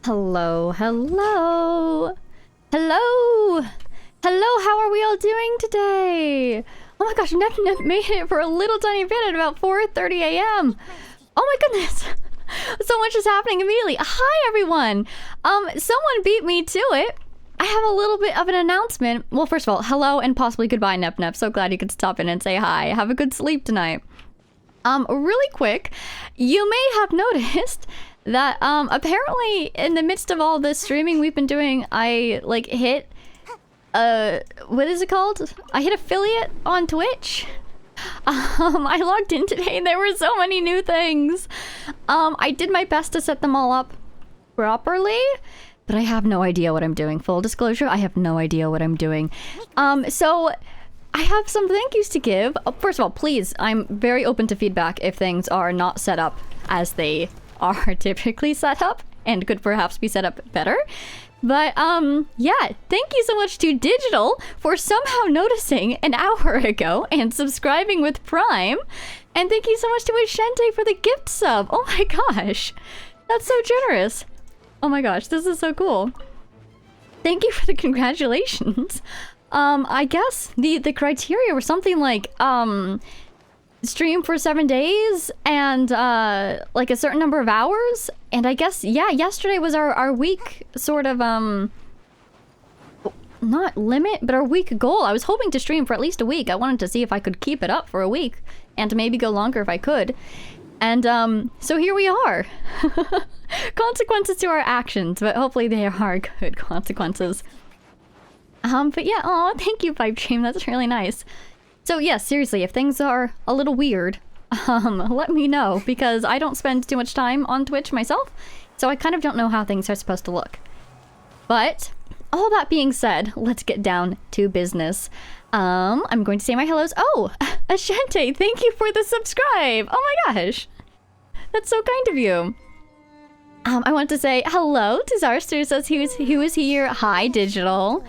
Hello, hello, hello, hello, how are we all doing today? Oh my gosh, Nep made it for a little tiny bit at about 4:30 a.m. Oh my goodness, so much is happening immediately. Hi everyone, someone beat me to it. I have a little bit of an announcement. Well, first of all, hello and possibly goodbye, Nep. So glad you could stop in and say hi. Have a good sleep tonight. Really quick, you may have noticed that apparently in the midst of all this streaming we've been doing, I like hit what is it called? I hit affiliate on Twitch. I logged in today and there were so many new things. I did my best to set them all up properly, but I have no idea what I'm doing. Full disclosure, I have no idea what I'm doing. So I have some thank yous to give. First of all, please, I'm very open to feedback if things are not set up as they are typically set up and could perhaps be set up better. But yeah, thank you so much to Digital for somehow noticing an hour ago and subscribing with Prime. And thank you so much to Ashente for the gift sub. Oh my gosh, that's so generous. Oh my gosh, this is so cool. Thank you for the congratulations. I guess the criteria were something like stream for 7 days and like a certain number of hours, and I guess yeah, yesterday was our week sort of not limit, but our week goal. I was hoping to stream for at least a week. I wanted to see if I could keep it up for a week and to maybe go longer if I could. And so here we are. Consequences to our actions, but hopefully they are good consequences. But yeah, oh, thank you, Pipe Dream. That's really nice. So yeah, seriously, if things are a little weird, let me know, because I don't spend too much time on Twitch myself, so I kind of don't know how things are supposed to look. But all that being said, let's get down to business. I'm going to say my hellos. Oh, Ashente, thank you for the subscribe. Oh my gosh, that's so kind of you. I want to say hello to Zarster, says who is here. Hi, Digital.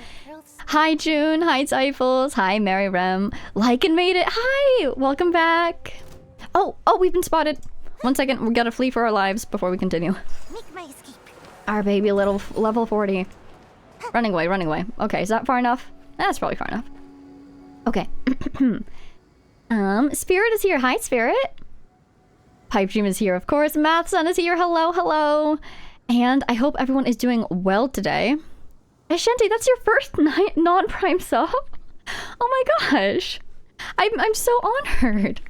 Hi, June. Hi, Typhus. Hi, Mary Rem. Lycan made it. Hi, welcome back. Oh, we've been spotted. 1 second, we gotta flee for our lives before we continue. Make my escape. Our baby little level 40. Running away, running away. Okay, is that far enough? That's probably far enough. Okay. Spirit is here. Hi, Spirit. Pipe Dream is here, of course. Math Sun is here. Hello, hello. And I hope everyone is doing well today. Ashente, that's your first non-prime sub? Oh my gosh. I'm so honored.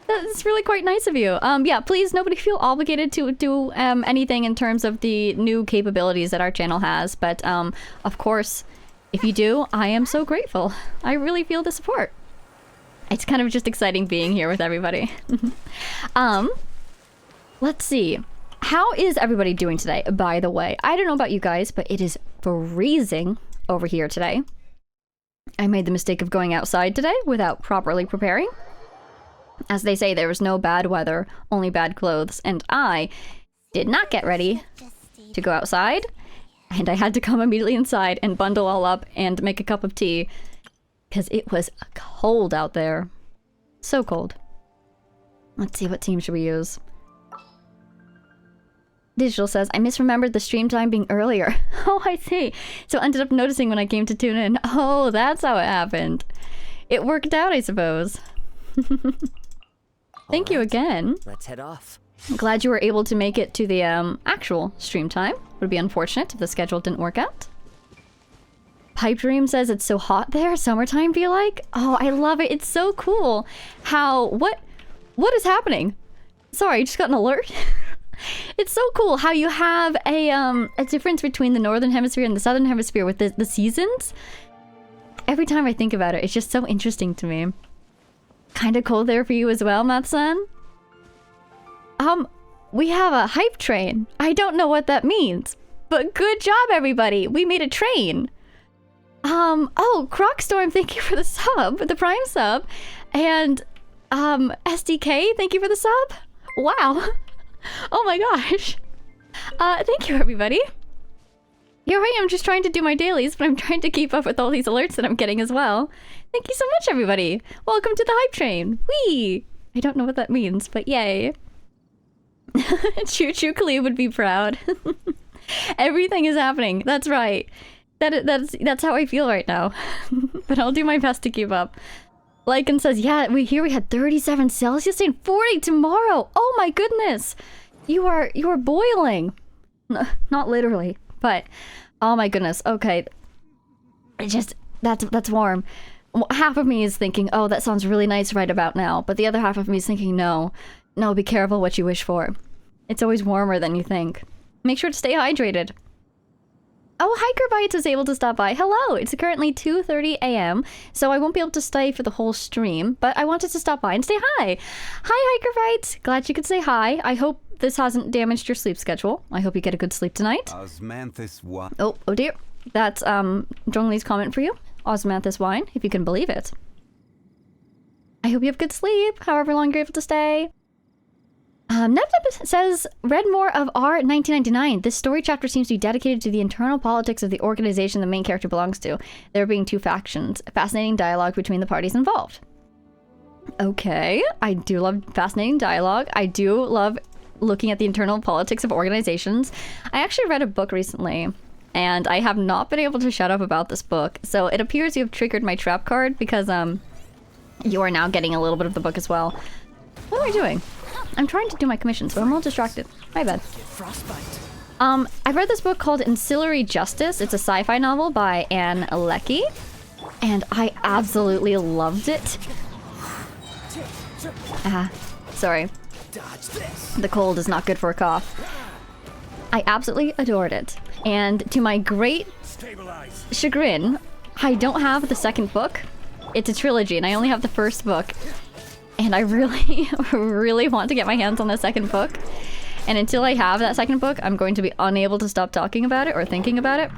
That's really quite nice of you. Yeah, please, nobody feel obligated to do anything in terms of the new capabilities that our channel has. But, of course, if you do, I am so grateful. I really feel the support. It's kind of just exciting being here with everybody. Let's see. How is everybody doing today, by the way? I don't know about you guys, but it is freezing over here today. I made the mistake of going outside today without properly preparing. As they say, there was no bad weather, only bad clothes, and I did not get ready to go outside, and I had to come immediately inside and bundle all up and make a cup of tea, because it was cold out there. So cold. Let's see, what team should we use? Digital says, I misremembered the stream time being earlier. Oh, I see. So I ended up noticing when I came to tune in. Oh, that's how it happened. It worked out, I suppose. Thank you again. Let's head off. I'm glad you were able to make it to the actual stream time. Would be unfortunate if the schedule didn't work out. Pipe Dream says it's so hot there. Summertime feel like? Oh, I love it. It's so cool. How... What is happening? Sorry, I just got an alert. It's so cool how you have a difference between the northern hemisphere and the southern hemisphere with the seasons. Every time I think about it, it's just so interesting to me. Kind of cold there for you as well, Math-san? We have a hype train. I don't know what that means, but good job, everybody. We made a train. Oh, Crocstorm, thank you for the sub, the prime sub. And, SDK, thank you for the sub. Wow. Oh my gosh. Thank you, everybody. Here I am just trying to do my dailies, but I'm trying to keep up with all these alerts that I'm getting as well. Thank you so much, everybody. Welcome to the hype train. Whee! I don't know what that means, but yay. Choo Choo Khalid would be proud. Everything is happening. That's right. That's how I feel right now. But I'll do my best to keep up. Lycan says, yeah, we had 37 Celsius and 40 tomorrow. Oh my goodness. You are boiling. No, not literally, but oh my goodness. Okay. That's warm. Half of me is thinking, oh, that sounds really nice right about now. But the other half of me is thinking, no, be careful what you wish for. It's always warmer than you think. Make sure to stay hydrated. Oh, Hiker Bites is able to stop by. Hello, it's currently 2:30 a.m. So I won't be able to stay for the whole stream, but I wanted to stop by and say hi. Hi, Hiker Bites. Glad you could say hi. I hope this hasn't damaged your sleep schedule. I hope you get a good sleep tonight. Oh dear. That's Zhongli's comment for you. Osmanthus wine, if you can believe it. I hope you have good sleep, however long you're able to stay. Nep says, read more of R 1999. This story chapter seems to be dedicated to the internal politics of the organization the main character belongs to. There being two factions. Fascinating dialogue between the parties involved. Okay, I do love fascinating dialogue. I do love looking at the internal politics of organizations. I actually read a book recently, and I have not been able to shut up about this book. So it appears you have triggered my trap card because you are now getting a little bit of the book as well. What am I doing? I'm trying to do my commissions, but I'm a little distracted. My bad. I read this book called Ancillary Justice. It's a sci-fi novel by Anne Leckie, and I absolutely loved it. Sorry. The cold is not good for a cough. I absolutely adored it. And to my great chagrin, I don't have the second book. It's a trilogy, and I only have the first book. And I really, really want to get my hands on the second book. And until I have that second book, I'm going to be unable to stop talking about it or thinking about it.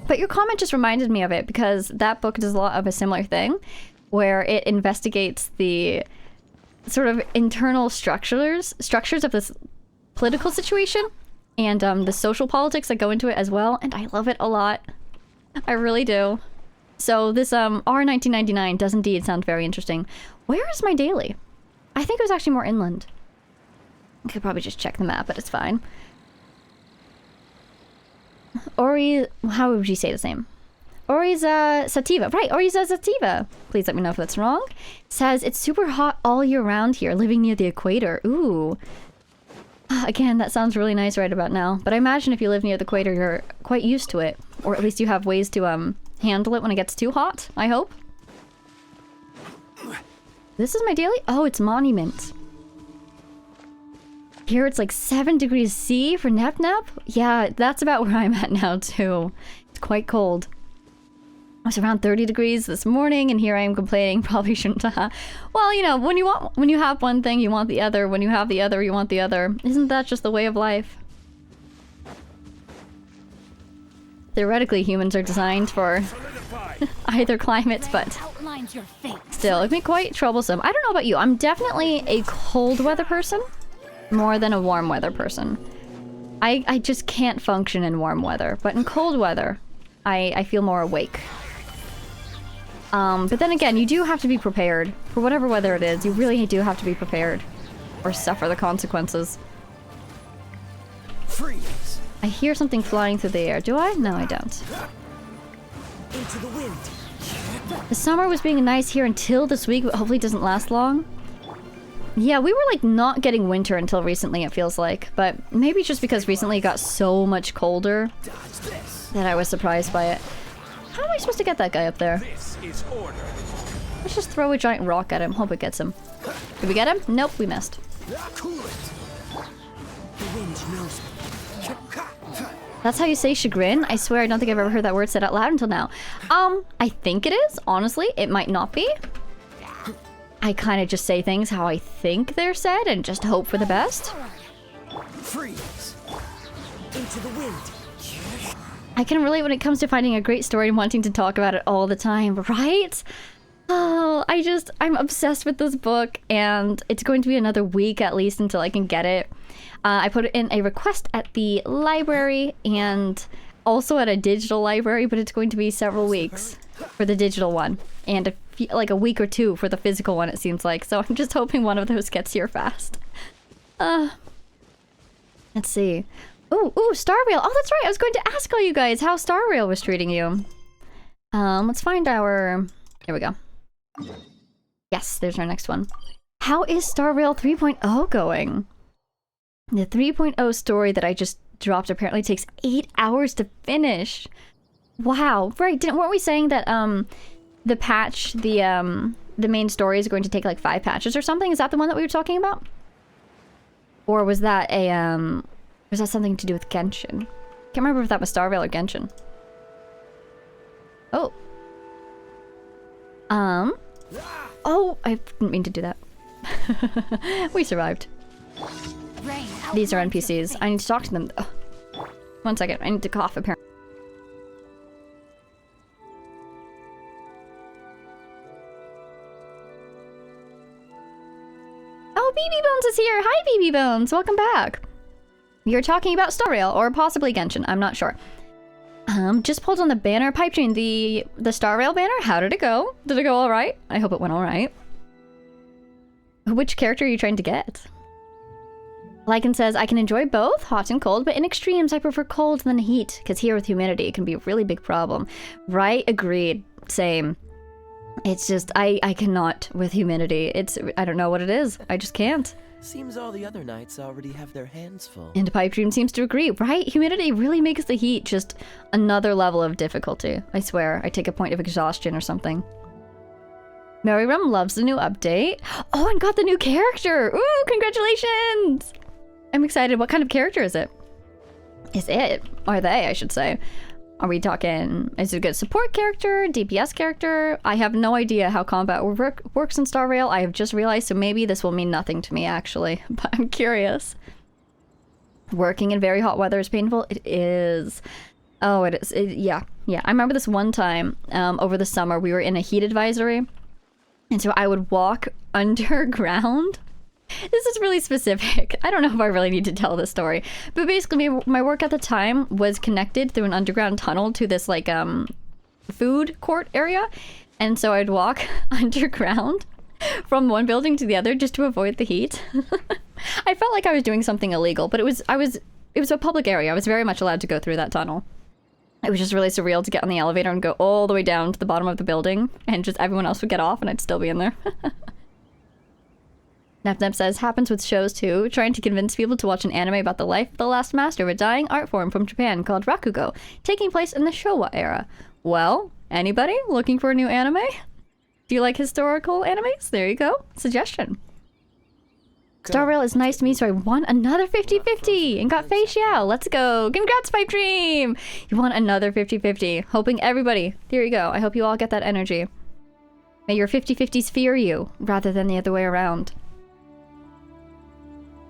But your comment just reminded me of it, because that book does a lot of a similar thing, where it investigates the sort of internal structures of this political situation, and the social politics that go into it as well. And I love it a lot. I really do. So this R 1999 does indeed sound very interesting. Where is my daily? I think it was actually more inland. I could probably just check the map, but it's fine. Ori, how would you say the same? Oriza Sativa, right, Oriza Sativa. Please let me know if that's wrong. Says, it's super hot all year round here, living near the equator. Ooh. Again, that sounds really nice right about now. But I imagine if you live near the equator, you're quite used to it. Or at least you have ways to handle it when it gets too hot, I hope. This is my daily? Oh, it's Monument. Here it's like 7 degrees C for Nep Nep? Yeah, that's about where I'm at now too. It's quite cold. I was around 30 degrees this morning, and here I am complaining. Probably shouldn't have. Well, you know, when you have one thing, you want the other. When you have the other, you want the other. Isn't that just the way of life? Theoretically, humans are designed for either climates, but still, it can be quite troublesome. I don't know about you. I'm definitely a cold weather person more than a warm weather person. I just can't function in warm weather, but in cold weather, I feel more awake. But then again, you do have to be prepared. For whatever weather it is, you really do have to be prepared or suffer the consequences. Freeze. I hear something flying through the air. Do I? No, I don't. Into the wind. The summer was being nice here until this week, but hopefully it doesn't last long. Yeah, we were like not getting winter until recently, it feels like. But maybe just because recently it got so much colder that I was surprised by it. How am I supposed to get that guy up there? This is order. Let's just throw a giant rock at him. Hope it gets him. Did we get him? Nope, we missed. Cool it. The wind knows me. That's how you say chagrin? I swear I don't think I've ever heard that word said out loud until now. I think it is. Honestly, it might not be. I kind of just say things how I think they're said and just hope for the best. Freeze. Into the wind. I can relate when it comes to finding a great story and wanting to talk about it all the time, right? Oh, I'm obsessed with this book, and it's going to be another week at least until I can get it. I put in a request at the library and also at a digital library, but it's going to be several weeks for the digital one and like a week or two for the physical one, it seems like. So I'm just hoping one of those gets here fast. Let's see. Ooh, Star Rail. Oh, that's right. I was going to ask all you guys how Star Rail was treating you. Let's find our... Here we go. Yes, there's our next one. How is Star Rail 3.0 going? The 3.0 story that I just dropped apparently takes 8 hours to finish. Wow. Right, weren't we saying that the patch, the main story is going to take like 5 patches or something? Is that the one that we were talking about? Or was that a was that something to do with Genshin? Can't remember if that was Star Rail or Genshin. Oh. Oh, I didn't mean to do that. We survived. These are NPCs. I need to talk to them. Ugh. 1 second. I need to cough, apparently. Oh, BB Bones is here! Hi, BB Bones! Welcome back! You're talking about Star Rail, or possibly Genshin. I'm not sure. Just pulled on the banner. Pipe Dream, the Star Rail banner? How did it go? Did it go alright? I hope it went alright. Which character are you trying to get? Lycan says, I can enjoy both, hot and cold, but in extremes I prefer cold than heat, because here with humidity it can be a really big problem. Right? Agreed. Same. It's just, I cannot with humidity. I don't know what it is. I just can't. Seems all the other knights already have their hands full. And Pipe Dream seems to agree, right? Humidity really makes the heat just another level of difficulty. I swear, I take a point of exhaustion or something. Mary Rum loves the new update. Oh, and got the new character! Ooh, congratulations! I'm excited. What kind of character is it? Is it? Are they, I should say. Are we talking, is it a good support character, DPS character? I have no idea how combat works in Star Rail. I have just realized, so maybe this will mean nothing to me, actually. But I'm curious. Working in very hot weather is painful? It is. Oh, it is. Yeah. I remember this one time, over the summer, we were in a heat advisory. And so I would walk underground. This is really specific. I don't know if I really need to tell this story. But basically, my work at the time was connected through an underground tunnel to this, like, food court area. And so I'd walk underground from one building to the other just to avoid the heat. I felt like I was doing something illegal, but it was a public area. I was very much allowed to go through that tunnel. It was just really surreal to get on the elevator and go all the way down to the bottom of the building, and just everyone else would get off and I'd still be in there. Nep says, happens with shows too, trying to convince people to watch an anime about the life of the last master of a dying art form from Japan called Rakugo, taking place in the Showa era. Well, anybody looking for a new anime? Do you like historical animes? There you go. Suggestion. Star Rail is nice to me, so I won another 50-50 and got Fei Xiao. Let's go. Congrats, Pipe Dream! You won another 50-50. Hoping everybody, there you go. I hope you all get that energy. May your 50-50s fear you, rather than the other way around.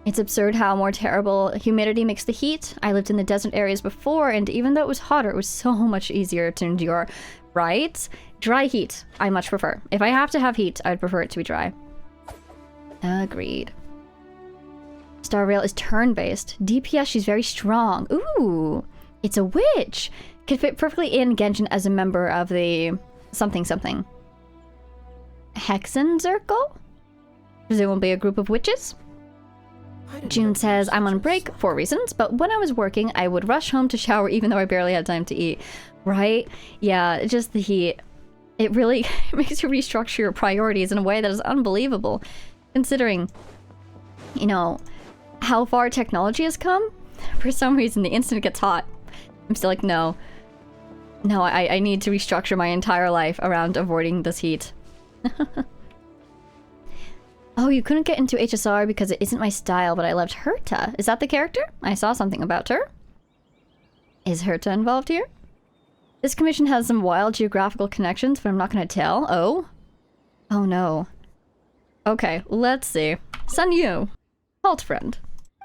It's absurd how more terrible humidity makes the heat. I lived in the desert areas before, and even though it was hotter, it was so much easier to endure. Right? Dry heat, I much prefer. If I have to have heat, I'd prefer it to be dry. Agreed. Star Rail is turn-based. DPS, she's very strong. Ooh, it's a witch. Could fit perfectly in Genshin as a member of the something. Hexenzirkel? Presumably a group of witches? June says, I'm on break for reasons, but when I was working, I would rush home to shower even though I barely had time to eat. Right? Yeah, just the heat. It really makes you restructure your priorities in a way that is unbelievable. Considering, you know, how far technology has come. For some reason, the instant it gets hot, I'm still like, no. No, I need to restructure my entire life around avoiding this heat. Oh, you couldn't get into HSR because it isn't my style, but I loved Herta. Is that the character? I saw something about her. Is Herta involved here? This commission has some wild geographical connections, but I'm not going to tell. Oh? Oh no. Okay, let's see. Sun Yu. Halt friend.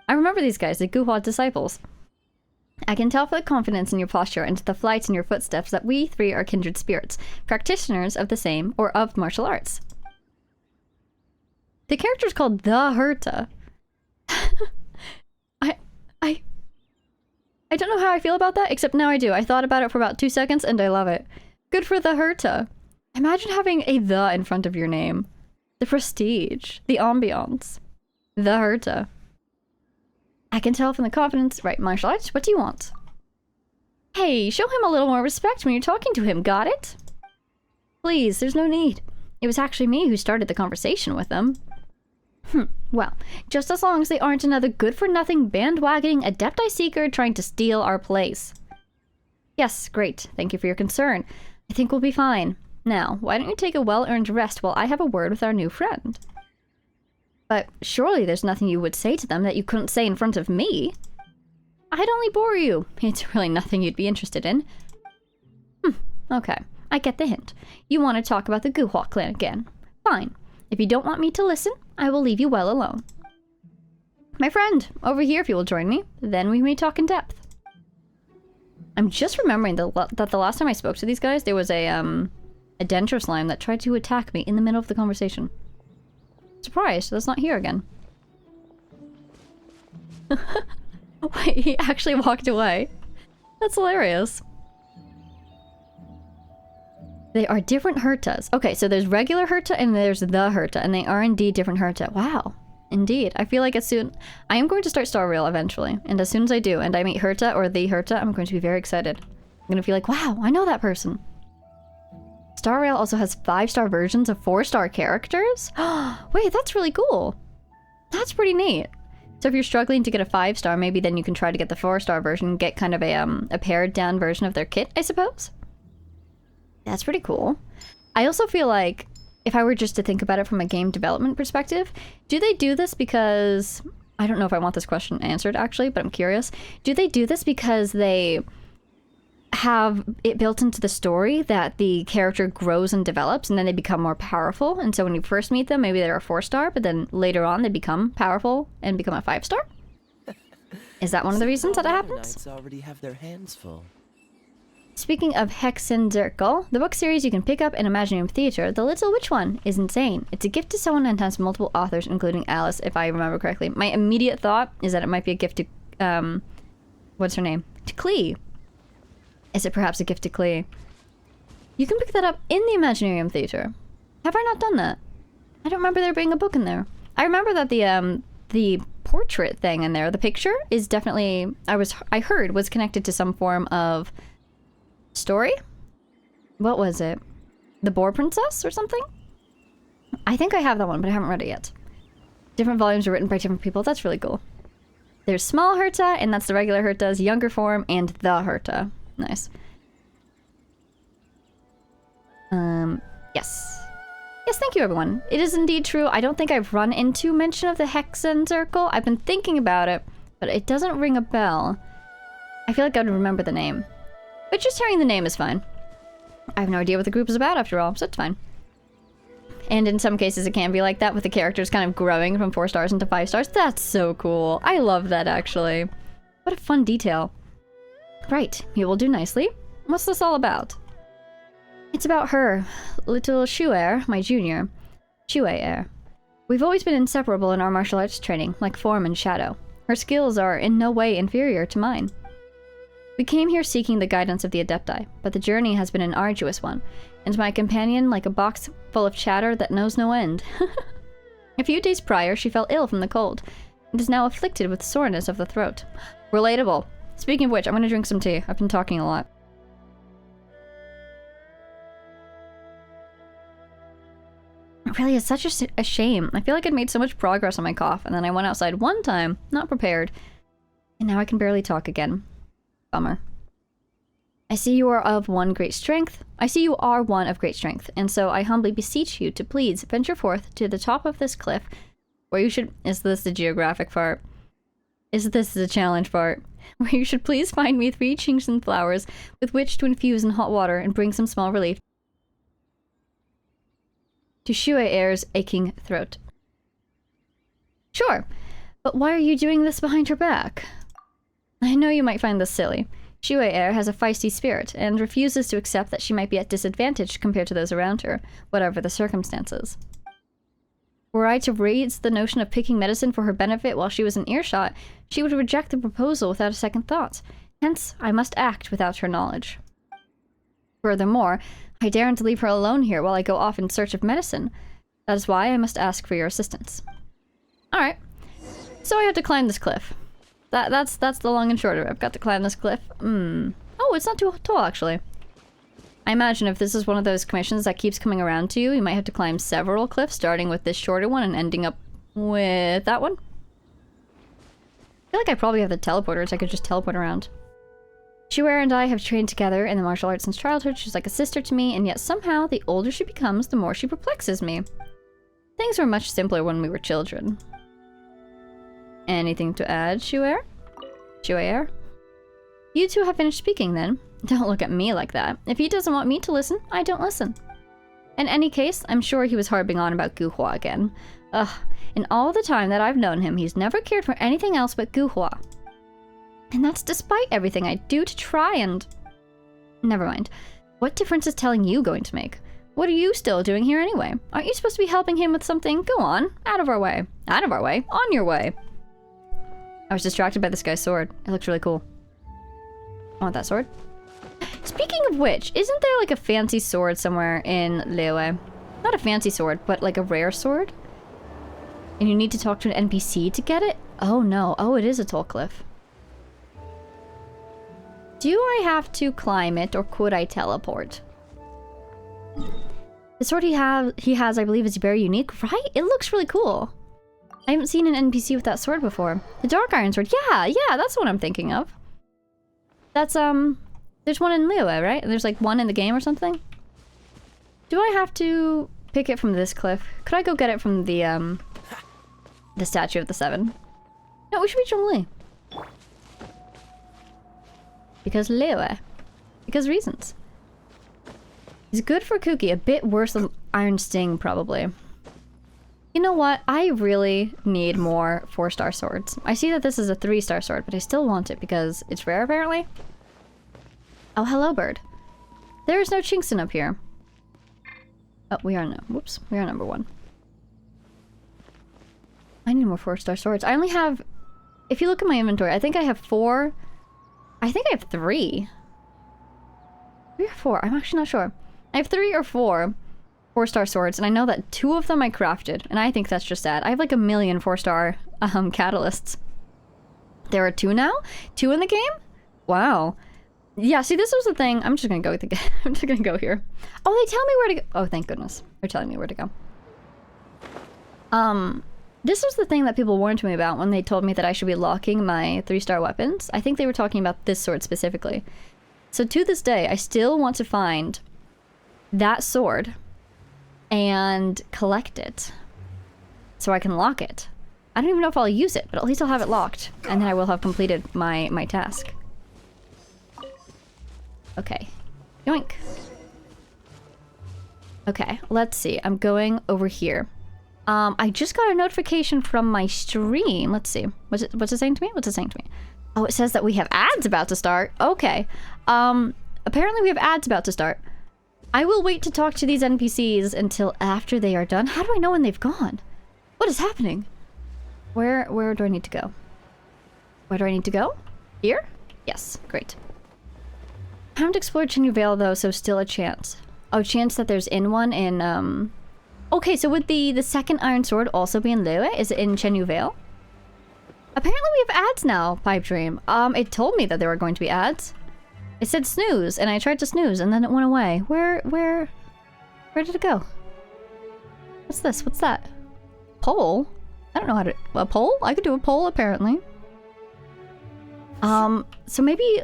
I remember these guys, the Guhua disciples. I can tell from the confidence in your posture and the flight in your footsteps that we three are kindred spirits, practitioners of the same or of martial arts. The character's called The Herta. I don't know how I feel about that, except now I do. I thought about it for about 2 seconds and I love it. Good for The Herta. Imagine having a the in front of your name. The prestige. The ambiance. The Herta. I can tell from the confidence. Right, martial arts, what do you want? Hey, show him a little more respect when you're talking to him, got it? Please, there's no need. It was actually me who started the conversation with them. Well, just as long as they aren't another good-for-nothing bandwagoning Adepti Seeker trying to steal our place. Yes, great. Thank you for your concern. I think we'll be fine. Now, why don't you take a well-earned rest while I have a word with our new friend? But surely there's nothing you would say to them that you couldn't say in front of me. I'd only bore you. It's really nothing you'd be interested in. Okay. I get the hint. You want to talk about the Guhua clan again. Fine. If you don't want me to listen, I will leave you well alone. My friend, over here if you will join me, then we may talk in depth. I'm just remembering that the last time I spoke to these guys, there was a dentro slime that tried to attack me in the middle of the conversation. Surprised, that's not here again. Wait, he actually walked away. That's hilarious. They are different Hertas. Okay, so there's regular Herta and there's the Herta, and they are indeed different Herta. Wow. Indeed. I feel like I am going to start Star Rail eventually, and as soon as I do, and I meet Herta or the Herta, I'm going to be very excited. I'm going to feel like, wow, I know that person. Star Rail also has 5-star versions of 4-star characters? Wait, that's really cool. That's pretty neat. So if you're struggling to get a 5-star, maybe then you can try to get the 4-star version and get kind of a pared down version of their kit, I suppose? That's pretty cool. I also feel like, if I were just to think about it from a game development perspective, do they do this because... I don't know if I want this question answered, actually, but I'm curious. Do they do this because they have it built into the story that the character grows and develops, and then they become more powerful? And so when you first meet them, maybe they're a 4-star, but then later on they become powerful and become a 5-star? Is that one of the reasons that it happens? Knights already have their hands full. Speaking of Hexenzirkel, the book series you can pick up in Imaginarium Theater, The Little Witch One, is insane. It's a gift to someone and has multiple authors, including Alice, if I remember correctly. My immediate thought is that it might be a gift to, what's her name? To Klee. Is it perhaps a gift to Klee? You can pick that up in the Imaginarium Theater. Have I not done that? I don't remember there being a book in there. I remember that the portrait thing in there, the picture, is definitely, I heard, was connected to some form of story? What was it? The Boar Princess or something? I think I have that one, but I haven't read it yet. Different volumes are written by different people. That's really cool. There's Small Herta, and that's the regular Herta's younger form, and the Herta. Nice. Yes. Yes, thank you, everyone. It is indeed true. I don't think I've run into mention of the Hexenzirkel. I've been thinking about it, but it doesn't ring a bell. I feel like I'd remember the name. But just hearing the name is fine. I have no idea what the group is about after all, so it's fine. And in some cases it can be like that, with the characters kind of growing from 4 stars into 5 stars. That's so cool. I love that, actually. What a fun detail. Right, you will do nicely. What's this all about? It's about her, little Shu'er, my junior. Shu'er. We've always been inseparable in our martial arts training, like form and shadow. Her skills are in no way inferior to mine. We came here seeking the guidance of the Adepti, but the journey has been an arduous one, and my companion like a box full of chatter that knows no end. A few days prior, she fell ill from the cold, and is now afflicted with soreness of the throat. Relatable. Speaking of which, I'm gonna drink some tea. I've been talking a lot. It really is such a shame. I feel like I'd made so much progress on my cough, and then I went outside one time, not prepared, and now I can barely talk again. Bummer. I see you are of one great strength. I see you are one of great strength, and so I humbly beseech you to please venture forth to the top of this cliff, where you should— is this the geographic part? Is this the challenge part? Where you should please find me 3 Qingxin flowers with which to infuse in hot water and bring some small relief to Shu'er's aching throat. Sure, but why are you doing this behind her back? I know you might find this silly. Shu'er has a feisty spirit, and refuses to accept that she might be at disadvantage compared to those around her, whatever the circumstances. Were I to raise the notion of picking medicine for her benefit while she was in earshot, she would reject the proposal without a second thought. Hence, I must act without her knowledge. Furthermore, I daren't leave her alone here while I go off in search of medicine. That is why I must ask for your assistance. Alright. So I had to climb this cliff. That's the long and short of it. I've got to climb this cliff. Oh, it's not too tall, actually. I imagine if this is one of those commissions that keeps coming around to you, you might have to climb several cliffs, starting with this shorter one and ending up with that one. I feel like I probably have the teleporters. I could just teleport around. Shuer and I have trained together in the martial arts since childhood. She's like a sister to me, and yet somehow, the older she becomes, the more she perplexes me. Things were much simpler when we were children. Anything to add, Shuer? Shuer? You two have finished speaking, then. Don't look at me like that. If he doesn't want me to listen, I don't listen. In any case, I'm sure he was harping on about Guhua again. Ugh, in all the time that I've known him, he's never cared for anything else but Guhua. And that's despite everything I do to try and... Never mind. What difference is telling you going to make? What are you still doing here anyway? Aren't you supposed to be helping him with something? Go on. Out of our way. Out of our way? On your way. I was distracted by this guy's sword. It looks really cool. I want that sword. Speaking of which, isn't there like a fancy sword somewhere in Liyue? Not a fancy sword, but like a rare sword? And you need to talk to an NPC to get it? Oh no. Oh, it is a tall cliff. Do I have to climb it, or could I teleport? The sword he has, I believe, is very unique, right? It looks really cool. I haven't seen an NPC with that sword before. The Dark Iron Sword. Yeah, that's what I'm thinking of. That's, there's one in Liyue, right? There's like one in the game or something? Do I have to pick it from this cliff? Could I go get it from the Statue of the Seven? No, we should be Zhongli. Because Liyue. Because reasons. He's good for Kuki, a bit worse than Iron Sting, probably. You know what? I really need more 4-star swords. I see that this is a 3-star sword, but I still want it because it's rare, apparently. Oh, hello, bird. There is no Chinkson up here. Oh, we are no. Whoops. We are number 1. I need more 4-star swords. I only have... If you look at my inventory, I think I have 4... I think I have 3. 3 or 4? I'm actually not sure. I have 3 or 4 4-star swords, and I know that 2 of them I crafted, and I think that's just sad. I have like a million 4-star catalysts. There are 2 now? 2 in the game? Wow. Yeah, see, this was the thing. I'm just gonna go with the I'm just gonna go here. Oh, they tell me where to go. Oh, thank goodness. They're telling me where to go. This was the thing that people warned me about when they told me that I should be locking my 3-star weapons. I think they were talking about this sword specifically. So to this day, I still want to find that sword and collect it so I can lock it. I don't even know if I'll use it, but at least I'll have it locked, and then I will have completed my task. Okay. Yoink. Okay, let's see. I'm going over here. I just got a notification from my stream. Let's see. What's it saying to me? What's it saying to me? Oh, it says that we have ads about to start. Okay. Apparently we have ads about to start. I will wait to talk to these NPCs until after they are done. How do I know when they've gone? What is happening? Where do I need to go? Where do I need to go? Here? Yes, great. I haven't explored Chenyu Vale though, so still a chance. Oh, chance that there's in one in, Okay, so would the second Iron Sword also be in Liyue? Is it in Chenyu Vale? Apparently we have ads now, Pipe Dream. It told me that there were going to be ads. It said snooze, and I tried to snooze, and then it went away. Where did it go? What's this? What's that? Poll? I don't know how to... A poll? I could do a poll, apparently. So maybe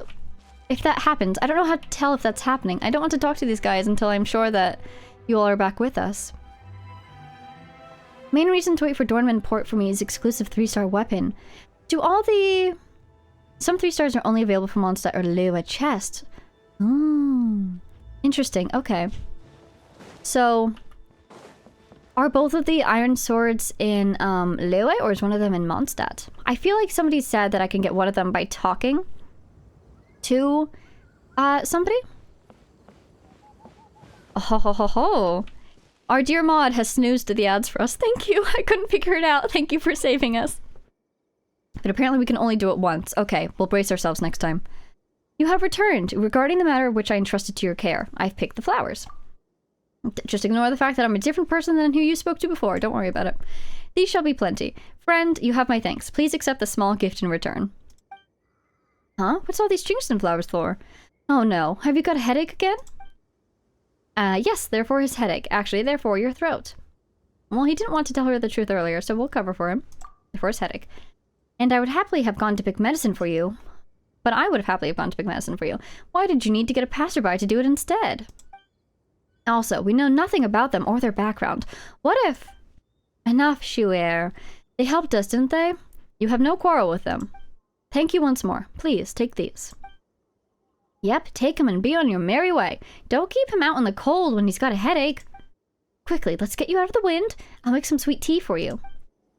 if that happens... I don't know how to tell if that's happening. I don't want to talk to these guys until I'm sure that you all are back with us. Main reason to wait for Dornman port for me is exclusive 3-star weapon. Do all the... Some 3-stars are only available from Mondstadt or Liyue chest. Interesting. Okay. So... Are both of the iron swords in Liyue, or is one of them in Mondstadt? I feel like somebody said that I can get one of them by talking to somebody. Oh ho ho ho ho. Our dear mod has snoozed to the ads for us. Thank you. I couldn't figure it out. Thank you for saving us. But apparently we can only do it once. Okay, we'll brace ourselves next time. You have returned. Regarding the matter which I entrusted to your care, I've picked the flowers. Just ignore the fact that I'm a different person than who you spoke to before. Don't worry about it. These shall be plenty. Friend, you have my thanks. Please accept the small gift in return. Huh? What's all these Kingston flowers for? Oh no. Have you got a headache again? Yes, therefore his headache. Actually, therefore your throat. Well, he didn't want to tell her the truth earlier, so we'll cover for him. Therefore his headache. And I would happily have gone to pick medicine for you. But I would have happily have gone to pick medicine for you. Why did you need to get a passerby to do it instead? Also, we know nothing about them or their background. What if... Enough, Shuer. They helped us, didn't they? You have no quarrel with them. Thank you once more. Please, take these. Yep, take him and be on your merry way. Don't keep him out in the cold when he's got a headache. Quickly, let's get you out of the wind. I'll make some sweet tea for you.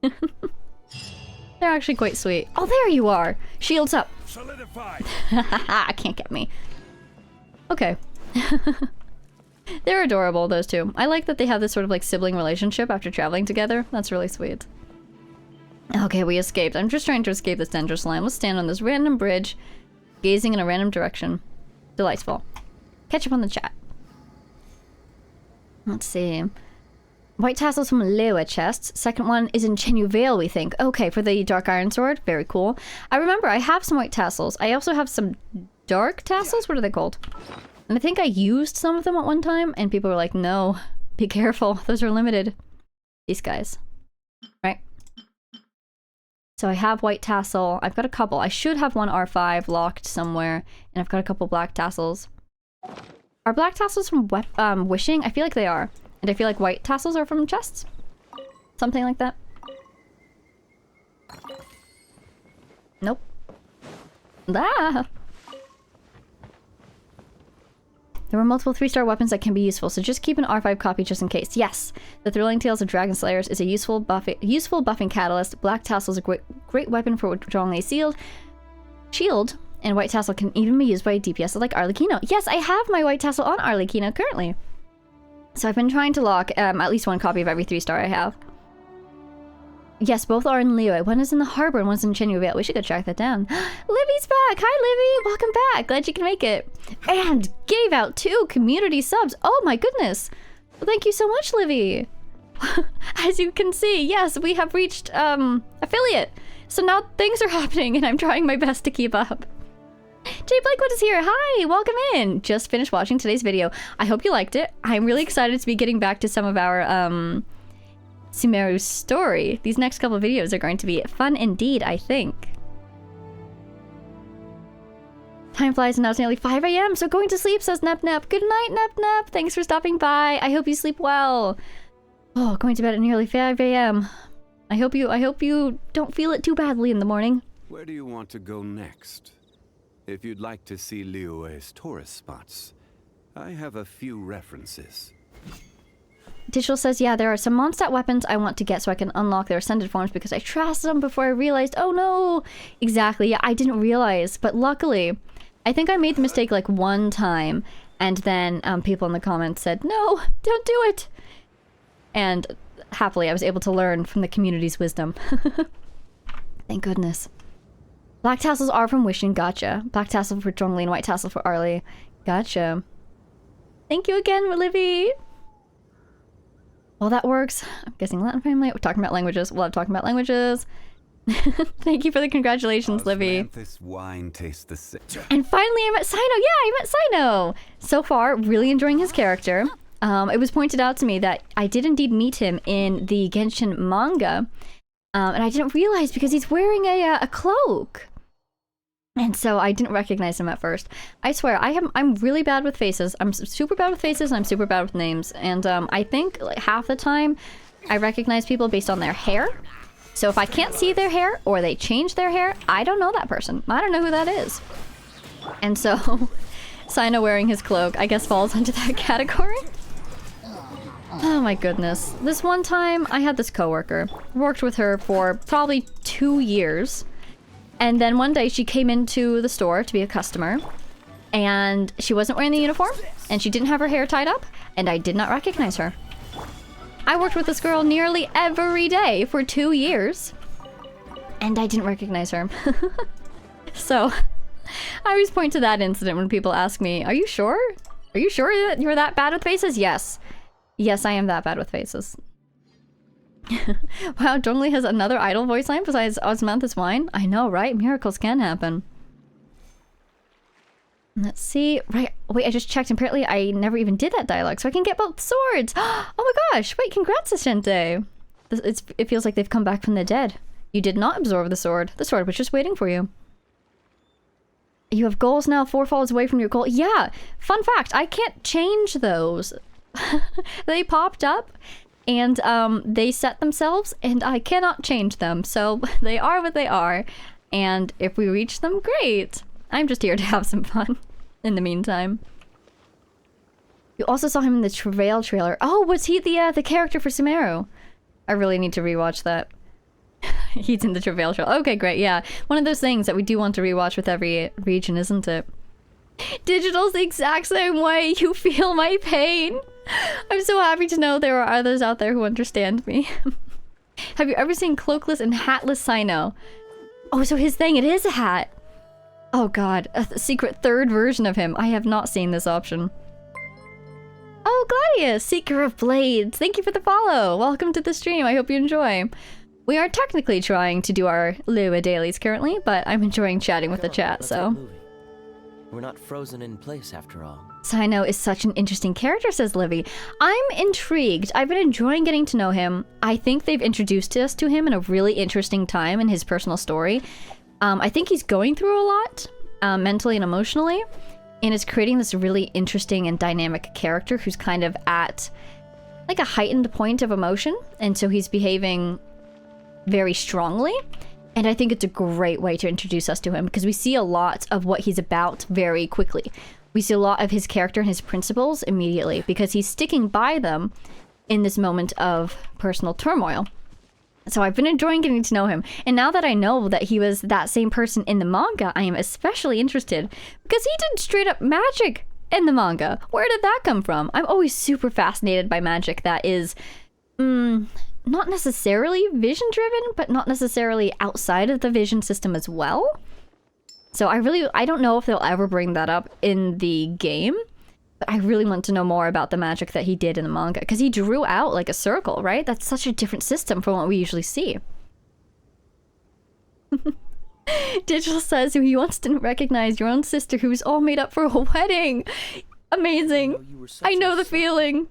They're actually quite sweet. Oh, there you are! Shields up. Solidified. Can't get me. Okay. They're adorable, those two. I like that they have this sort of like sibling relationship after traveling together. That's really sweet. Okay, we escaped. I'm just trying to escape this dangerous line. Let's stand on this random bridge, gazing in a random direction. Delightful. Catch up on the chat. Let's see. White tassels from Larua chests. Second one is in Chenyu Vale, we think. Okay, for the Dark Iron Sword. Very cool. I remember I have some white tassels. I also have some dark tassels. What are they called? And I think I used some of them at one time, and people were like, no, be careful. Those are limited. These guys. Right? So I have white tassel. I've got a couple. I should have one R5 locked somewhere, and I've got a couple black tassels. Are black tassels from wishing? I feel like they are. And I feel like white tassels are from chests. Something like that. Nope. Ah! There were multiple 3-star weapons that can be useful, so just keep an R5 copy just in case. Yes! The Thrilling Tales of Dragon Slayers is a useful buffing catalyst. Black tassel is a great weapon for withdrawing a shield, and white tassel can even be used by DPS like Arlecchino. Yes, I have my white tassel on Arlecchino currently. So I've been trying to lock at least one copy of every 3-star I have. Yes, both are in Liyue. One is in the harbor and one's in Chenyu Vale. We should go track that down. Livy's back! Hi, Livy! Welcome back! Glad you can make it. And gave out 2 community subs. Oh my goodness! Well, thank you so much, Livy! As you can see, yes, we have reached, affiliate. So now things are happening and I'm trying my best to keep up. Jay Blakewood is here. Hi, welcome in. Just finished watching today's video. I hope you liked it. I'm really excited to be getting back to some of our, Sumeru's story. These next couple of videos are going to be fun indeed, I think. Time flies and now it's nearly 5 AM, so going to sleep, says Nep Nep. Good night, Nep Nep. Thanks for stopping by. I hope you sleep well. Oh, going to bed at nearly 5 AM. I hope you don't feel it too badly in the morning. Where do you want to go next? If you'd like to see Liyue's tourist spots, I have a few references. Digital says, yeah, there are some Mondstadt weapons I want to get so I can unlock their ascended forms because I trashed them before I realized, oh no! Exactly, yeah, I didn't realize, but luckily, I think I made the mistake like one time, and then people in the comments said, no, don't do it! And happily, I was able to learn from the community's wisdom. Thank goodness. Black tassels are from Wishing, gotcha. Black tassel for Zhongli and white tassel for Arlie. Gotcha. Thank you again, Livy! Well, that works. I'm guessing Latin family. We're talking about languages. We'll have talking about languages. Thank you for the congratulations, Livy. This wine tastes the same. And finally, I met Sino. Yeah, I met Sino. So far, really enjoying his character. It was pointed out to me that I did indeed meet him in the Genshin manga. And I didn't realize because he's wearing a cloak. And so I didn't recognize him at first. I swear, I'm really bad with faces. I'm super bad with faces and I'm super bad with names. And I think like, half the time I recognize people based on their hair. So if I can't see their hair or they change their hair, I don't know that person. I don't know who that is. And so Sino wearing his cloak, I guess falls into that category. Oh my goodness. This one time I had this coworker. Worked with her for probably 2 years. And then one day she came into the store to be a customer and she wasn't wearing the uniform and she didn't have her hair tied up and I did not recognize her. I worked with this girl nearly every day for 2 years and I didn't recognize her. So I always point to that incident when people ask me, are you sure? Are you sure that you're that bad with faces? Yes. Yes, I am that bad with faces. Wow, Zhongli has another idol voice line besides Osmanthus Wine? I know, right? Miracles can happen. Let's see. Right. Wait, I just checked. Apparently, I never even did that dialogue, so I can get both swords. Oh my gosh. Wait, congrats, Ascente. It feels like they've come back from the dead. You did not absorb the sword. The sword was just waiting for you. You have goals now 4 falls away from your goal. Yeah. Fun fact, I can't change those. They popped up and they set themselves and I cannot change them. So they are what they are. And if we reach them, great. I'm just here to have some fun in the meantime. You also saw him in the Travail trailer. Oh, was he the character for Sumeru? I really need to rewatch that. He's in the Travail trailer. Okay, great, yeah. One of those things that we do want to rewatch with every region, isn't it? Digital's the exact same way. You feel my pain. I'm so happy to know there are others out there who understand me. Have you ever seen Cloakless and Hatless Sino? Oh, so his thing, it is a hat. Oh god, a secret third version of him. I have not seen this option. Oh, Gladius, Seeker of Blades. Thank you for the follow. Welcome to the stream. I hope you enjoy. We are technically trying to do our Lua dailies currently, but I'm enjoying chatting with the chat, so. We're not frozen in place after all. Sino is such an interesting character, says Livy. I'm intrigued. I've been enjoying getting to know him. I think they've introduced us to him in a really interesting time in his personal story. I think he's going through a lot, mentally and emotionally, and is creating this really interesting and dynamic character who's kind of at like a heightened point of emotion, and so he's behaving very strongly. And I think it's a great way to introduce us to him because we see a lot of what he's about very quickly. We see a lot of his character and his principles immediately because he's sticking by them in this moment of personal turmoil. So I've been enjoying getting to know him. And now that I know that he was that same person in the manga, I am especially interested because he did straight up magic in the manga. Where did that come from? I'm always super fascinated by magic that is, not necessarily vision driven, but not necessarily outside of the vision system as well. So I don't know if they'll ever bring that up in the game, but I really want to know more about the magic that he did in the manga, because he drew out like a circle, right? That's such a different system from what we usually see. Digital says he once didn't recognize your own sister who was all made up for a wedding. Amazing. I know the feeling.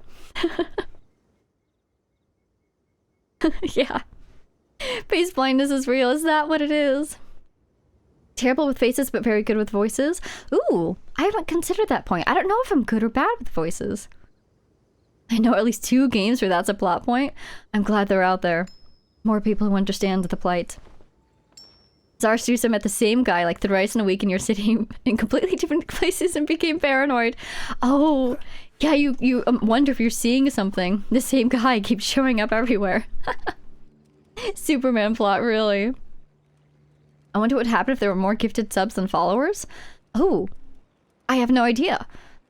Yeah. Face blindness is real. Is that what it is? Terrible with faces, but very good with voices. Ooh, I haven't considered that point. I don't know if I'm good or bad with voices. I know at least 2 games where that's a plot point. I'm glad they're out there. More people who understand the plight. Zarsusa met the same guy like thrice in a week in your city in completely different places and became paranoid. Oh, yeah, you wonder if you're seeing something. The same guy keeps showing up everywhere. Superman plot, really. I wonder what would happen if there were more gifted subs than followers. Oh, I have no idea.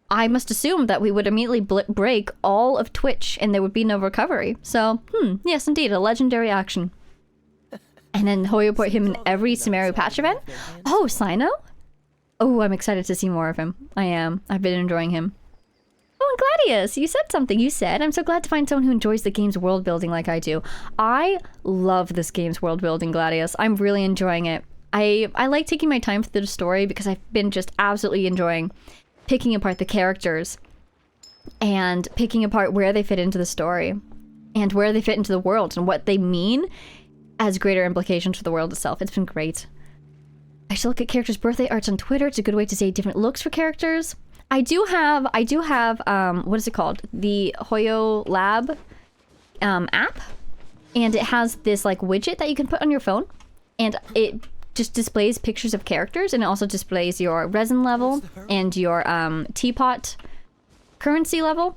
I must assume that we would immediately break all of Twitch and there would be no recovery. So, yes, indeed, a legendary action. And then Hoyo put him in every Sumeru patch event. Oh, Sino? Oh, I'm excited to see more of him. I am. I've been enjoying him. Oh, and Gladius, you said something. You said, I'm so glad to find someone who enjoys the game's world building like I do. I love this game's world building, Gladius. I'm really enjoying it. I like taking my time through the story because I've been just absolutely enjoying picking apart the characters and picking apart where they fit into the story and where they fit into the world and what they mean as greater implications for the world itself. It's been great. I should look at characters' birthday arts on Twitter. It's a good way to say different looks for characters. I do have what is it called? The Hoyo Lab app. And it has this like widget that you can put on your phone. And it just displays pictures of characters, and it also displays your resin level and your teapot currency level,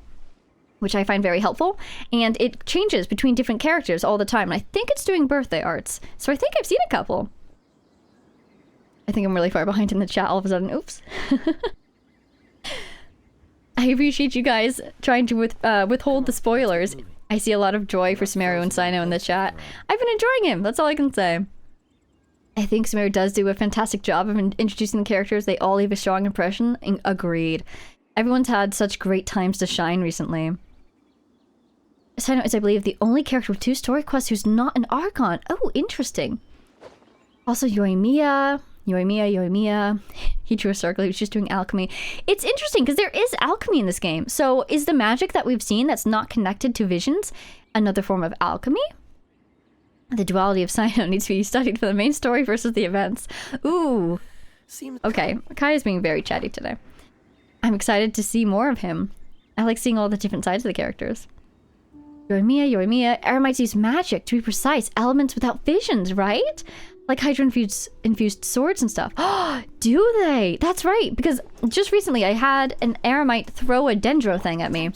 which I find very helpful. And it changes between different characters all the time. And I think it's doing birthday arts. So I think I've seen a couple. I think I'm really far behind in the chat all of a sudden. Oops. I appreciate you guys trying to withhold the spoilers. I see a lot of joy for Sumeru and Sino in the chat. I've been enjoying him. That's all I can say. I think Sumeru does do a fantastic job of introducing the characters. They all leave a strong impression. Agreed. Everyone's had such great times to shine recently. Sino is, I believe, the only character with 2 story quests who's not an Archon. Oh, interesting. Also, Yoimiya Yoimiya, Yoimiya. He drew a circle. He was just doing alchemy. It's interesting because there is alchemy in this game. So is the magic that we've seen that's not connected to visions another form of alchemy? The duality of Sino needs to be studied for the main story versus the events. Ooh. Okay, Kai is being very chatty today. I'm excited to see more of him. I like seeing all the different sides of the characters. Yoimiya, Yoimiya. Eremites use magic, to be precise. Elements without visions, right? Like Hydra-infused swords and stuff. Do they? That's right, because just recently I had an Eremite throw a Dendro thing at me.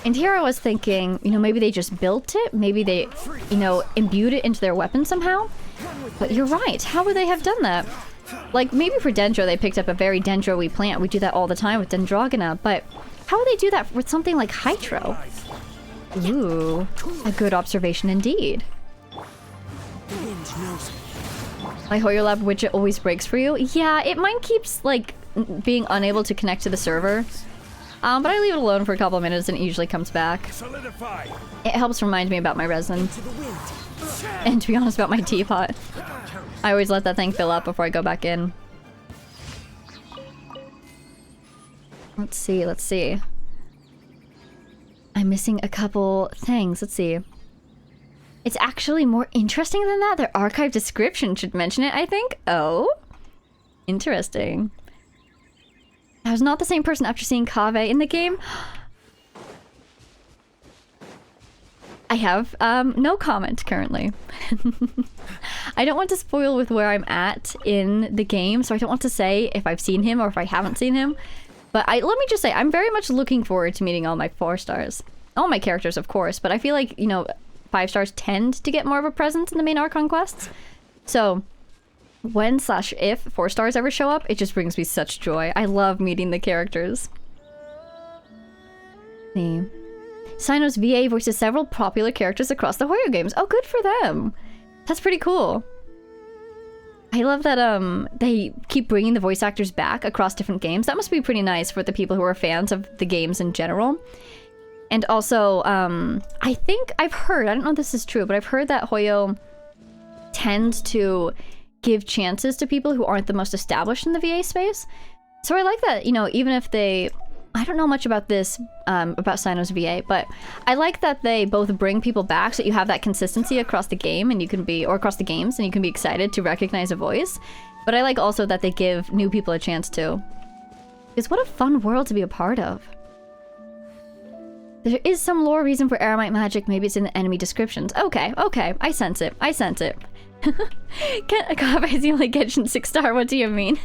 And here I was thinking, you know, maybe they just built it. Maybe they, you know, imbued it into their weapon somehow. But you're right. How would they have done that? Like, maybe for Dendro, they picked up a very Dendro-y plant. We do that all the time with Dendrogona. But how would they do that with something like Hydro? Ooh, a good observation indeed. My Hoyo Lab widget always breaks for you? Yeah, mine keeps, like, being unable to connect to the server. But I leave it alone for a couple of minutes and it usually comes back. Solidify. It helps remind me about my resin. And to be honest, about my teapot. I always let that thing fill up before I go back in. Let's see, let's see. I'm missing a couple things. Let's see. It's actually more interesting than that. Their archive description should mention it, I think. Oh. Interesting. I was not the same person after seeing Kaveh in the game. I have no comment currently. I don't want to spoil with where I'm at in the game, so I don't want to say if I've seen him or if I haven't seen him. But let me just say, I'm very much looking forward to meeting all my 4 stars. All my characters, of course, but I feel like, you know, 5 stars tend to get more of a presence in the main Archon quests. So when/if 4 stars ever show up, it just brings me such joy. I love meeting the characters. See. Sino's VA voices several popular characters across the Hoyo games. Oh, good for them. That's pretty cool. I love that they keep bringing the voice actors back across different games. That must be pretty nice for the people who are fans of the games in general. And also, I think I've heard, I don't know if this is true, but I've heard that Hoyo tends to give chances to people who aren't the most established in the VA space. So I like that, you know, even if they... I don't know much about this, about Sino's VA, but I like that they both bring people back so you have that consistency across the game and you can be, or across the games, and you can be excited to recognize a voice. But I like also that they give new people a chance too. Because what a fun world to be a part of. There is some lore reason for Eremite magic, maybe it's in the enemy descriptions. Okay, okay, I sense it, I sense it. Kaveh's the only Genshin 6-star, what do you mean?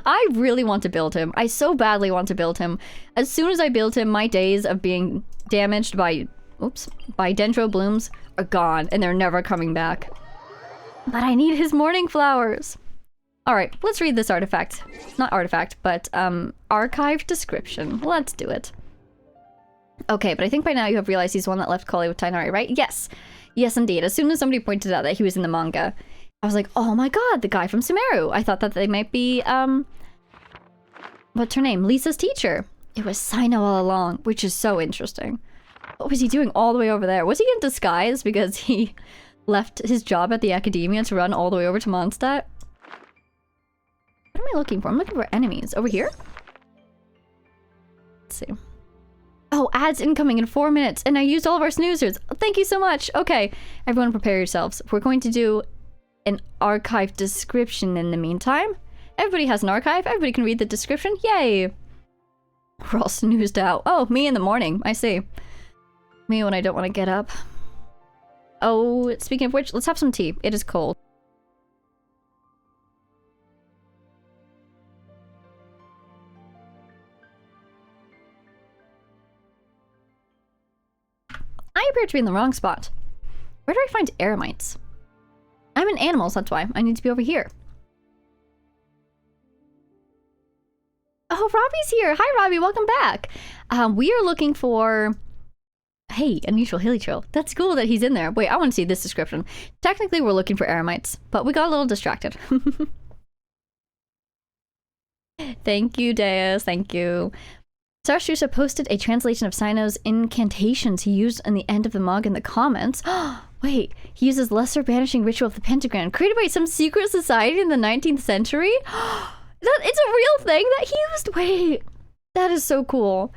I really want to build him. I so badly want to build him. As soon as I build him, my days of being damaged by, by Dendro blooms are gone, and they're never coming back. But I need his morning flowers. Alright, let's read this artifact. Not artifact, but archive description. Let's do it. Okay, but I think by now you have realized he's the one that left Collei with Tighnari, right? Yes. Yes, indeed. As soon as somebody pointed out that he was in the manga, I was like, oh my god, the guy from Sumeru. I thought that they might be, what's her name? Lisa's teacher. It was Sino all along, which is so interesting. What was he doing all the way over there? Was he in disguise because he left his job at the academia to run all the way over to Mondstadt? What am I looking for? I'm looking for enemies. Over here? Let's see. Oh, ads incoming in 4 minutes, and I used all of our snoozers. Thank you so much. Okay, everyone prepare yourselves. We're going to do an archive description in the meantime. Everybody has an archive. Everybody can read the description. Yay! We're all snoozed out. Oh, me in the morning. I see. Me when I don't want to get up. Oh, speaking of which, let's have some tea. It is cold. I appear to be in the wrong spot. Where do I find Eremites? I'm in animals, that's why. I need to be over here. Oh, Robbie's here. Hi, Robbie. Welcome back. We are looking for... Hey, unusual hilly trail. That's cool that he's in there. Wait, I want to see this description. Technically, we're looking for Eremites, but we got a little distracted. Thank you, Deus. Thank you. Sarstrusa posted a translation of Sino's incantations he used in the end of the mug in the comments. What Wait, he uses lesser banishing ritual of the pentagram created by some secret society in the 19th century? It's a real thing that he used? Wait, that is so cool.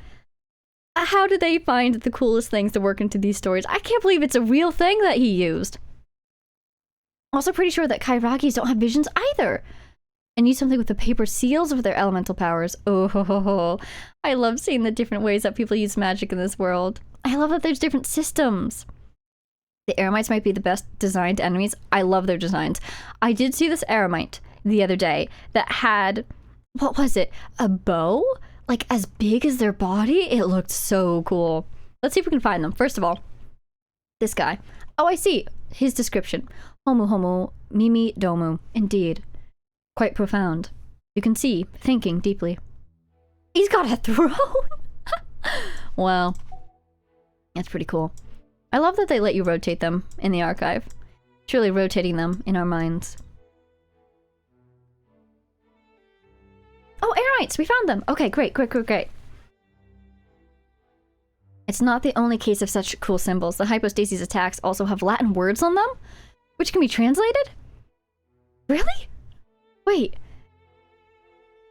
How do they find the coolest things to work into these stories? I can't believe it's a real thing that he used. Also pretty sure that Kairagis don't have visions either. And use something with the paper seals of their elemental powers. Oh, I love seeing the different ways that people use magic in this world. I love that there's different systems. The Eremites might be the best designed enemies. I love their designs. I did see this Eremite the other day that had, what was it? A bow? Like as big as their body? It looked so cool. Let's see if we can find them. First of all, this guy. Oh, I see. His description. Homu homu mimi domu. Indeed. Quite profound. You can see, thinking deeply. He's got a throne! Wow. That's pretty cool. I love that they let you rotate them in the archive. It's really rotating them in our minds. Oh, Aerites! We found them! Okay, great. It's not the only case of such cool symbols. The hypostasis attacks also have Latin words on them, which can be translated? Really? Wait.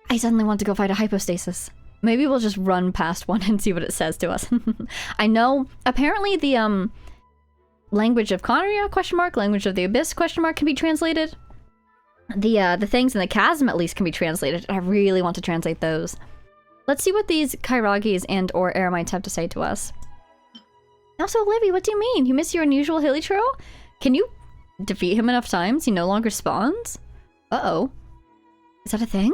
I suddenly want to go fight a hypostasis. Maybe we'll just run past one and see what it says to us. I know, apparently the, language of Conria, question mark, language of the abyss, question mark, can be translated. The things in the chasm, at least, can be translated. I really want to translate those. Let's see what these Kairagis and or Eremites have to say to us. Also, Livy, what do you mean? You miss your unusual Hilitro? Can you defeat him enough times he no longer spawns? Uh-oh. Is that a thing?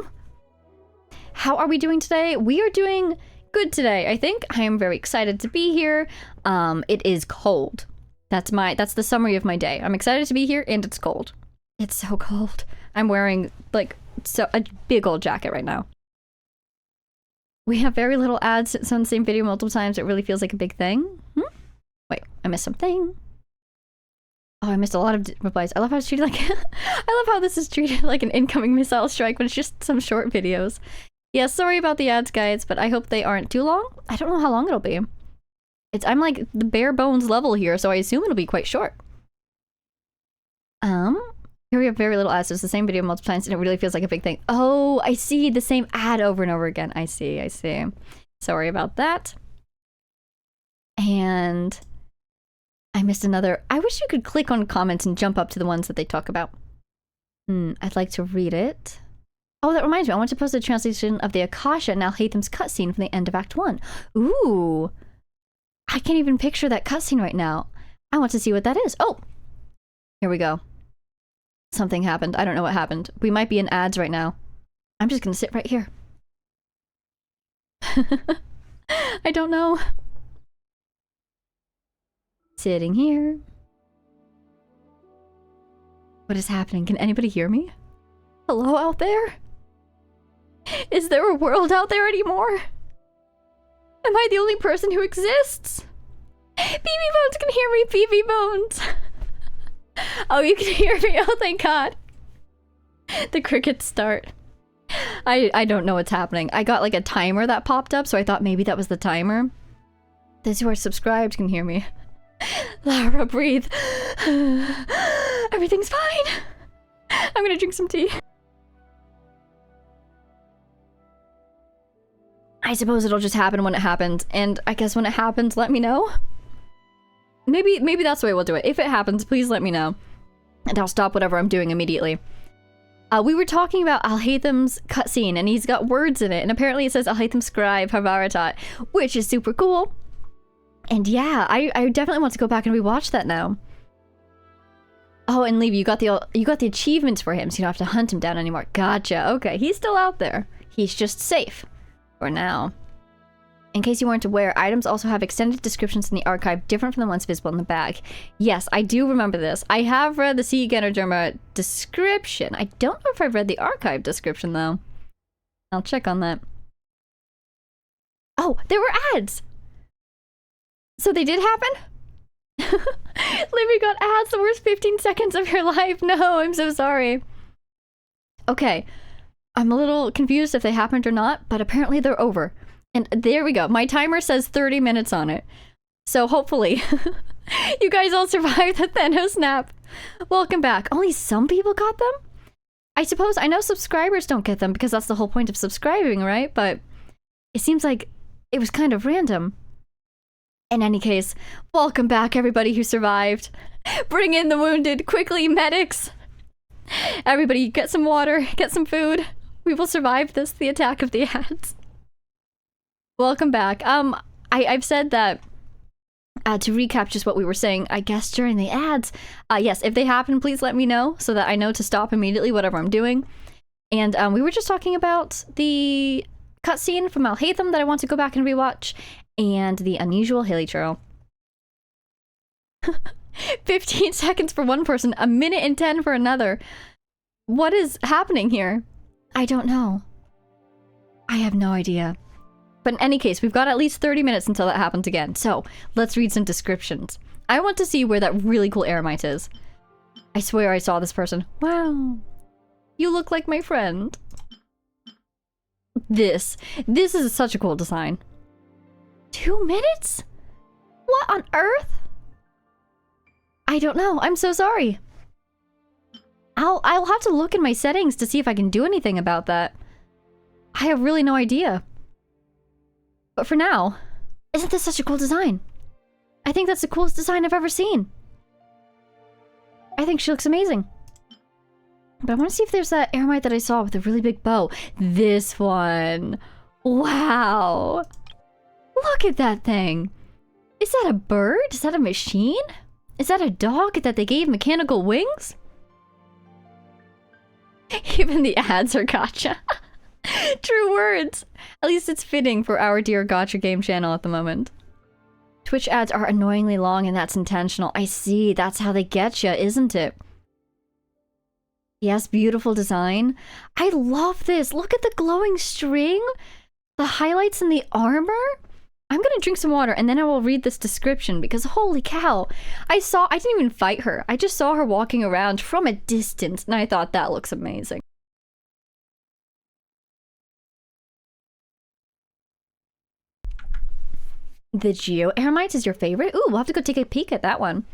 How are we doing today? We are doing good today, I think. I am very excited to be here. It is cold. That's the summary of my day. I'm excited to be here and it's cold. It's so cold. I'm wearing like a big old jacket right now. We have very little ads. It's on the same video multiple times. It really feels like a big thing. Wait, I missed something. Oh, I missed a lot of replies. I love how it's treated like I love how this is treated like an incoming missile strike, but it's just some short videos. Yeah, sorry about the ads, guys, but I hope they aren't too long. I don't know how long it'll be. I'm like the bare bones level here, so I assume it'll be quite short. Here we have very little ads. It's the same video multiple times, and it really feels like a big thing. Oh, I see the same ad over and over again. I see. Sorry about that. And I missed another. I wish you could click on comments and jump up to the ones that they talk about. I'd like to read it. Oh, that reminds me. I want to post a translation of the Akasha and Alhatham's cutscene from the end of Act 1. Ooh. I can't even picture that cutscene right now. I want to see what that is. Oh. Here we go. Something happened. I don't know what happened. We might be in ads right now. I'm just gonna sit right here. I don't know. Sitting here. What is happening? Can anybody hear me? Hello out there? Is there a world out there anymore? Am I the only person who exists? BB Bones can hear me, BB Bones! Oh, you can hear me? Oh, thank God. The crickets start. I don't know what's happening. I got like a timer that popped up, so I thought maybe that was the timer. Those who are subscribed can hear me. Lara, breathe. Everything's fine. I'm gonna drink some tea. I suppose it'll just happen when it happens, and I guess when it happens, let me know. Maybe that's the way we'll do it. If it happens, please let me know, and I'll stop whatever I'm doing immediately. We were talking about Alhatham's cutscene, and he's got words in it, and apparently it says Alhatham Scribe Havaratat, which is super cool. And yeah, I definitely want to go back and rewatch that now. Oh, and Levy, you got the achievements for him, so you don't have to hunt him down anymore. Gotcha. Okay, he's still out there. He's just safe. For now. In case you weren't aware, items also have extended descriptions in the archive different from the ones visible in the bag. Yes, I do remember this. I have read the Sea Ganoderma description. I don't know if I've read the archive description, though. I'll check on that. Oh, there were ads! So they did happen? Libby got ads the worst 15 seconds of your life. No, I'm so sorry. Okay. I'm a little confused if they happened or not, but apparently they're over. And there we go. My timer says 30 minutes on it. So hopefully, You guys all survived the Thanos snap. Welcome back. Only some people got them? I suppose I know subscribers don't get them because that's the whole point of subscribing, right? But it seems like it was kind of random. In any case, welcome back everybody who survived. Bring in the wounded, quickly, medics! Everybody get some water, get some food. We will survive this, the attack of the ads. Welcome back. I've said that to recap just what we were saying, I guess during the ads, yes, if they happen, please let me know so that I know to stop immediately whatever I'm doing. And we were just talking about the cutscene from Alhaitham that I want to go back and rewatch, and the unusual Haley Trail. 15 seconds for one person, a minute and 10 for another. What is happening here? I don't know. I have no idea. But in any case, we've got at least 30 minutes until that happens again. So, let's read some descriptions. I want to see where that really cool Eremite is. I swear I saw this person. Wow. You look like my friend. This is such a cool design. 2 minutes? What on earth? I don't know. I'm so sorry. I'll have to look in my settings to see if I can do anything about that. I have really no idea. But for now, isn't this such a cool design? I think that's the coolest design I've ever seen. I think she looks amazing. But I want to see if there's that Eremite that I saw with a really big bow. This one. Wow. Look at that thing. Is that a bird? Is that a machine? Is that a dog that they gave mechanical wings? Even the ads are gotcha. True words. At least it's fitting for our dear gotcha game channel at the moment. Twitch ads are annoyingly long and that's intentional. I see. That's how they get you, isn't it? Yes, beautiful design. I love this. Look at the glowing string. The highlights in the armor. I'm gonna drink some water and then I will read this description because holy cow. I didn't even fight her. I just saw her walking around from a distance and I thought that looks amazing. The Geo Eremite is your favorite? Ooh, we'll have to go take a peek at that one.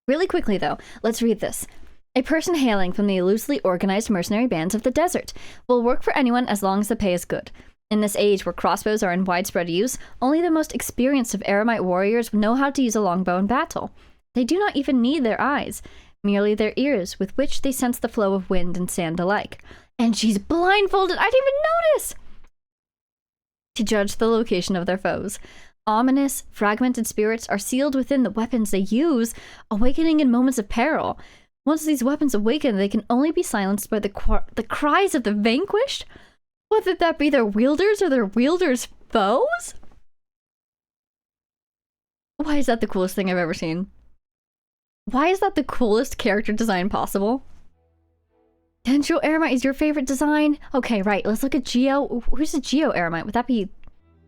Really quickly though, let's read this. A person hailing from the loosely organized mercenary bands of the desert will work for anyone as long as the pay is good. In this age where crossbows are in widespread use, only the most experienced of Eremite warriors know how to use a longbow in battle. They do not even need their eyes, merely their ears, with which they sense the flow of wind and sand alike. And she's blindfolded! I didn't even notice! To judge the location of their foes. Ominous, fragmented spirits are sealed within the weapons they use, awakening in moments of peril. Once these weapons awaken, they can only be silenced by the cries of the vanquished, whether that be their wielders or their wielders' foes? Why is that the coolest thing I've ever seen? Why is that the coolest character design possible? Dendro Eremite is your favorite design? Okay, right, let's look at Geo. Who's a Geo Eremite? Would that be...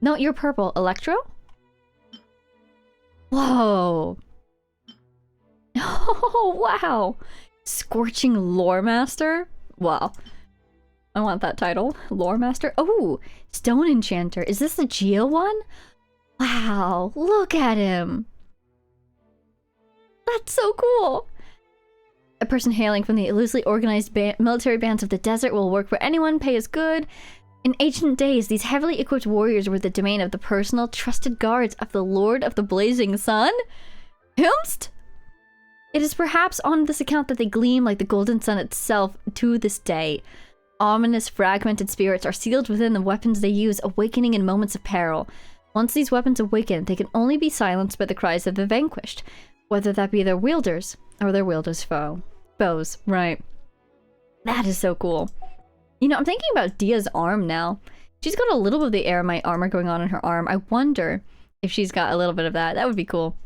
No, you're purple. Electro? Whoa. Oh, wow. Scorching Lore Master? Wow. I want that title. Lore Master? Oh, Stone Enchanter. Is this the Geo one? Wow, look at him. That's so cool. A person hailing from the loosely organized military bands of the desert will work for anyone, pay is good. In ancient days, these heavily equipped warriors were the domain of the personal, trusted guards of the Lord of the Blazing Sun? Himst? It is perhaps on this account that they gleam like the golden sun itself to this day. Ominous, fragmented spirits are sealed within the weapons they use, awakening in moments of peril. Once these weapons awaken, they can only be silenced by the cries of the vanquished, whether that be their wielders or their wielders' foes. Right. That is so cool. You know, I'm thinking about Dia's arm now. She's got a little bit of the Eremite armor going on in her arm. I wonder if she's got a little bit of that. That would be cool.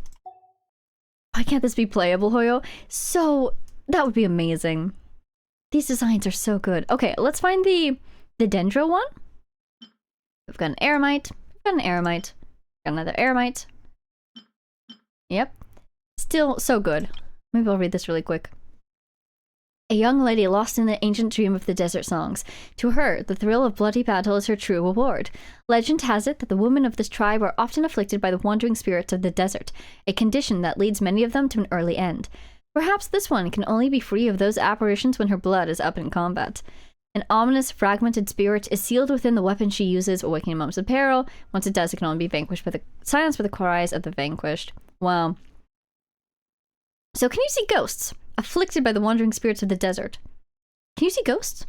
Why can't this be playable, Hoyo? So, that would be amazing. These designs are so good. Okay, let's find the Dendro one. We've got an Eremite. We've got an Eremite. Got another Eremite. Yep. Still so good. Maybe I'll read this really quick. a young lady lost in the ancient dream of the desert songs. To her, the thrill of bloody battle is her true reward. Legend has it that the women of this tribe are often afflicted by the wandering spirits of the desert, a condition that leads many of them to an early end. Perhaps this one can only be free of those apparitions when her blood is up in combat. An ominous, fragmented spirit is sealed within the weapon she uses, awakening in moments of peril. Once it does, it can only be vanquished by the silenced by the cries of the vanquished. Wow. So can you see ghosts? Afflicted by the wandering spirits of the desert. Can you see ghosts?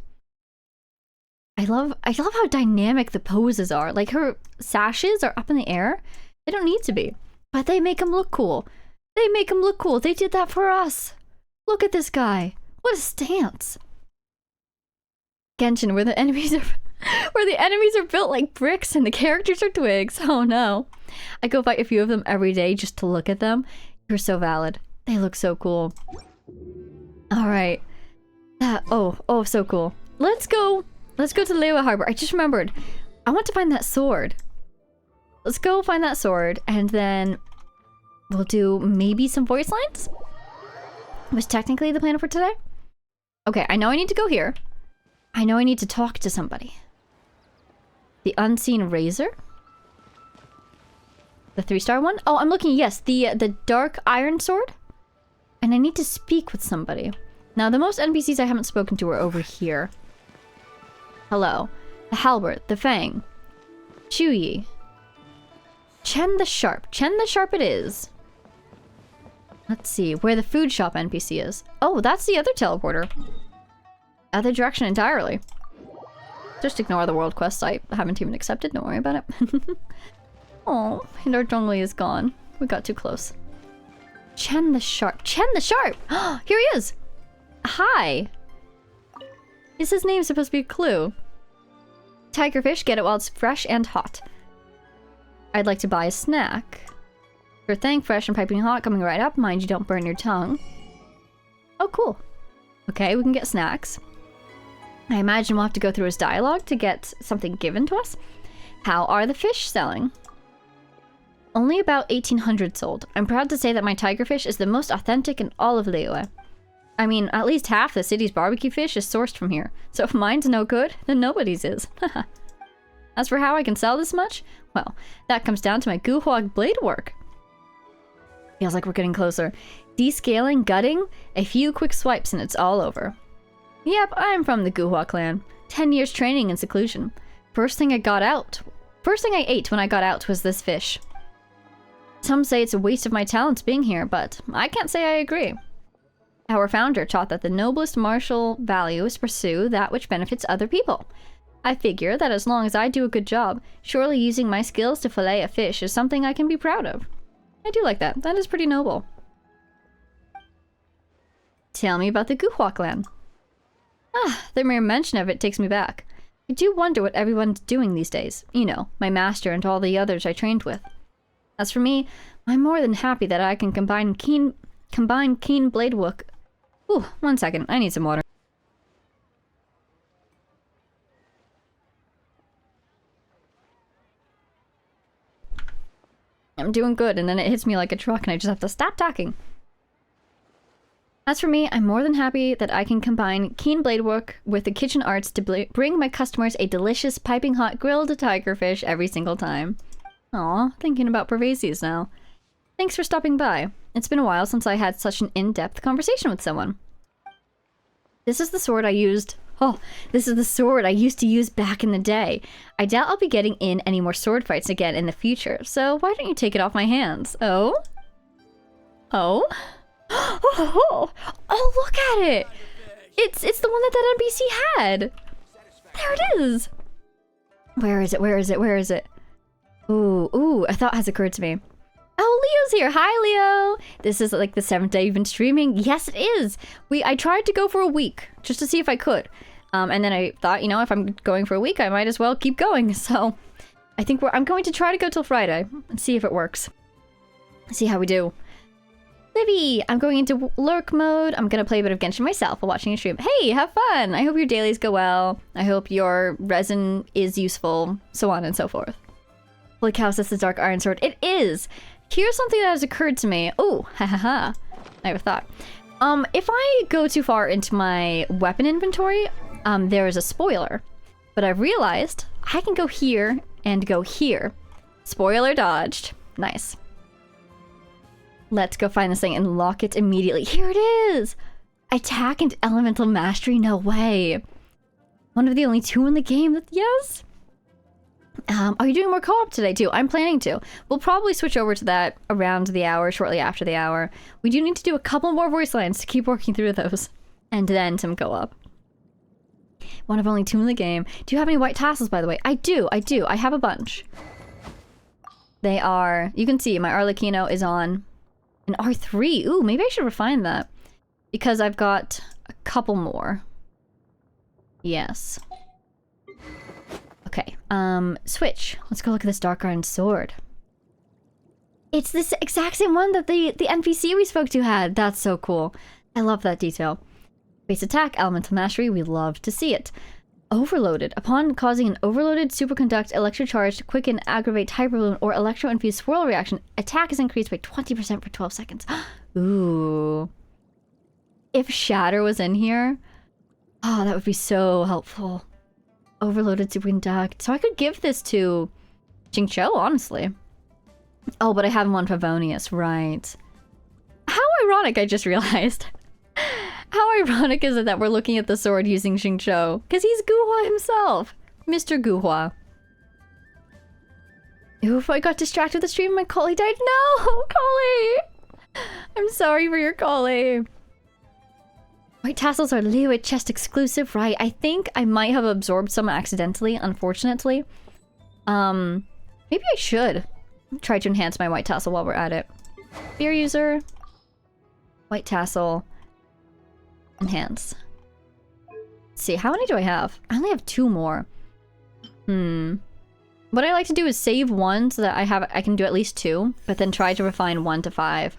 I love how dynamic the poses are. Like, her sashes are up in the air. They don't need to be, but they make them look cool. They make them look cool. They did that for us. Look at this guy. What a stance. Genshin, where the enemies are built like bricks and the characters are twigs. Oh no. I go fight a few of them every day just to look at them. You're so valid. They look so cool. Alright. Oh, so cool. Let's go to Larua Harbor. I just remembered. I want to find that sword. Let's go find that sword, and then we'll do maybe some voice lines? Was technically the plan for today? Okay, I know I need to go here. I know I need to talk to somebody. The Unseen Razor? The 3-star one? Oh, I'm looking, yes, the Dark Iron Sword? And I need to speak with somebody. Now, the most NPCs I haven't spoken to are over here. Hello. The Halbert, the Fang. Chuyi. Chen the Sharp. Chen the Sharp it is. Let's see, where the food shop NPC is. Oh, that's the other teleporter. Other direction entirely. Just ignore the world quest I haven't even accepted, don't worry about it. Oh, and our Zhongli is gone. We got too close. Chen the Sharp. Chen the Sharp! Here he is! Hi! Is his name supposed to be a clue? Tigerfish, get it while it's fresh and hot. I'd like to buy a snack. Sure thing, fresh and piping hot, coming right up. Mind you don't burn your tongue. Oh, cool. Okay, we can get snacks. I imagine we'll have to go through his dialogue to get something given to us. How are the fish selling? Only about 1,800 sold. I'm proud to say that my tigerfish is the most authentic in all of Larua. I mean, at least half the city's barbecue fish is sourced from here. So if mine's no good, then nobody's is. As for how I can sell this much, well, that comes down to my Guhuag blade work. Feels like we're getting closer. Descaling, gutting, a few quick swipes and it's all over. Yep, I'm from the Guhua clan. 10 years training in seclusion. First thing I ate when I got out was this fish. Some say it's a waste of my talents being here, but I can't say I agree. Our founder taught that the noblest martial value is to pursue that which benefits other people. I figure that as long as I do a good job, surely using my skills to fillet a fish is something I can be proud of. I do like that. That is pretty noble. Tell me about the Guhua clan. The mere mention of it takes me back. I do wonder what everyone's doing these days. You know, my master and all the others I trained with. As for me, I'm more than happy that I can combine keen blade work. Ooh, 1 second. I need some water. I'm doing good, and then it hits me like a truck, and I just have to stop talking. As for me, I'm more than happy that I can combine keen blade work with the kitchen arts to bring my customers a delicious piping hot grilled tigerfish every single time. Aw, thinking about Pervasives now. Thanks for stopping by. It's been a while since I had such an in-depth conversation with someone. This is the sword I used. Oh, this is the sword I used to use back in the day. I doubt I'll be getting in any more sword fights again in the future, so why don't you take it off my hands? Oh? Oh? Oh, look at it! It's the one that NPC had! There it is! Where is it? Ooh, a thought has occurred to me. Oh, Leo's here! Hi, Leo! This is like the 7th day you've been streaming? Yes, it is! I tried to go for a week, just to see if I could. And then I thought, you know, if I'm going for a week, I might as well keep going. So, I think I'm going to try to go till Friday and see if it works. See how we do. Libby, I'm going into lurk mode. I'm gonna play a bit of Genshin myself while watching a stream. Hey, have fun! I hope your dailies go well. I hope your resin is useful, so on and so forth. Holy cow, is this the Dark Iron Sword? It is! Here's something that has occurred to me. Oh, hahaha. I have a thought. If I go too far into my weapon inventory, there is a spoiler. But I've realized I can go here and go here. Spoiler dodged. Nice. Let's go find this thing and lock it immediately. Here it is! Attack and elemental mastery? No way. One of the only 2 in the game that, yes? Are you doing more co-op today too? I'm planning to. We'll probably switch over to that around the hour, shortly after the hour. We do need to do a couple more voice lines to keep working through those. And then some co-op. One of only 2 in the game. Do you have any white tassels, by the way? I do. I have a bunch. They are... You can see my Arlecchino is on an R3. Ooh, maybe I should refine that. Because I've got a couple more. Yes. Okay, switch. Let's go look at this Dark Iron Sword. It's this exact same one that the NPC we spoke to had. That's so cool. I love that detail. Base attack, elemental mastery, we love to see it. Overloaded. Upon causing an overloaded superconduct, electrocharged, quicken, aggravate, hyperballoon, or electro-infused swirl reaction, attack is increased by 20% for 12 seconds. Ooh. If Shatter was in here, oh, that would be so helpful. Overloaded superconduct. So I could give this to Xingqiu, honestly. Oh, but I have one Favonius, right. How ironic, I just realized. How ironic is it that we're looking at the sword using Xingqiu? Because he's Guhua himself. Mr. Guhua. Oof, I got distracted with the stream. My collie died. No, collie! I'm sorry for your collie. White tassels are Liyue chest exclusive, right? I think I might have absorbed some accidentally, unfortunately. Maybe I should try to enhance my white tassel while we're at it. Fear user. White tassel. Enhance. Let's see, how many do I have? I only have 2 more. What I like to do is save 1 so that I can do at least 2, but then try to refine 1 to 5.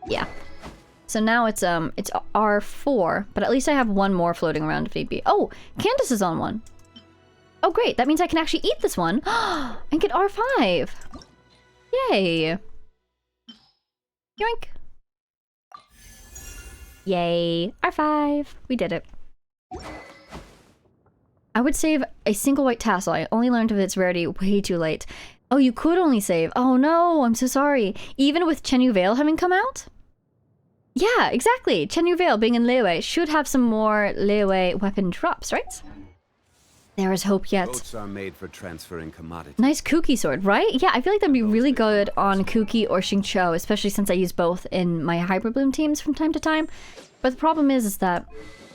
Yeah. So now it's R4, but at least I have 1 more floating around if need be. Oh, Candace is on 1. Oh great, that means I can actually eat this one and get R5. Yay. Yoink. Yay. R5. We did it. I would save a single white tassel. I only learned of its rarity way too late. Oh, you could only save. Oh no, I'm so sorry. Even with Chenyu Veil having come out? Yeah, exactly. Chenyu Veil being in Liyue should have some more Liyue weapon drops, right? There is hope yet. Boats are made for transferring commodities. Nice Kuki sword, right? Yeah, I feel like that'd be really good on Kuki or Xingqiu, especially since I use both in my Hyperbloom teams from time to time. But the problem is that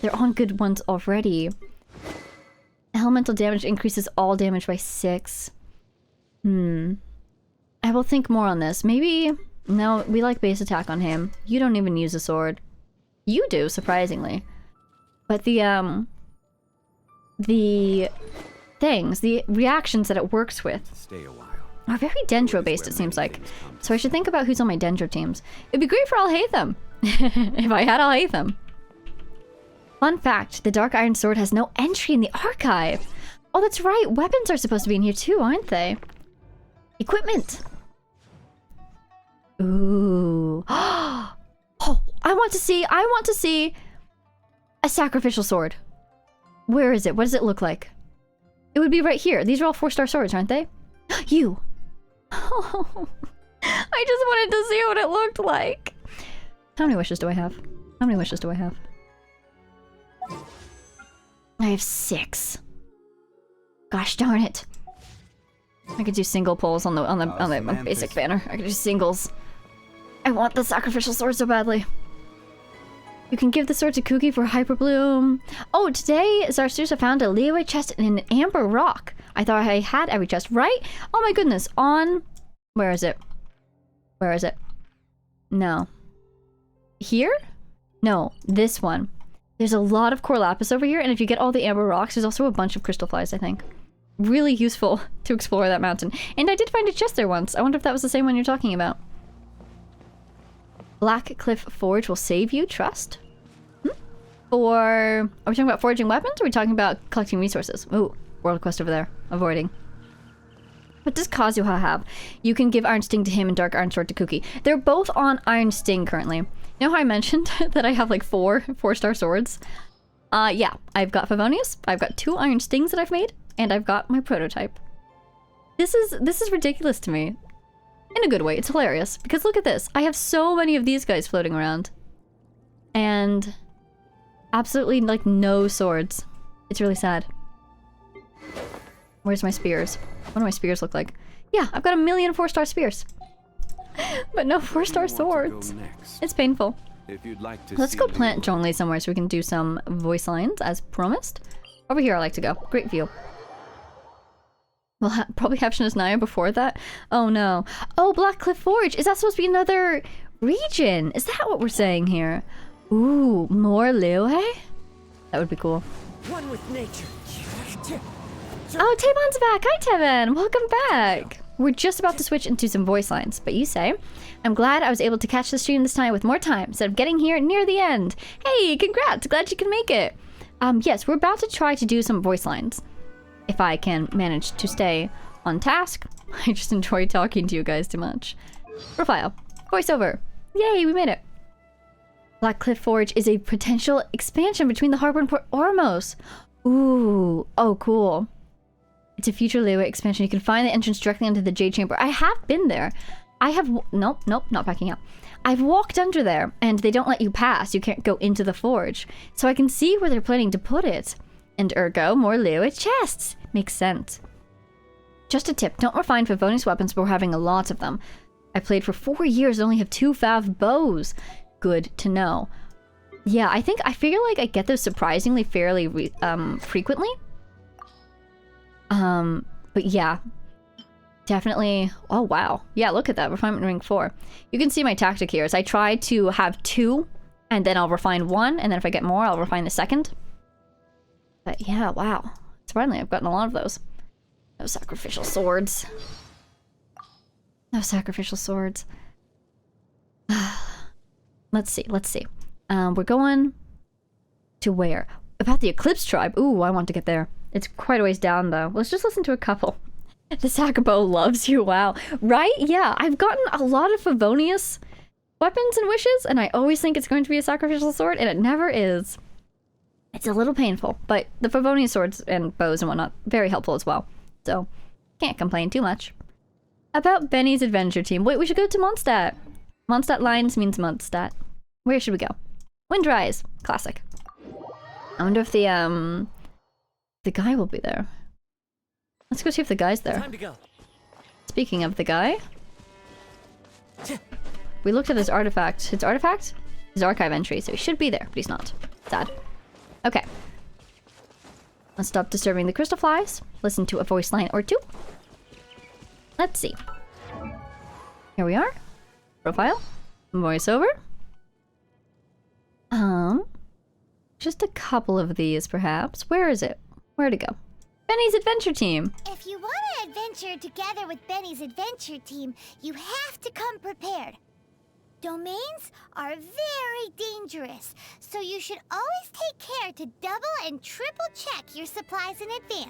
they're on good ones already. Elemental damage increases all damage by 6. I will think more on this. Maybe... No, we like base attack on him. You don't even use a sword. You do, surprisingly. But the things, the reactions that it works with Stay a while. are very Dendro based, it seems like. So I should think about who's on my Dendro teams. It'd be great for Alhaitham. If I had Alhaitham. Fun fact, the Dark Iron Sword has no entry in the archive. Oh, that's right. Weapons are supposed to be in here too, aren't they? Equipment. Ooh. Oh, I want to see a sacrificial sword. Where is it? What does it look like? It would be right here. These are all 4-star swords, aren't they? You. Oh, I just wanted to see what it looked like. How many wishes do I have? How many wishes do I have? I have 6. Gosh darn it. I could do single pulls on the basic banner. I could do singles. I want the sacrificial sword so badly. You can give the sword to Kuki for Hyperbloom. Oh, today Zarsusa found a Liyue chest in an amber rock. I thought I had every chest, right? Oh my goodness, on... Where is it? Where is it? No. Here? No, this one. There's a lot of core lapis over here, and if you get all the amber rocks, there's also a bunch of crystal flies, I think. Really useful to explore that mountain. And I did find a chest there once. I wonder if that was the same one you're talking about. Black Cliff Forge will save you, trust? Or are we talking about forging weapons, or are we talking about collecting resources? Ooh, world quest over there. Avoiding. What does Kazuha have? You can give Iron Sting to him and Dark Iron Sword to Kuki. They're both on Iron Sting currently. You know how I mentioned that I have like four-star swords? Yeah, I've got Favonius, I've got 2 iron stings that I've made, and I've got my prototype. This is ridiculous to me. In a good way, it's hilarious. Because look at this, I have so many of these guys floating around. And absolutely like no swords. It's really sad. Where's my spears? What do my spears look like? Yeah, I've got 1,000,000 4-star spears. But no 4-star swords. It's painful. If you'd like to Let's see go plant Liyue, Zhongli somewhere so we can do some voice lines as promised. Over here I like to go. Great view. We'll probably have Shinazaya before that. Oh no. Oh, Black Cliff Forge! Is that supposed to be another region? Is that what we're saying here? Ooh, more Liyue? That would be cool. One with nature. Oh, Tevon's back! Hi, Tevon! Welcome back! We're just about to switch into some voice lines, but you say, I'm glad I was able to catch the stream this time with more time instead of getting here near the end. Hey, congrats! Glad you can make it! Yes, we're about to try to do some voice lines. If I can manage to stay on task. I just enjoy talking to you guys too much. Profile. Voiceover. Yay, we made it. Black Cliff Forge is a potential expansion between the harbor and Port Ormos. Ooh. Oh, cool. It's a future Liyue expansion. You can find the entrance directly into the Jade Chamber. I have been there. I have... Nope, not backing up. I've walked under there, and they don't let you pass. You can't go into the forge. So I can see where they're planning to put it. And ergo, more Liyue chests. Makes sense. Just a tip, don't refine Favonius weapons before having a lot of them. I played for 4 years and only have 2 Fav bows. Good to know. Yeah, I feel like I get those surprisingly fairly frequently. But yeah. Definitely. Oh, wow. Yeah, look at that. Refinement ring 4. You can see my tactic here is I try to have 2, and then I'll refine 1, and then if I get more, I'll refine the second. But yeah, wow. Surprisingly, I've gotten a lot of those. No sacrificial swords. No sacrificial swords. Let's see. We're going to where? About the Eclipse Tribe. Ooh, I want to get there. It's quite a ways down, though. Let's just listen to a couple. The Sakubo loves you, wow. Right? Yeah, I've gotten a lot of Favonius weapons and wishes, and I always think it's going to be a sacrificial sword, and it never is. It's a little painful, but the Favonius swords and bows and whatnot, very helpful as well. So, can't complain too much. About Benny's adventure team. Wait, we should go to Mondstadt. Mondstadt Lines means Mondstadt. Where should we go? Windrise. Classic. I wonder if the guy will be there. Let's go see if the guy's there. Time to go. Speaking of the guy, we looked at his artifact. His artifact? His archive entry, so he should be there, but he's not. Sad. Okay. Let's stop disturbing the crystal flies. Listen to a voice line or 2. Let's see. Here we are. Profile. Voiceover. Just a couple of these, perhaps. Where is it? Where to go? Benny's adventure team. If you want to adventure together with Benny's adventure team, you have to come prepared. Domains are very dangerous, so you should always take care to double and triple check your supplies in advance.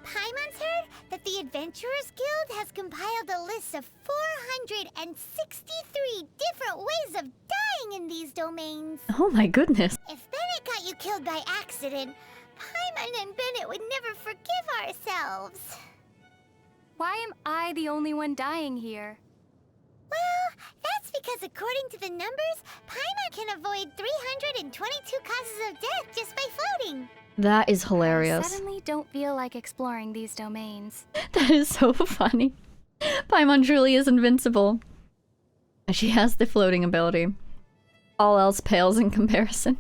Paimon's heard that the Adventurers Guild has compiled a list of 463 different ways of dying in these domains. Oh my goodness. If Bennett got you killed by accident, Paimon and Bennett would never forgive ourselves. Why am I the only one dying here? Well, that's because according to the numbers, Paimon can avoid 322 causes of death just by floating. That is I hilarious. suddenly don't feel like exploring these domains. That is so funny. Paimon truly is invincible. She has the floating ability. All else pales in comparison.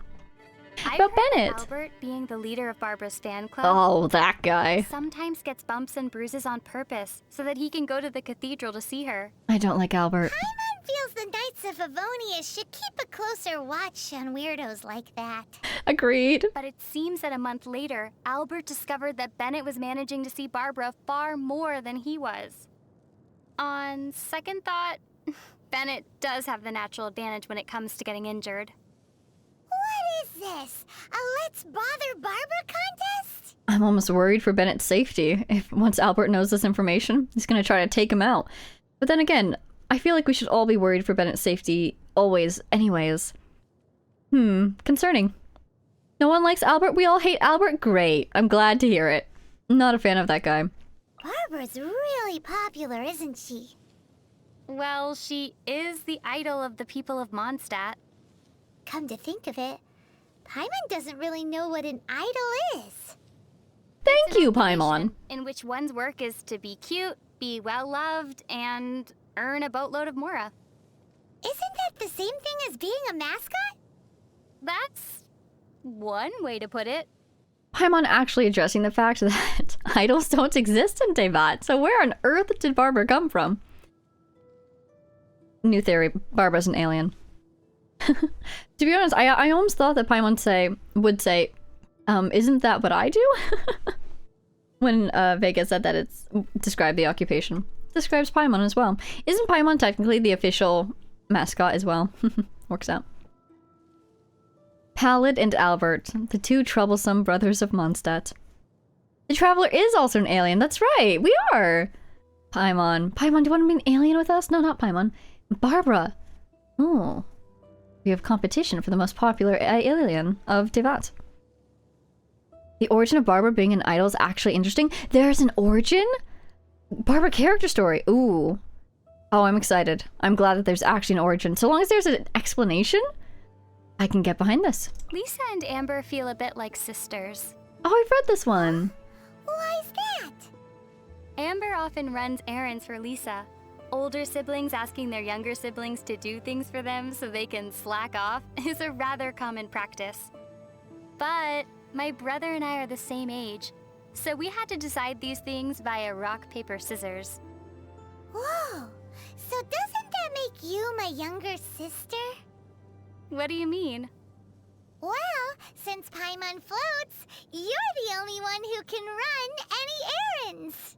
I've About heard that Bennett. Albert, being the leader of Barbara's fan club, Oh, that guy. sometimes gets bumps and bruises on purpose so that he can go to the cathedral to see her. I don't like Albert. Paimon feels the Knights of Avonia should keep a closer watch on weirdos like that. Agreed. But it seems that a month later, Albert discovered that Bennett was managing to see Barbara far more than he was. On second thought, Bennett does have the natural advantage when it comes to getting injured. What is this? A Let's Bother Barbara contest? I'm almost worried for Bennett's safety. If once Albert knows this information, he's gonna try to take him out. But then again, I feel like we should all be worried for Bennett's safety always. Anyways. Concerning. No one likes Albert? We all hate Albert? Great. I'm glad to hear it. Not a fan of that guy. Barbara's really popular, isn't she? Well, she is the idol of the people of Mondstadt. Come to think of it, Paimon doesn't really know what an idol is. Thank you, Occupation Paimon. In which one's work is to be cute, be well-loved, and earn a boatload of mora. Isn't that the same thing as being a mascot? That's one way to put it. Paimon actually addressing the fact that idols don't exist in Teyvat. So where on earth did Barbara come from? New theory, Barbara's an alien. To be honest, I almost thought that Paimon would say, isn't that what I do? When Vega said that it's described the occupation. Describes Paimon as well. Isn't Paimon technically the official mascot as well? Works out. Pallid and Albert, the two troublesome brothers of Mondstadt. The Traveler is also an alien, that's right, we are! Paimon. Paimon, do you want to be an alien with us? No, not Paimon. Barbara. Oh. We have competition for the most popular alien of Teyvat. The origin of Barbara being an idol is actually interesting. There's an origin? Barbara character story. Ooh. Oh, I'm excited. I'm glad that there's actually an origin. So long as there's an explanation, I can get behind this. Lisa and Amber feel a bit like sisters. Oh, I've read this one. Why's that? Amber often runs errands for Lisa. Older siblings asking their younger siblings to do things for them so they can slack off is a rather common practice. But my brother and I are the same age, so we had to decide these things via rock, paper, scissors. Whoa! So doesn't that make you my younger sister? What do you mean? Well, since Paimon floats, you're the only one who can run any errands.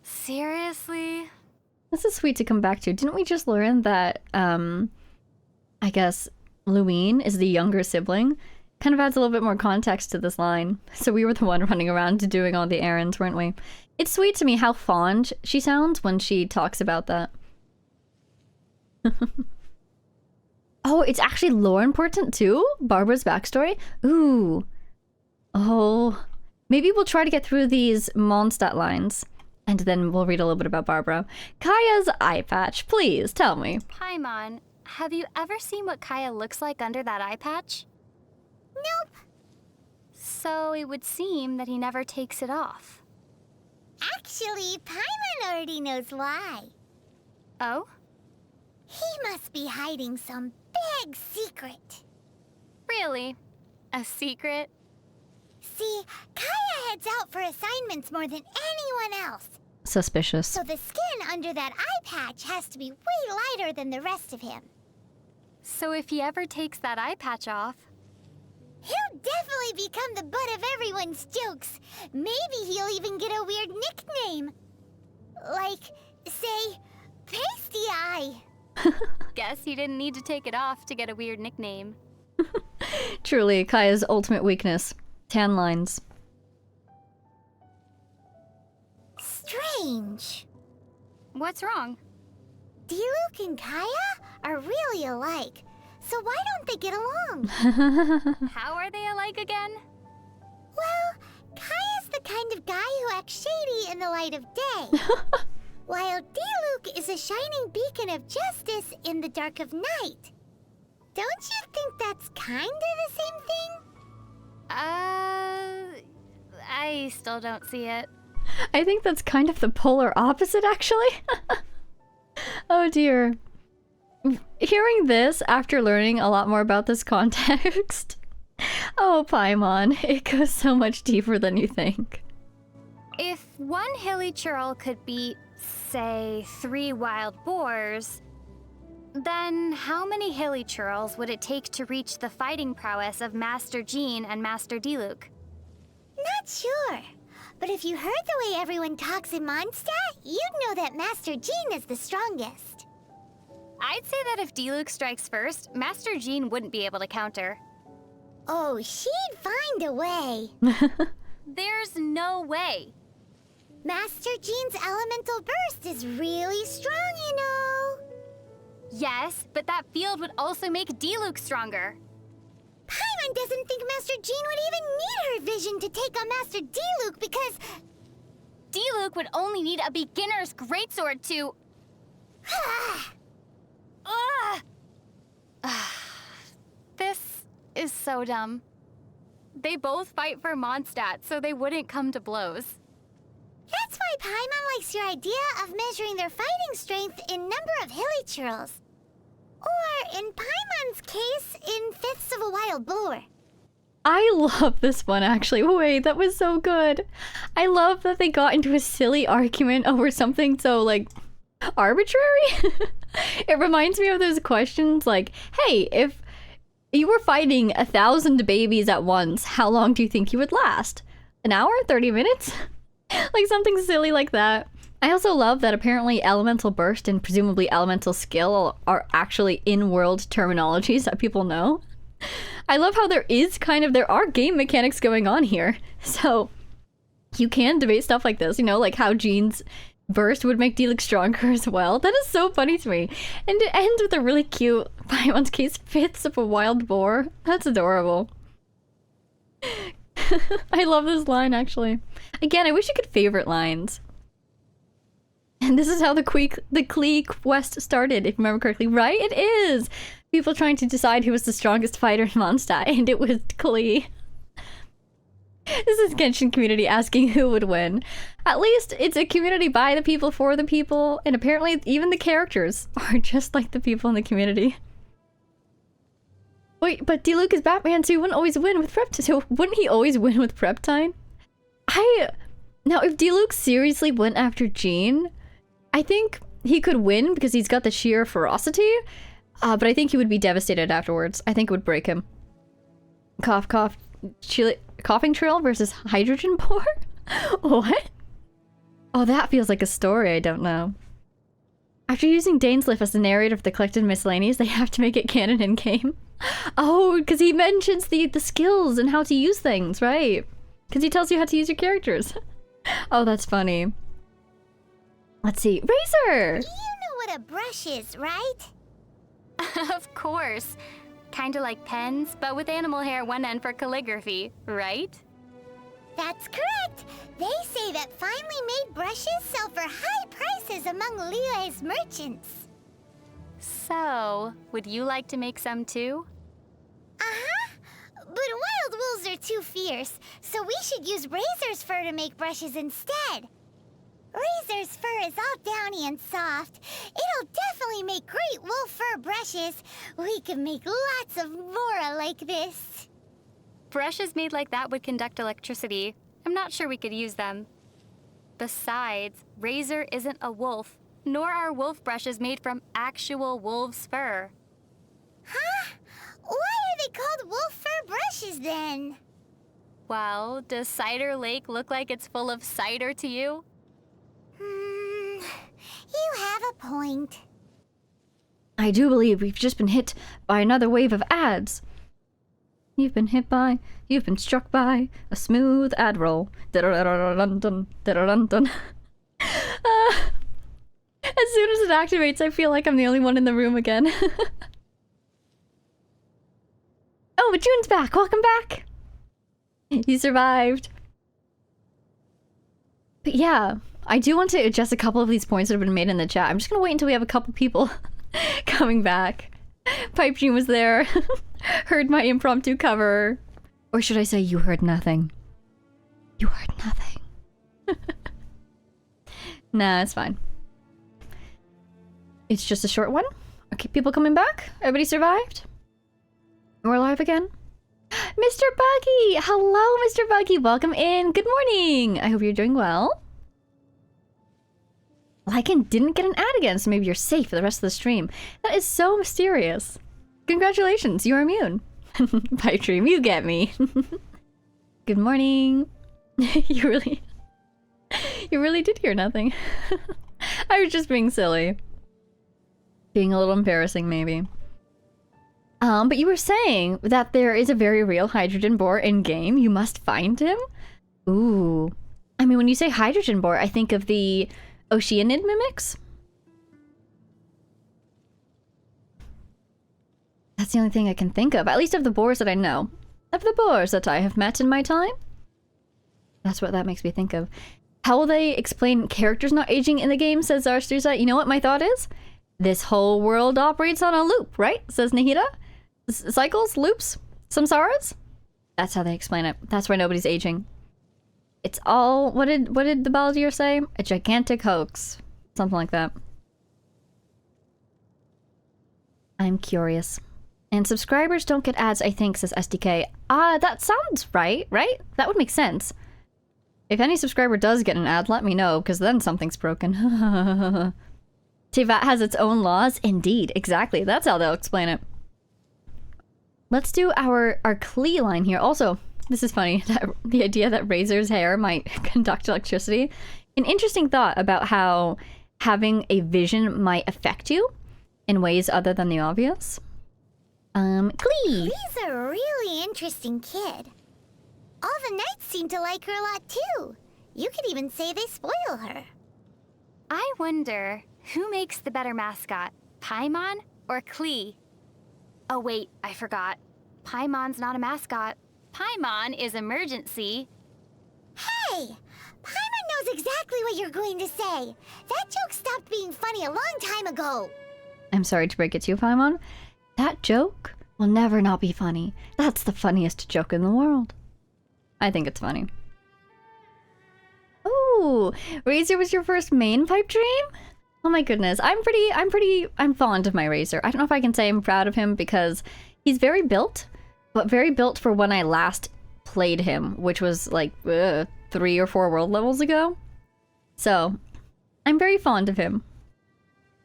Seriously? This is sweet to come back to. Didn't we just learn that, I guess, Luwine is the younger sibling? Kind of adds a little bit more context to this line. So we were the one running around doing all the errands, weren't we? It's sweet to me how fond she sounds when she talks about that. Oh, it's actually lore important too? Barbara's backstory? Ooh. Oh. Maybe we'll try to get through these Mondstadt lines. And then we'll read a little bit about Barbara. Kaya's eye patch, please tell me. Paimon, have you ever seen what Kaya looks like under that eye patch? Nope. So it would seem that he never takes it off. Actually, Paimon already knows why. Oh? He must be hiding some big secret. Really? A secret? See, Kaya heads out for assignments more than anyone else. Suspicious. So the skin under that eye patch has to be way lighter than the rest of him. So if he ever takes that eye patch off... He'll definitely become the butt of everyone's jokes. Maybe he'll even get a weird nickname. Like, say, Pasty Eye. Guess he didn't need to take it off to get a weird nickname. Truly, Kaya's ultimate weakness. Tan lines. Strange. What's wrong? Diluc and Kaya are really alike. So why don't they get along? How are they alike again? Well, Kaya's the kind of guy who acts shady in the light of day. While Diluc is a shining beacon of justice in the dark of night. Don't you think that's kinda the same thing? I still don't see it. I think that's kind of the polar opposite, actually. Oh dear. Hearing this after learning a lot more about this context. Oh, Paimon, it goes so much deeper than you think. If one hilly churl could beat, say, 3 wild boars, then how many hilly churls would it take to reach the fighting prowess of Master Jean and Master Diluc? Not sure. But if you heard the way everyone talks in Mondstadt, you'd know that Master Jean is the strongest. I'd say that if Diluc strikes first, Master Jean wouldn't be able to counter. Oh, she'd find a way. There's no way. Master Jean's elemental burst is really strong, you know. Yes, but that field would also make Diluc stronger. Paimon doesn't think Master Jean would even need her vision to take on Master Diluc because... Diluc would only need a beginner's greatsword to... This is so dumb. They both fight for Mondstadt, so they wouldn't come to blows. That's why Paimon likes your idea of measuring their fighting strength in number of hilichurls. Or, in Paimon's case, in fifths of a wild boar. I love this one, actually. Wait, that was so good. I love that they got into a silly argument over something so, like, arbitrary. It reminds me of those questions like, hey, if you were fighting 1,000 babies at once, how long do you think you would last? An hour? 30 minutes? Like something silly like that. I also love that apparently elemental burst and presumably elemental skill are actually in-world terminologies that people know. I love how there are game mechanics going on here. So you can debate stuff like this, you know, like how Jean's burst would make Diluc stronger as well. That is so funny to me. And it ends with a really cute, Paimon's case, fifths of a wild boar. That's adorable. I love this line, actually. Again, I wish you could favorite lines. And this is how the Klee quest started, if you remember correctly. Right? It is! People trying to decide who was the strongest fighter in Mondstadt, and it was Klee. This is Genshin community asking who would win. At least it's a community by the people for the people, and apparently even the characters are just like the people in the community. Wait, but Diluc is Batman, so he wouldn't always win with Preptine. So wouldn't he always win with Preptine? Now, if Diluc seriously went after Jean, I think he could win because he's got the sheer ferocity, but I think he would be devastated afterwards. I think it would break him. Cough, cough, coughing trail versus hydrogen boar? What? Oh, that feels like a story I don't know. After using Dainsliff as the narrator of the collected miscellanies, they have to make it canon in-game. Oh, because he mentions the skills and how to use things, right? Because he tells you how to use your characters. Oh, that's funny. Let's see. Razor! You know what a brush is, right? Of course. Kinda like pens, but with animal hair at one end for calligraphy, right? That's correct. They say that finely made brushes sell for high prices among Liyue's merchants. So, would you like to make some too? Uh-huh. But wild wolves are too fierce, so we should use Razor's fur to make brushes instead. Razor's fur is all downy and soft. It'll definitely make great wolf fur brushes. We could make lots of more like this. Brushes made like that would conduct electricity. I'm not sure we could use them. Besides, Razor isn't a wolf, nor are wolf brushes made from actual wolf's fur. Huh? Why are they called wolf fur brushes then? Well, does Cider Lake look like it's full of cider to you? You have a point. I do believe we've just been hit by another wave of ads. You've been struck by a smooth ad roll. As soon as it activates, I feel like I'm the only one in the room again. Oh, but June's back. Welcome back. You survived. But yeah, I do want to adjust a couple of these points that have been made in the chat. I'm just gonna wait until we have a couple people coming back. Pipe Dream was there. Heard my impromptu cover. Or should I say you heard nothing? You heard nothing. Nah, it's fine. It's just a short one. Okay, people coming back? Everybody survived? We're live again? Mr. Buggy! Hello, Mr. Buggy. Welcome in. Good morning. I hope you're doing well. Lycan didn't get an ad again, so maybe you're safe for the rest of the stream. That is so mysterious. Congratulations, you're immune. Pipe Dream, you get me. Good morning. You really did hear nothing. I was just being silly. Being a little embarrassing, maybe. But you were saying that there is a very real hydrogen boar in-game. You must find him? Ooh. I mean, when you say hydrogen boar, I think of the Oceanid mimics. That's the only thing I can think of. At least of the boars that I know. Of the boars that I have met in my time. That's what that makes me think of. How will they explain characters not aging in the game, says Zarstuza. You know what my thought is? This whole world operates on a loop, right? Says Nahida. Cycles, loops, samsaras. That's how they explain it. That's why nobody's aging. It's all... What did the Baldir say? A gigantic hoax. Something like that. I'm curious. And subscribers don't get ads, I think, says SDK. That sounds right? That would make sense. If any subscriber does get an ad, let me know, because then something's broken. Teyvat has its own laws? Indeed, exactly. That's how they'll explain it. Let's do our Klee line here. Also, this is funny, the idea that Razor's hair might conduct electricity. An interesting thought about how having a vision might affect you in ways other than the obvious. Klee! Klee's a really interesting kid. All the knights seem to like her a lot too. You could even say they spoil her. I wonder who makes the better mascot, Paimon or Klee? Oh wait, I forgot. Paimon's not a mascot. Paimon is emergency. Hey! Paimon knows exactly what you're going to say. That joke stopped being funny a long time ago. I'm sorry to break it to you, Paimon. That joke will never not be funny. That's the funniest joke in the world. I think it's funny. Ooh, Razor was your first main pipe dream? Oh my goodness, I'm fond of my Razor. I don't know if I can say I'm proud of him because he's very built, but very built for when I last played him, which was like 3 or 4 world levels ago. So, I'm very fond of him.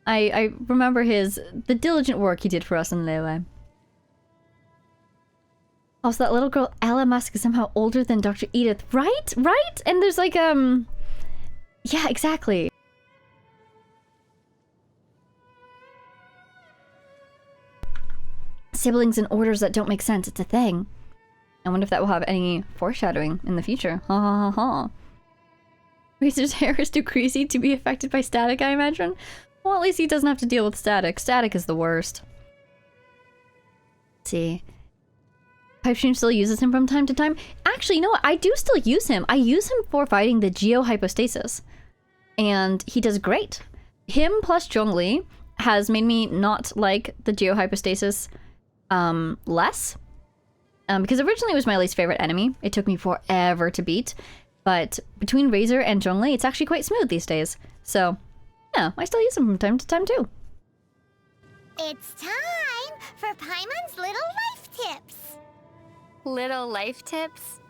I remember the diligent work he did for us in Lele. Also, that little girl, Ella Musk, is somehow older than Dr. Edith. Right? Right? And there's like, yeah, exactly. Siblings in orders that don't make sense. It's a thing. I wonder if that will have any foreshadowing in the future. Ha ha ha ha. Razor's hair is too greasy to be affected by static, I imagine. Well, at least he doesn't have to deal with static. Static is the worst. Let's see. Pipestream still uses him from time to time. Actually, you know what? I do still use him. I use him for fighting the Geohypostasis. And he does great. Him plus Zhongli has made me not like the Geohypostasis less. Because originally it was my least favorite enemy. It took me forever to beat. But between Razor and Zhongli, it's actually quite smooth these days. So, yeah, I still use him from time to time too. It's time for Paimon's Little Life Tips. Little life tips?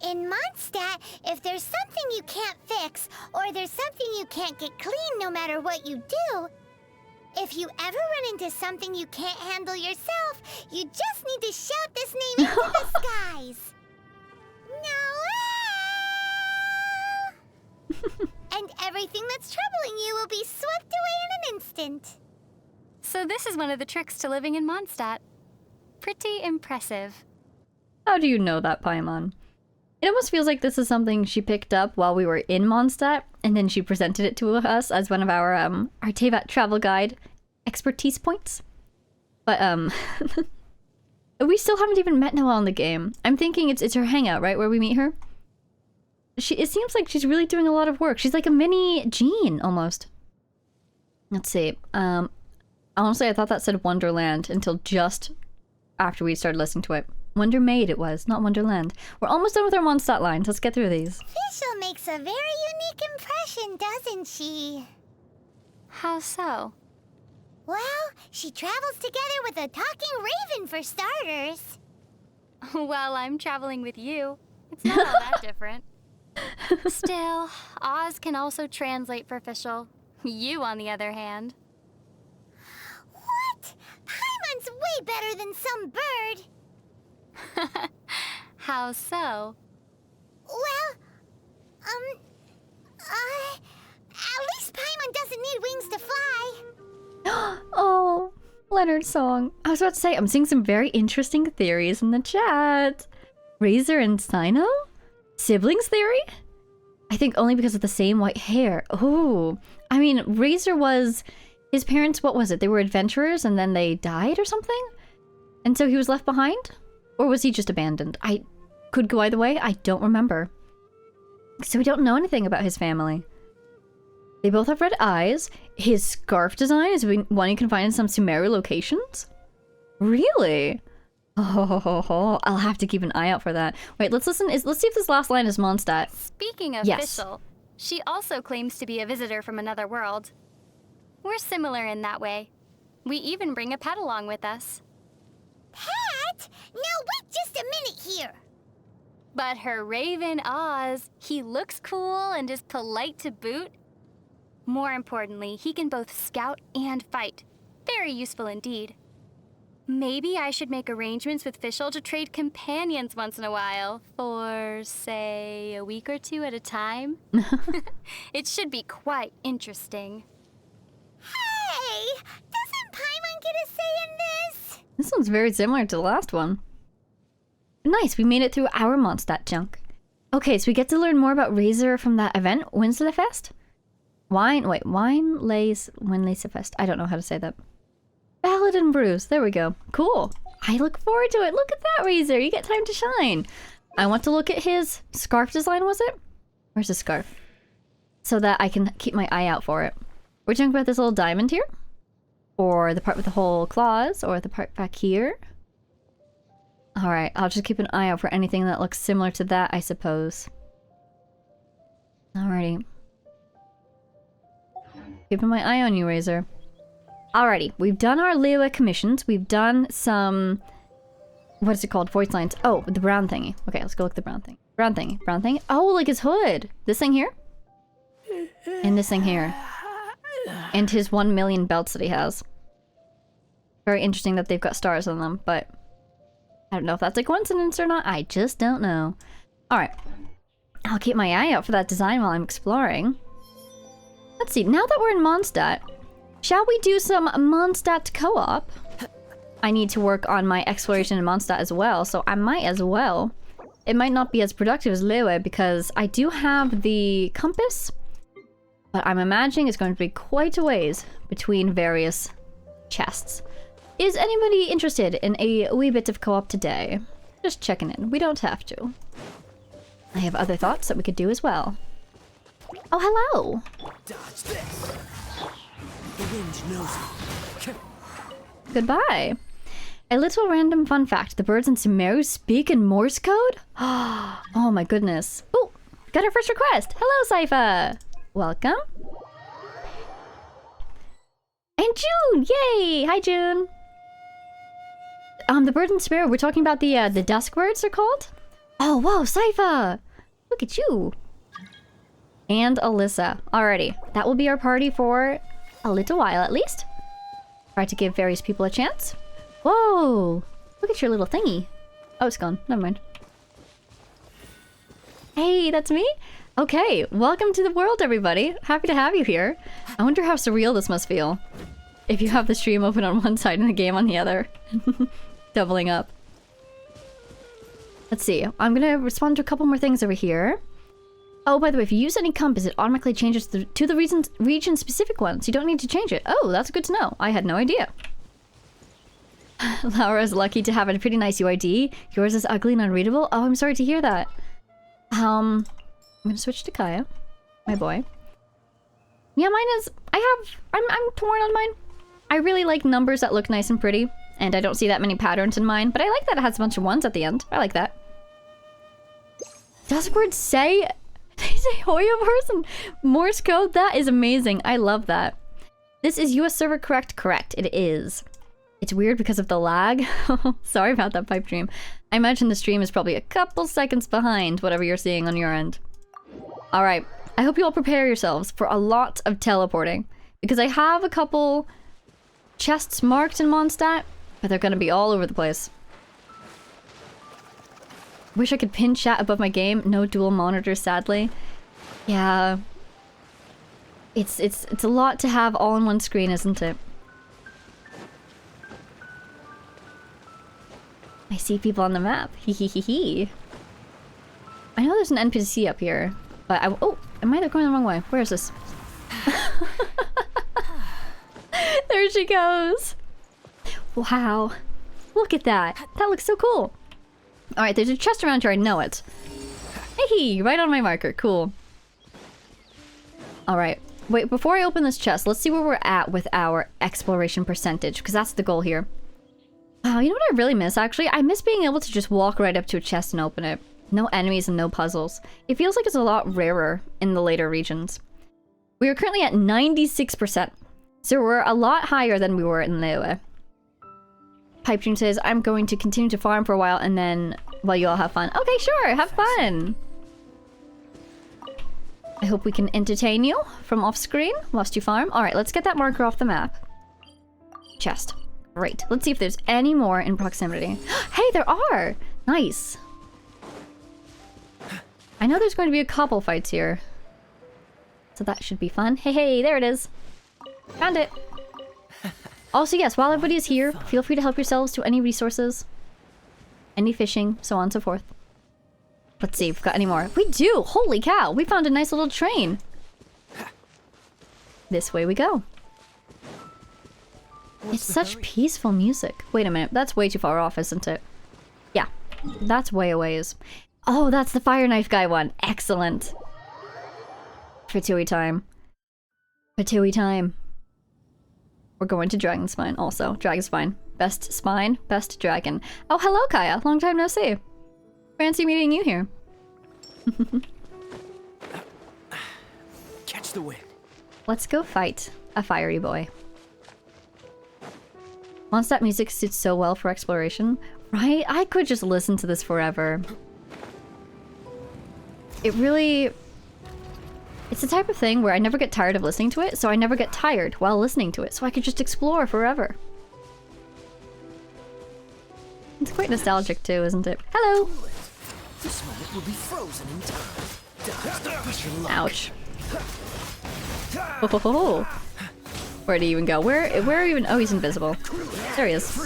In Mondstadt, if there's something you can't fix, or there's something you can't get clean no matter what you do, if you ever run into something you can't handle yourself, you just need to shout this name into the skies. Noel! And everything that's troubling you will be swept away in an instant. So this is one of the tricks to living in Mondstadt. Pretty impressive. How do you know that, Paimon? It almost feels like this is something she picked up while we were in Mondstadt, and then she presented it to us as one of our Teyvat travel guide expertise points. But, we still haven't even met Noelle in the game. I'm thinking it's her hangout, right, where we meet her? It seems like she's really doing a lot of work. She's like a mini Jean, almost. Let's see. Honestly, I thought that said Wonderland until just after we started listening to it. Wonder Maid it was, not Wonderland. We're almost done with our Mondstadt lines. Let's get through these. Fischl makes a very unique impression, doesn't she? How so? Well, she travels together with a talking raven for starters. Well, I'm traveling with you. It's not all that different. Still, Oz can also translate for Fischl. You, on the other hand. What? Paimon's way better than some bird. How so? Well, at least Paimon doesn't need wings to fly. Oh, Leonard's song. I was about to say, I'm seeing some very interesting theories in the chat. Razor and Sino? Siblings theory? I think only because of the same white hair. Oh, I mean, Razor was... His parents, what was it? They were adventurers and then they died or something? And so he was left behind? Or was he just abandoned? I could go either way. I don't remember. So we don't know anything about his family. They both have red eyes. His scarf design is one you can find in some Sumeru locations? Really? Oh, I'll have to keep an eye out for that. Wait, let's listen. Let's see if this last line is Mondstadt. Speaking of Yes. Fischl, she also claims to be a visitor from another world. We're similar in that way. We even bring a pet along with us. Pat? Now wait just a minute here. But her raven Oz, he looks cool and is polite to boot. More importantly, he can both scout and fight. Very useful indeed. Maybe I should make arrangements with Fischl to trade companions once in a while, for, say, a week or two at a time. It should be quite interesting. Hey! Doesn't Paimon get a say in this? This one's very similar to the last one. Nice, we made it through our Mondstadt chunk. Okay, so we get to learn more about Razor from that event, Winslefest? Winslefest. I don't know how to say that. Ballad and Bruce, there we go. Cool. I look forward to it. Look at that, Razor. You get time to shine. I want to look at his scarf design, was it? Where's his scarf? So that I can keep my eye out for it. We're talking about this little diamond here? Or the part with the whole claws? Or the part back here? Alright, I'll just keep an eye out for anything that looks similar to that, I suppose. Alrighty. Keeping my eye on you, Razor. Alrighty, we've done our Larua commissions. We've done some... What is it called? Voice lines. Oh, the brown thingy. Okay, let's go look at the brown thing. Brown thingy. Brown thingy. Oh, like his hood. This thing here? And this thing here. And his 1 million belts that he has. Very interesting that they've got stars on them, but... I don't know if that's a coincidence or not. I just don't know. Alright. I'll keep my eye out for that design while I'm exploring. Let's see, now that we're in Mondstadt, shall we do some Mondstadt co-op? I need to work on my exploration in Mondstadt as well, so I might as well. It might not be as productive as Larua because I do have the compass, but I'm imagining it's going to be quite a ways between various chests. Is anybody interested in a wee bit of co-op today? Just checking in. We don't have to. I have other thoughts that we could do as well. Oh, hello! Dodge this. The wind knows me. Goodbye. A little random fun fact. The birds in Sumeru speak in Morse code? Oh my goodness. Oh, got our first request. Hello, Sypha. Welcome. And June! Yay! Hi, June. The birds in Sumeru, we're talking about the dusk birds they're called? Oh, whoa, Sypha! Look at you. And Alyssa. Alrighty. That will be our party for a little while at least. Try to give various people a chance. Whoa! Look at your little thingy. Oh, it's gone. Never mind. Hey, that's me? Okay, welcome to the world, everybody. Happy to have you here. I wonder how surreal this must feel. If you have the stream open on one side and the game on the other. Doubling up. Let's see. I'm gonna respond to a couple more things over here. Oh, by the way, if you use any compass, it automatically changes to the region-specific ones. You don't need to change it. Oh, that's good to know. I had no idea. Laura's lucky to have a pretty nice UID. Yours is ugly and unreadable. Oh, I'm sorry to hear that. I'm gonna switch to Kaya, my boy. Yeah, mine is... I'm torn on mine. I really like numbers that look nice and pretty, and I don't see that many patterns in mine, but I like that it has a bunch of ones at the end. I like that. Does words say... They say Hoyoverse and Morse code? That is amazing. I love that. This is US server correct? Correct. It is. It's weird because of the lag. Sorry about that pipe dream. I imagine the stream is probably a couple seconds behind whatever you're seeing on your end. Alright. I hope you all prepare yourselves for a lot of teleporting. Because I have a couple chests marked in Mondstadt, but they're gonna be all over the place. Wish I could pin chat above my game. No dual monitors, sadly. Yeah. It's a lot to have all on one screen, isn't it? I see people on the map. Hee. I know there's an NPC up here, but oh, am I going the wrong way? Where is this? There she goes. Wow. Look at that. That looks so cool. Alright, there's a chest around here. I know it. Hey, right on my marker. Cool. Alright. Wait, before I open this chest, let's see where we're at with our exploration percentage, because that's the goal here. Wow, you know what I really miss, actually? I miss being able to just walk right up to a chest and open it. No enemies and no puzzles. It feels like it's a lot rarer in the later regions. We are currently at 96%, so we're a lot higher than we were in Larua. Pipe Dream says, I'm going to continue to farm for a while and then, well, you all have fun. Okay, sure, have fun! I hope we can entertain you from off screen whilst you farm. Alright, let's get that marker off the map. Chest. Great. Let's see if there's any more in proximity. Hey, there are! Nice. I know there's going to be a couple fights here. So that should be fun. Hey, hey, there it is. Found it. Also, yes, while everybody is here, feel free to help yourselves to any resources. Any fishing, so on and so forth. Let's see if we've got any more. We do! Holy cow! We found a nice little train. This way we go. It's such peaceful music. Wait a minute, that's way too far off, isn't it? Yeah, that's way a ways. Oh, that's the fire knife guy one. Excellent. Fatui time. Fatui time. We're going to Dragon Spine also. Dragon Spine. Best spine, best dragon. Oh, hello, Kaya. Long time no see. Fancy meeting you here. Catch the wind. Let's go fight a fiery boy. Once that music suits so well for exploration, right? I could just listen to this forever. It really... It's the type of thing where I never get tired of listening to it, so I never get tired while listening to it, so I could just explore forever. It's quite nostalgic too, isn't it? Hello! This moment will be frozen in time. Dodge the pressure lock. Ouch. Oh, ho, ho, ho. Where did he even go? Where even? Oh, he's invisible. There he is.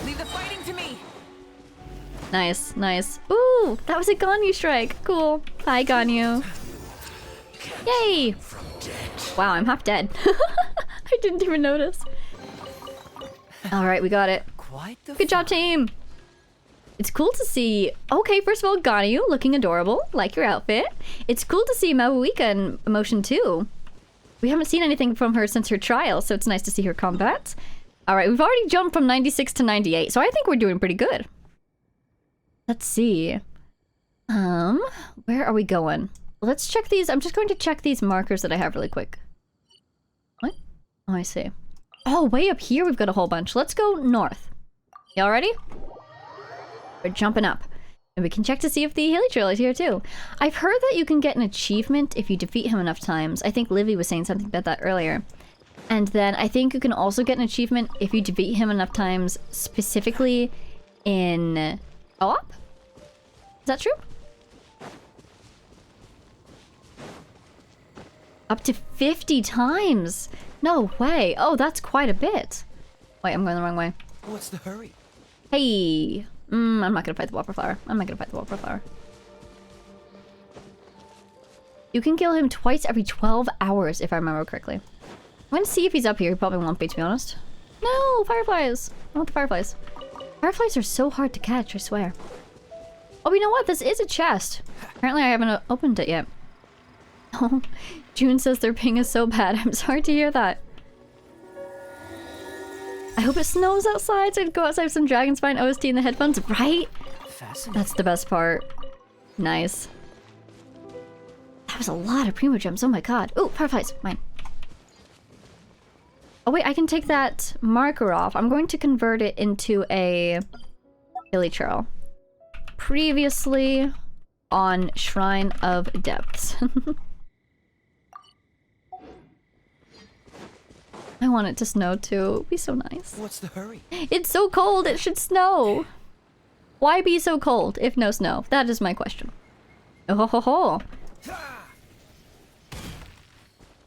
Leave the fighting to me. Nice, nice. Ooh, that was a Ganyu strike. Cool. Hi, Ganyu. Yay! Wow, I'm half dead. I didn't even notice. Alright, we got it. Quite the Good job, team! It's cool to see... Okay, first of all, Ganyu, looking adorable. Like your outfit. It's cool to see Mabuika in Emotion 2. We haven't seen anything from her since her trial, so it's nice to see her combat. Alright, we've already jumped from 96 to 98, so I think we're doing pretty good. Let's see. Where are we going? Let's check these. I'm just going to check these markers that I have really quick. What? Oh, I see. Oh, way up here we've got a whole bunch. Let's go north. Y'all ready? We're jumping up. And we can check to see if the Haley Trail is here too. I've heard that you can get an achievement if you defeat him enough times. I think Livy was saying something about that earlier. And then I think you can also get an achievement if you defeat him enough times, specifically in co-op? Is that true? Up to 50 times! No way! Oh, that's quite a bit. Wait, I'm going the wrong way. What's the hurry? Hey! I'm not gonna fight the Whopper Flower. I'm not gonna fight the Whopper Flower. You can kill him twice every 12 hours, if I remember correctly. I'm gonna see if he's up here. He probably won't be, to be honest. No! Fireflies! I want the fireflies. Fireflies are so hard to catch, I swear. Oh, you know what? This is a chest. Apparently I haven't opened it yet. Oh, June says their ping is so bad. I'm sorry to hear that. I hope it snows outside so I can go outside with some Dragon Spine OST in the headphones, right? That's the best part. Nice. That was a lot of Primo Gems, oh my god. Ooh, fireflies, mine. Oh wait, I can take that marker off. I'm going to convert it into a Hilly Trail. Previously on Shrine of Depths. I want it to snow too. It'd be so nice. What's the hurry? It's so cold, it should snow. Why be so cold if no snow? That is my question. Oh ho ho ho.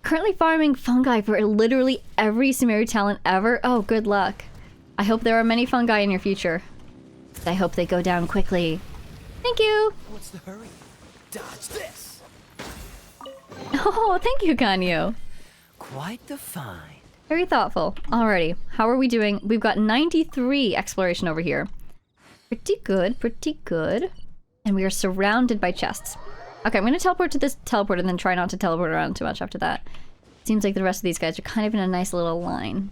Currently farming fungi for literally every Sumeru talent ever. Oh, good luck. I hope there are many fungi in your future. I hope they go down quickly. Thank you. What's the hurry? Dodge this. Oh, thank you, Ganyu. Quite the find. Very thoughtful. Alrighty, how are we doing? We've got 93 exploration over here. Pretty good, pretty good. And we are surrounded by chests. Okay, I'm gonna teleport to this teleport and then try not to teleport around too much after that. Seems like the rest of these guys are kind of in a nice little line.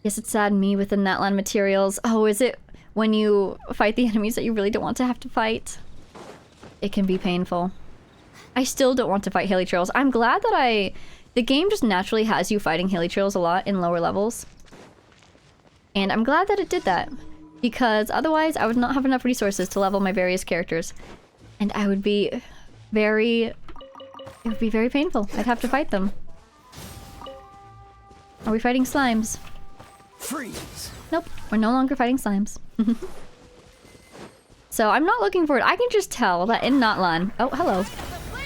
Yes, it's sad me within that line of materials. Oh, is it when you fight the enemies that you really don't want to have to fight? It can be painful. I still don't want to fight Hilichurls. I'm glad that the game just naturally has you fighting Hilichurls a lot in lower levels. And I'm glad that it did that. Because otherwise I would not have enough resources to level my various characters. And I would be very... It would be very painful. I'd have to fight them. Are we fighting slimes? Freeze. Nope, we're no longer fighting slimes. So I'm not looking forward. I can just tell that in Notlan... Oh, hello.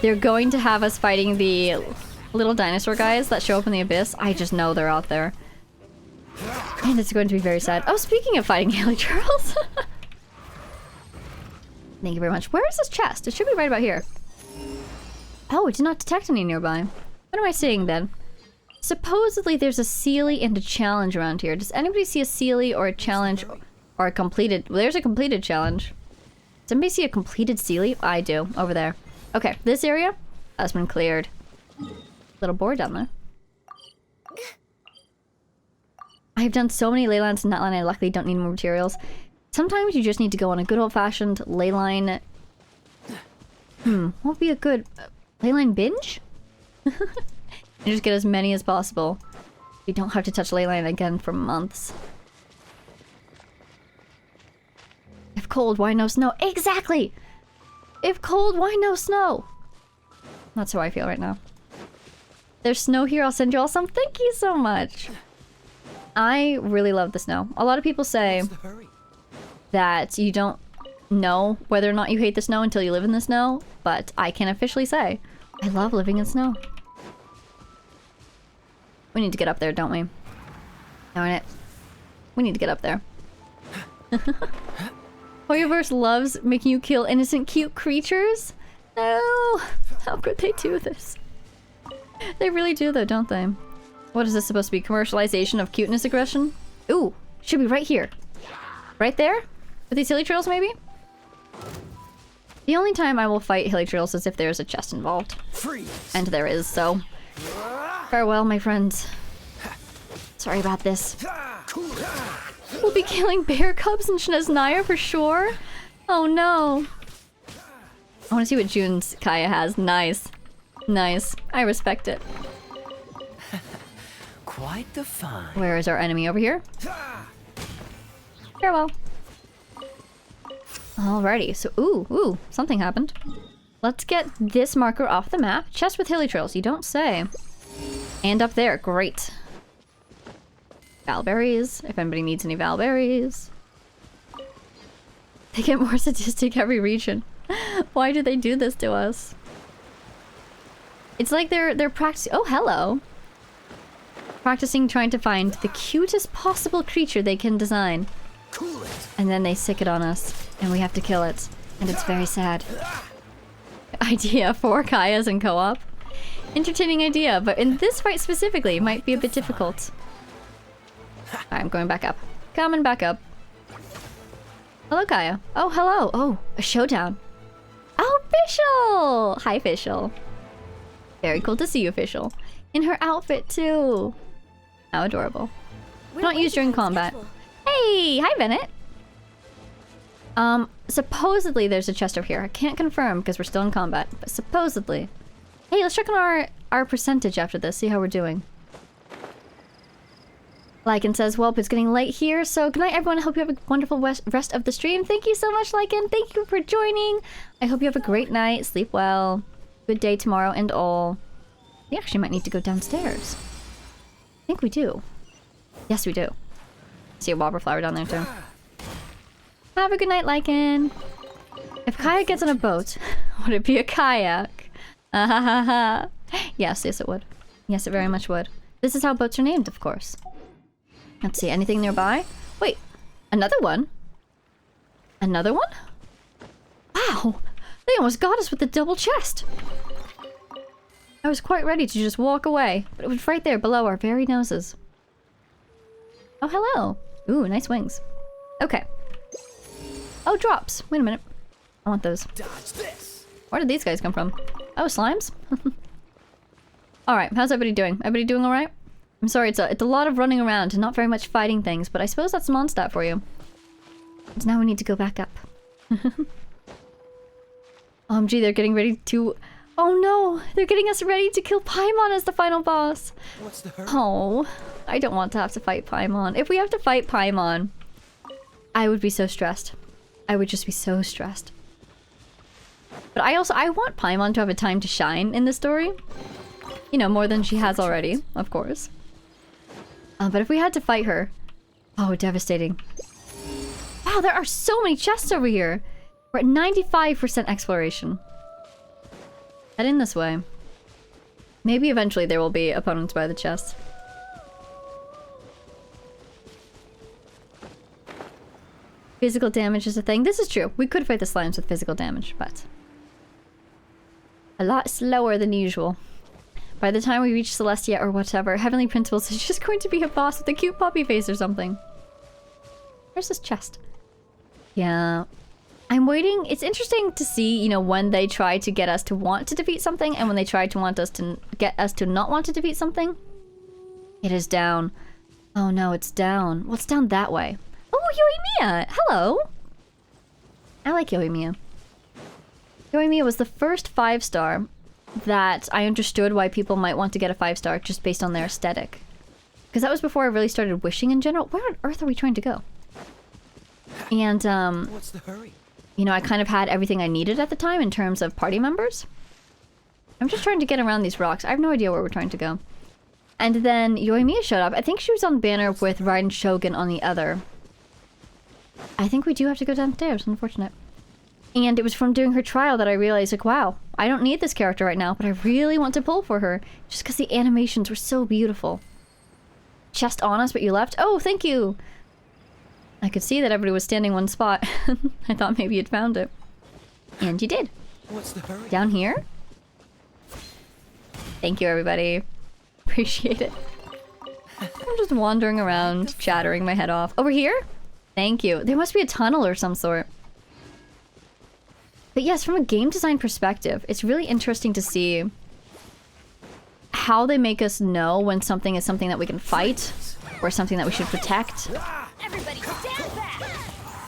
They're going to have us fighting the little dinosaur guys that show up in the abyss. I just know they're out there. And it's going to be very sad. Oh, speaking of fighting Hilichurls. Thank you very much. Where is this chest? It should be right about here. Oh, it did not detect any nearby. What am I seeing then? Supposedly there's a Sealy and a challenge around here. Does anybody see a Sealy or a challenge or a completed... Well, there's a completed challenge. Does anybody see a completed Sealy? I do. Over there. Okay, this area has been cleared. Little boar down there. I've done so many ley lines in that line, I luckily don't need more materials. Sometimes you just need to go on a good old-fashioned ley line... what would be a good... ley line binge? And just get as many as possible. You don't have to touch ley line again for months. If cold, why no snow? Exactly! If cold, why no snow? That's how I feel right now. There's snow here, I'll send you all some. Thank you so much! I really love the snow. A lot of people say that you don't know whether or not you hate the snow until you live in the snow, but I can officially say I love living in snow. We need to get up there, don't we? Darn it. We need to get up there. Hoyoverse loves making you kill innocent cute creatures? No! How could they do this? They really do though, don't they? What is this supposed to be? Commercialization of cuteness aggression? Ooh, should be right here. Right there? With these Hilichurls, maybe? The only time I will fight Hilichurls is if there's a chest involved. Freeze. And there is, so... Farewell, my friends. Sorry about this. We'll be killing bear cubs in Shneznaya for sure? Oh no. I want to see what June's Kaya has. Nice. Nice. I respect it. Quite the fun. Where is our enemy? Over here? Farewell. Alrighty, so ooh, something happened. Let's get this marker off the map. Chest with Hilichurls, you don't say. And up there, great. Valberries, if anybody needs any Valberries. They get more sadistic every region. Why do they do this to us? It's like they're practicing. Oh, hello. Practicing trying to find the cutest possible creature they can design. Cool it. And then they sick it on us, and we have to kill it. And it's very sad. Idea for Kayas in co-op. Entertaining idea, but in this fight specifically, it might be a bit difficult. I'm going back up. Coming back up. Hello, Kaya. Oh, hello. Oh, a showdown. Oh, Fischl! Hi, Fischl. Very cool to see you, Fischl. In her outfit, too. How adorable. Not used during combat. Hey! Hi, Bennett! Supposedly there's a chest over here. I can't confirm because we're still in combat, but supposedly. Hey, let's check on our percentage after this, see how we're doing. Lycan says, well, it's getting late here, so good night, everyone. I hope you have a wonderful rest of the stream. Thank you so much, Lycan. Thank you for joining. I hope you have a great night. Sleep well. Good day tomorrow and all. We actually might need to go downstairs. I think we do. Yes, we do. See a wobber flower down there, too. Have a good night, Lycan. If Kaya gets on a boat, would it be a kayak? Ah ha ha ha. Yes, it would. Yes, it very much would. This is how boats are named, of course. Let's see, anything nearby? Wait, another one? Another one? Wow, they almost got us with the double chest. I was quite ready to just walk away, but it was right there below our very noses. Oh, hello. Ooh, nice wings. Okay. Oh, drops. Wait a minute. I want those. Dodge this. Where did these guys come from? Oh, slimes? Alright, how's everybody doing? Everybody doing alright? I'm sorry, it's a lot of running around and not very much fighting things, but I suppose that's Mondstadt for you. So now we need to go back up. OMG, they're getting ready to... Oh no! They're getting us ready to kill Paimon as the final boss! What's the hurry? Oh, I don't want to have to fight Paimon. If we have to fight Paimon, I would be so stressed. I would just be so stressed. But I want Paimon to have a time to shine in the story. You know, more than she has already, of course. But if we had to fight her... Oh, devastating. Wow, there are so many chests over here! We're at 95% exploration. Head in this way. Maybe eventually there will be opponents by the chests. Physical damage is a thing. This is true. We could fight the slimes with physical damage, but... a lot slower than usual. By the time we reach Celestia or whatever, Heavenly Principles is just going to be a boss with a cute puppy face or something. Where's this chest? Yeah. I'm waiting. It's interesting to see, you know, when they try to get us to want to defeat something and when they try to want us to get us to not want to defeat something. It is down. Oh no, it's down. Well, it's down that way. Oh, Yoimiya! Hello! I like Yoimiya. Yoimiya was the first 5-star that I understood why people might want to get a 5-star just based on their aesthetic. Because that was before I really started wishing in general. Where on earth are we trying to go? And, What's the hurry? you know, I kind of had everything I needed at the time in terms of party members. I'm just trying to get around these rocks. I have no idea where we're trying to go. And then Yoimiya showed up. I think she was on the banner with Raiden Shogun on the other. I think we do have to go downstairs, unfortunate. And it was from doing her trial that I realized, like, wow, I don't need this character right now, but I really want to pull for her. Just because the animations were so beautiful. Chest on us, but you left? Oh, thank you! I could see that everybody was standing one spot. I thought maybe you'd found it. And you did. What's the hurry? Down here? Thank you, everybody. Appreciate it. I'm just wandering around, chattering my head off. Over here? Thank you. There must be a tunnel or some sort. But yes, from a game design perspective, it's really interesting to see how they make us know when something is something that we can fight or something that we should protect. Everybody stand back!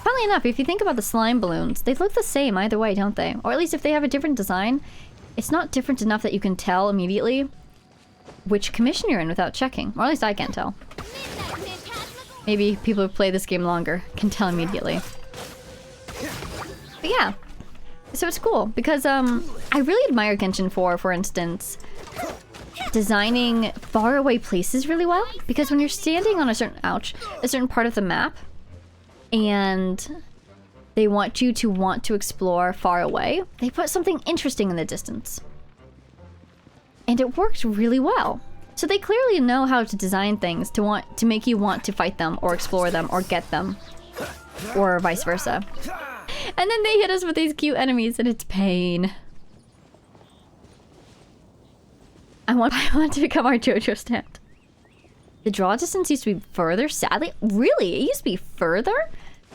Funnily enough, if you think about the slime balloons, they look the same either way, don't they? Or at least if they have a different design, it's not different enough that you can tell immediately which commission you're in without checking. Or at least I can't tell. Maybe people who play this game longer can tell immediately. But yeah. So it's cool, because I really admire Genshin 4, for instance, designing faraway places really well. Because when you're standing on a certain part of the map, and they want you to want to explore far away, they put something interesting in the distance. And it worked really well. So they clearly know how to design things to make you want to fight them, or explore them, or get them. Or vice versa. And then they hit us with these cute enemies, and it's pain. I want to become our JoJo stand. The draw distance used to be further, sadly. Really? It used to be further?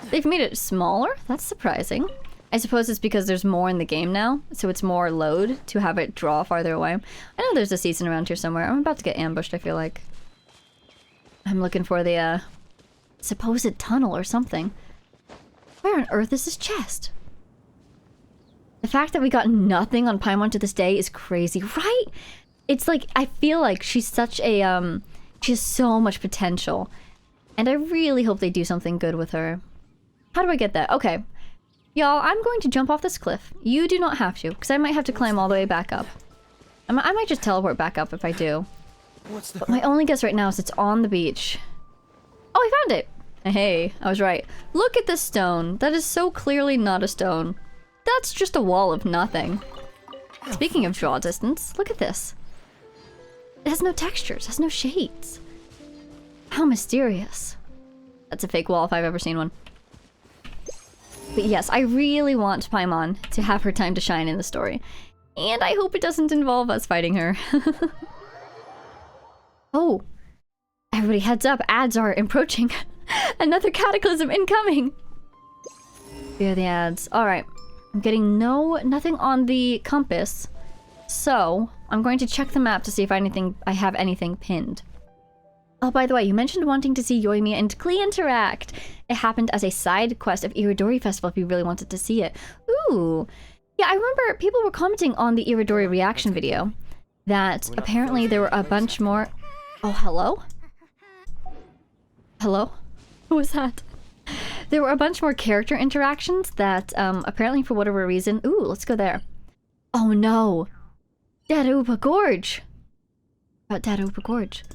They've made it smaller? That's surprising. I suppose it's because there's more in the game now, so it's more load to have it draw farther away. I know there's a season around here somewhere. I'm about to get ambushed, I feel like. I'm looking for the, supposed tunnel or something. Where on earth is this chest? The fact that we got nothing on Paimon to this day is crazy, right? It's like, I feel like she's such a, she has so much potential. And I really hope they do something good with her. How do I get that? Okay. Y'all, I'm going to jump off this cliff. You do not have to, because I might have to climb all the way back up. I might just teleport back up if I do. But my only guess right now is it's on the beach. Oh, I found it! Hey, I was right. Look at this stone. That is so clearly not a stone. That's just a wall of nothing. Speaking of draw distance, look at this. It has no textures, has no shades. How mysterious. That's a fake wall if I've ever seen one. But yes, I really want Paimon to have her time to shine in the story. And I hope it doesn't involve us fighting her. Oh, everybody heads up, ads are approaching. Another cataclysm incoming. Fear the ads. Alright, I'm getting nothing on the compass. So, I'm going to check the map to see if I have anything pinned. Oh, by the way, you mentioned wanting to see Yoimiya and Klee interact. It happened as a side quest of Iridori Festival if you really wanted to see it. Ooh. Yeah, I remember people were commenting on the Iridori reaction video that apparently there were a bunch more... Oh, hello? Hello? Who was that? There were a bunch more character interactions that apparently for whatever reason... Ooh, let's go there. Oh no! Daruba Gorge! About Daruba Gorge.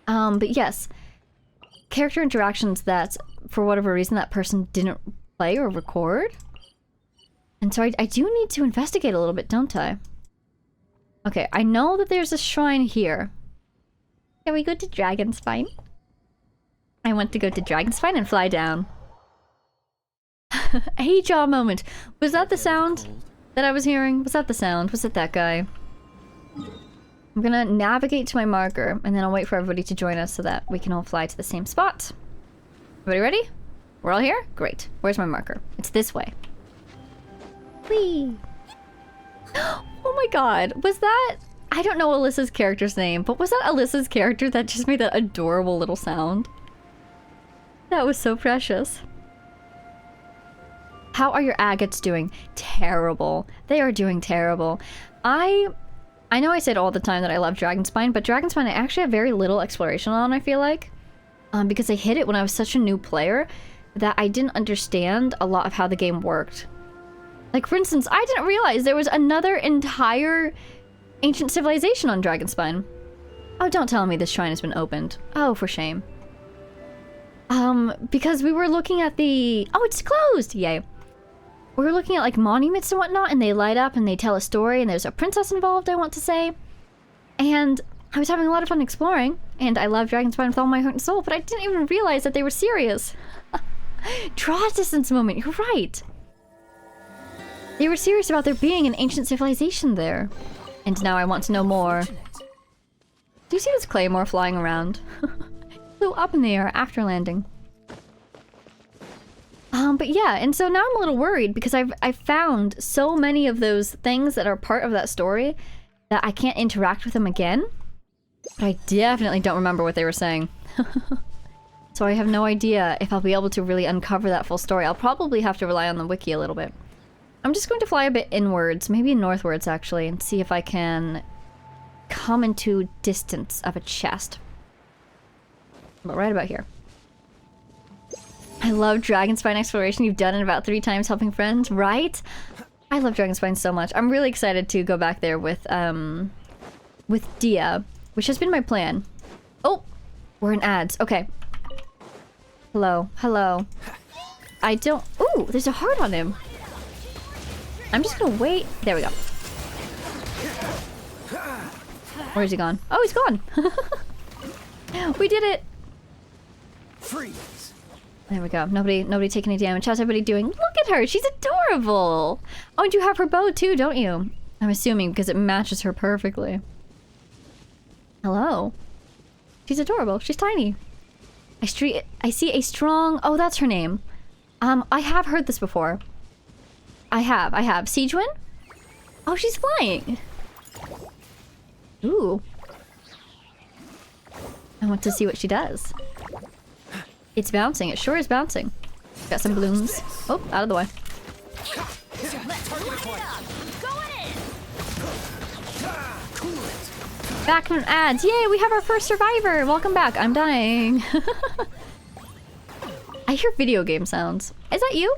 But yes, character interactions that, for whatever reason, that person didn't play or record. And so I do need to investigate a little bit, don't I? Okay, I know that there's a shrine here. Can we go to Dragonspine? I want to go to Dragonspine and fly down. Hey, jaw moment. Was that the sound that I was hearing? Was that the sound? Was it that guy? I'm gonna navigate to my marker, and then I'll wait for everybody to join us so that we can all fly to the same spot. Everybody ready? We're all here? Great. Where's my marker? It's this way. Whee! Oh my god, was that... I don't know Alyssa's character's name, but was that Alyssa's character that just made that adorable little sound? That was so precious. How are your agates doing? Terrible. They are doing terrible. I know I said all the time that I love Dragonspine, but Dragonspine I actually have very little exploration on, I feel like. Because I hit it when I was such a new player that I didn't understand a lot of how the game worked. Like, for instance, I didn't realize there was another entire ancient civilization on Dragonspine. Oh, don't tell me this shrine has been opened. Oh, for shame. Because we were looking at the... Oh, it's closed! Yay. We were looking at, like, monuments and whatnot, and they light up and they tell a story, and there's a princess involved, I want to say. And I was having a lot of fun exploring, and I love Dragonspine with all my heart and soul, but I didn't even realize that they were serious. Draw distance moment, you're right. They were serious about there being an ancient civilization there. And now I want to know more. Do you see this claymore flying around? Flew up in the air after landing. But yeah, and so now I'm a little worried because I've found so many of those things that are part of that story that I can't interact with them again. But I definitely don't remember what they were saying. So I have no idea if I'll be able to really uncover that full story. I'll probably have to rely on the wiki a little bit. I'm just going to fly a bit inwards, maybe northwards actually, and see if I can come into distance of a chest. But right about here. I love Dragonspine exploration. You've done it about 3 times helping friends, right? I love Dragonspine so much. I'm really excited to go back there with Dia, which has been my plan. Oh, we're in ads. Okay. Hello, hello. I don't... Ooh, there's a heart on him. I'm just gonna wait. There we go. Where's he gone? Oh, he's gone. We did it. Freeze. There we go. Nobody taking any damage. How's everybody doing? Look at her. She's adorable. Oh, and you have her bow too, don't you? I'm assuming because it matches her perfectly. Hello. She's adorable. She's tiny. I see a strong... Oh, that's her name. I have heard this before. I have. Siegewin? Oh, she's flying. Ooh. I want to see what she does. It's bouncing. It sure is bouncing. Got some balloons. Oh, out of the way. Back from ads. Yay, we have our first survivor. Welcome back. I'm dying. I hear video game sounds. Is that you?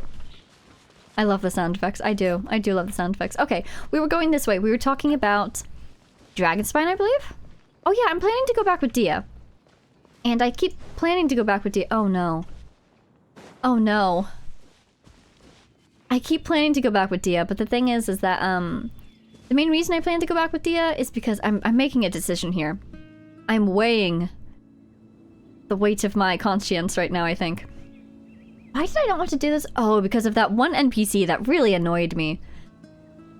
I love the sound effects. I do love the sound effects. Okay, we were going this way. We were talking about Dragonspine, I believe? Oh yeah, I'm planning to go back with Dia. And I keep planning to go back with Dia. Oh no. Oh no. I keep planning to go back with Dia, but the thing is that, the main reason I plan to go back with Dia is because I'm making a decision here. I'm weighing the weight of my conscience right now, I think. Why did I not want to do this? Oh, because of that one NPC that really annoyed me.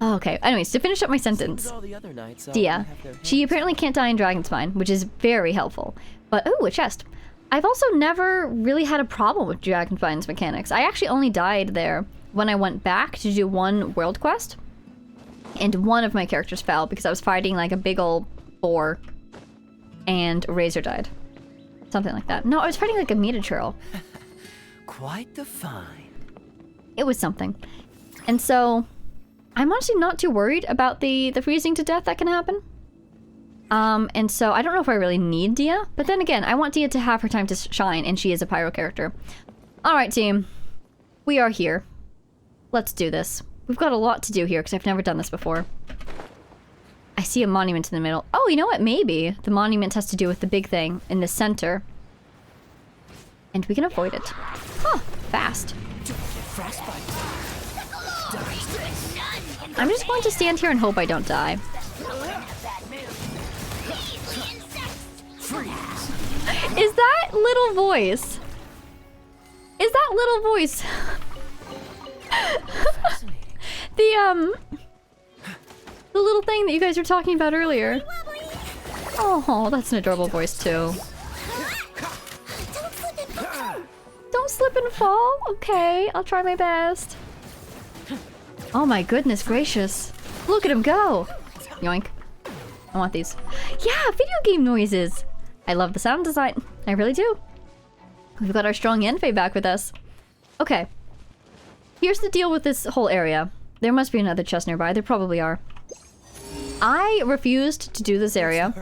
Okay, anyways, to finish up my sentence. All the other knights Dia. She apparently can't die in Dragon's Mine, which is very helpful. But, ooh, a chest. I've also never really had a problem with Dragon's Mine's mechanics. I actually only died there when I went back to do one world quest. And one of my characters fell because I was fighting like a big old boar. And Razor died. Something like that. No, I was fighting like a meat churl. Quite the find. It was something. And so, I'm honestly not too worried about the freezing to death that can happen. And so I don't know if I really need Dia, but then again, I want Dia to have her time to shine, and she is a pyro character. Alright, team. We are here. Let's do this. We've got a lot to do here, because I've never done this before. I see a monument in the middle. Oh, you know what? Maybe the monument has to do with the big thing in the center. And we can avoid it. Huh. Fast. I'm just going to stand here and hope I don't die. Is that little voice? Is that little voice? The little thing that you guys were talking about earlier. Oh, that's an adorable voice too. Don't slip and fall? Okay, I'll try my best. Oh my goodness gracious. Look at him go. Yoink. I want these. Yeah, video game noises. I love the sound design. I really do. We've got our strong Yanfei back with us. Okay. Here's the deal with this whole area. There must be another chest nearby. There probably are. I refused to do this area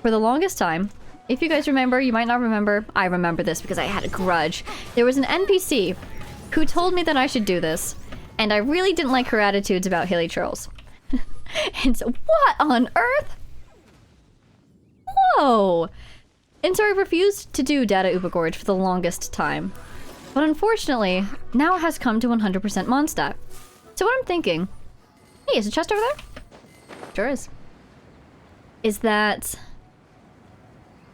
for the longest time. If you guys remember, you might not remember. I remember this because I had a grudge. There was an NPC who told me that I should do this. And I really didn't like her attitudes about hilly churls. And so, what on earth? Whoa! And so I refused to do Data Uber Gorge for the longest time. But unfortunately, now it has come to 100% Mondstadt. So what I'm thinking... Hey, is a chest over there? Sure is. Is that...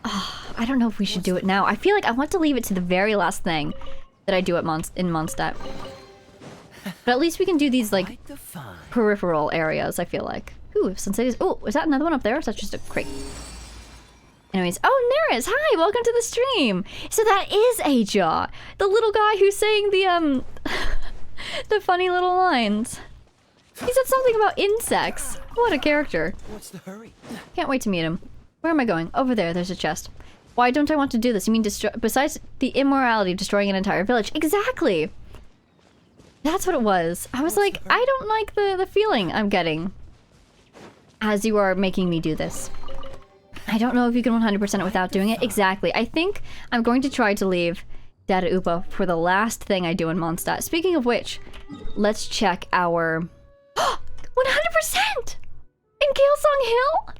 Oh, I don't know if we should do it now. I feel like I want to leave it to the very last thing that I do at in Mondstadt. But at least we can do these, like, peripheral areas, I feel like. Ooh, Sensei is... Oh, is that another one up there? Or is that just a crate? Anyways, oh, Neris, hi, welcome to the stream. So that is A-Jaw, the little guy who's saying the, the funny little lines. He said something about insects. What a character. What's the hurry? Can't wait to meet him. Where am I going? Over there, there's a chest. Why don't I want to do this? You mean besides the immorality of destroying an entire village? Exactly! That's what it was. I was like, I don't like the feeling I'm getting as you are making me do this. I don't know if you can 100% it without doing it. Exactly. I think I'm going to try to leave Data Upa for the last thing I do in Mondstadt. Speaking of which, let's check our... 100%! In Galesong Hill?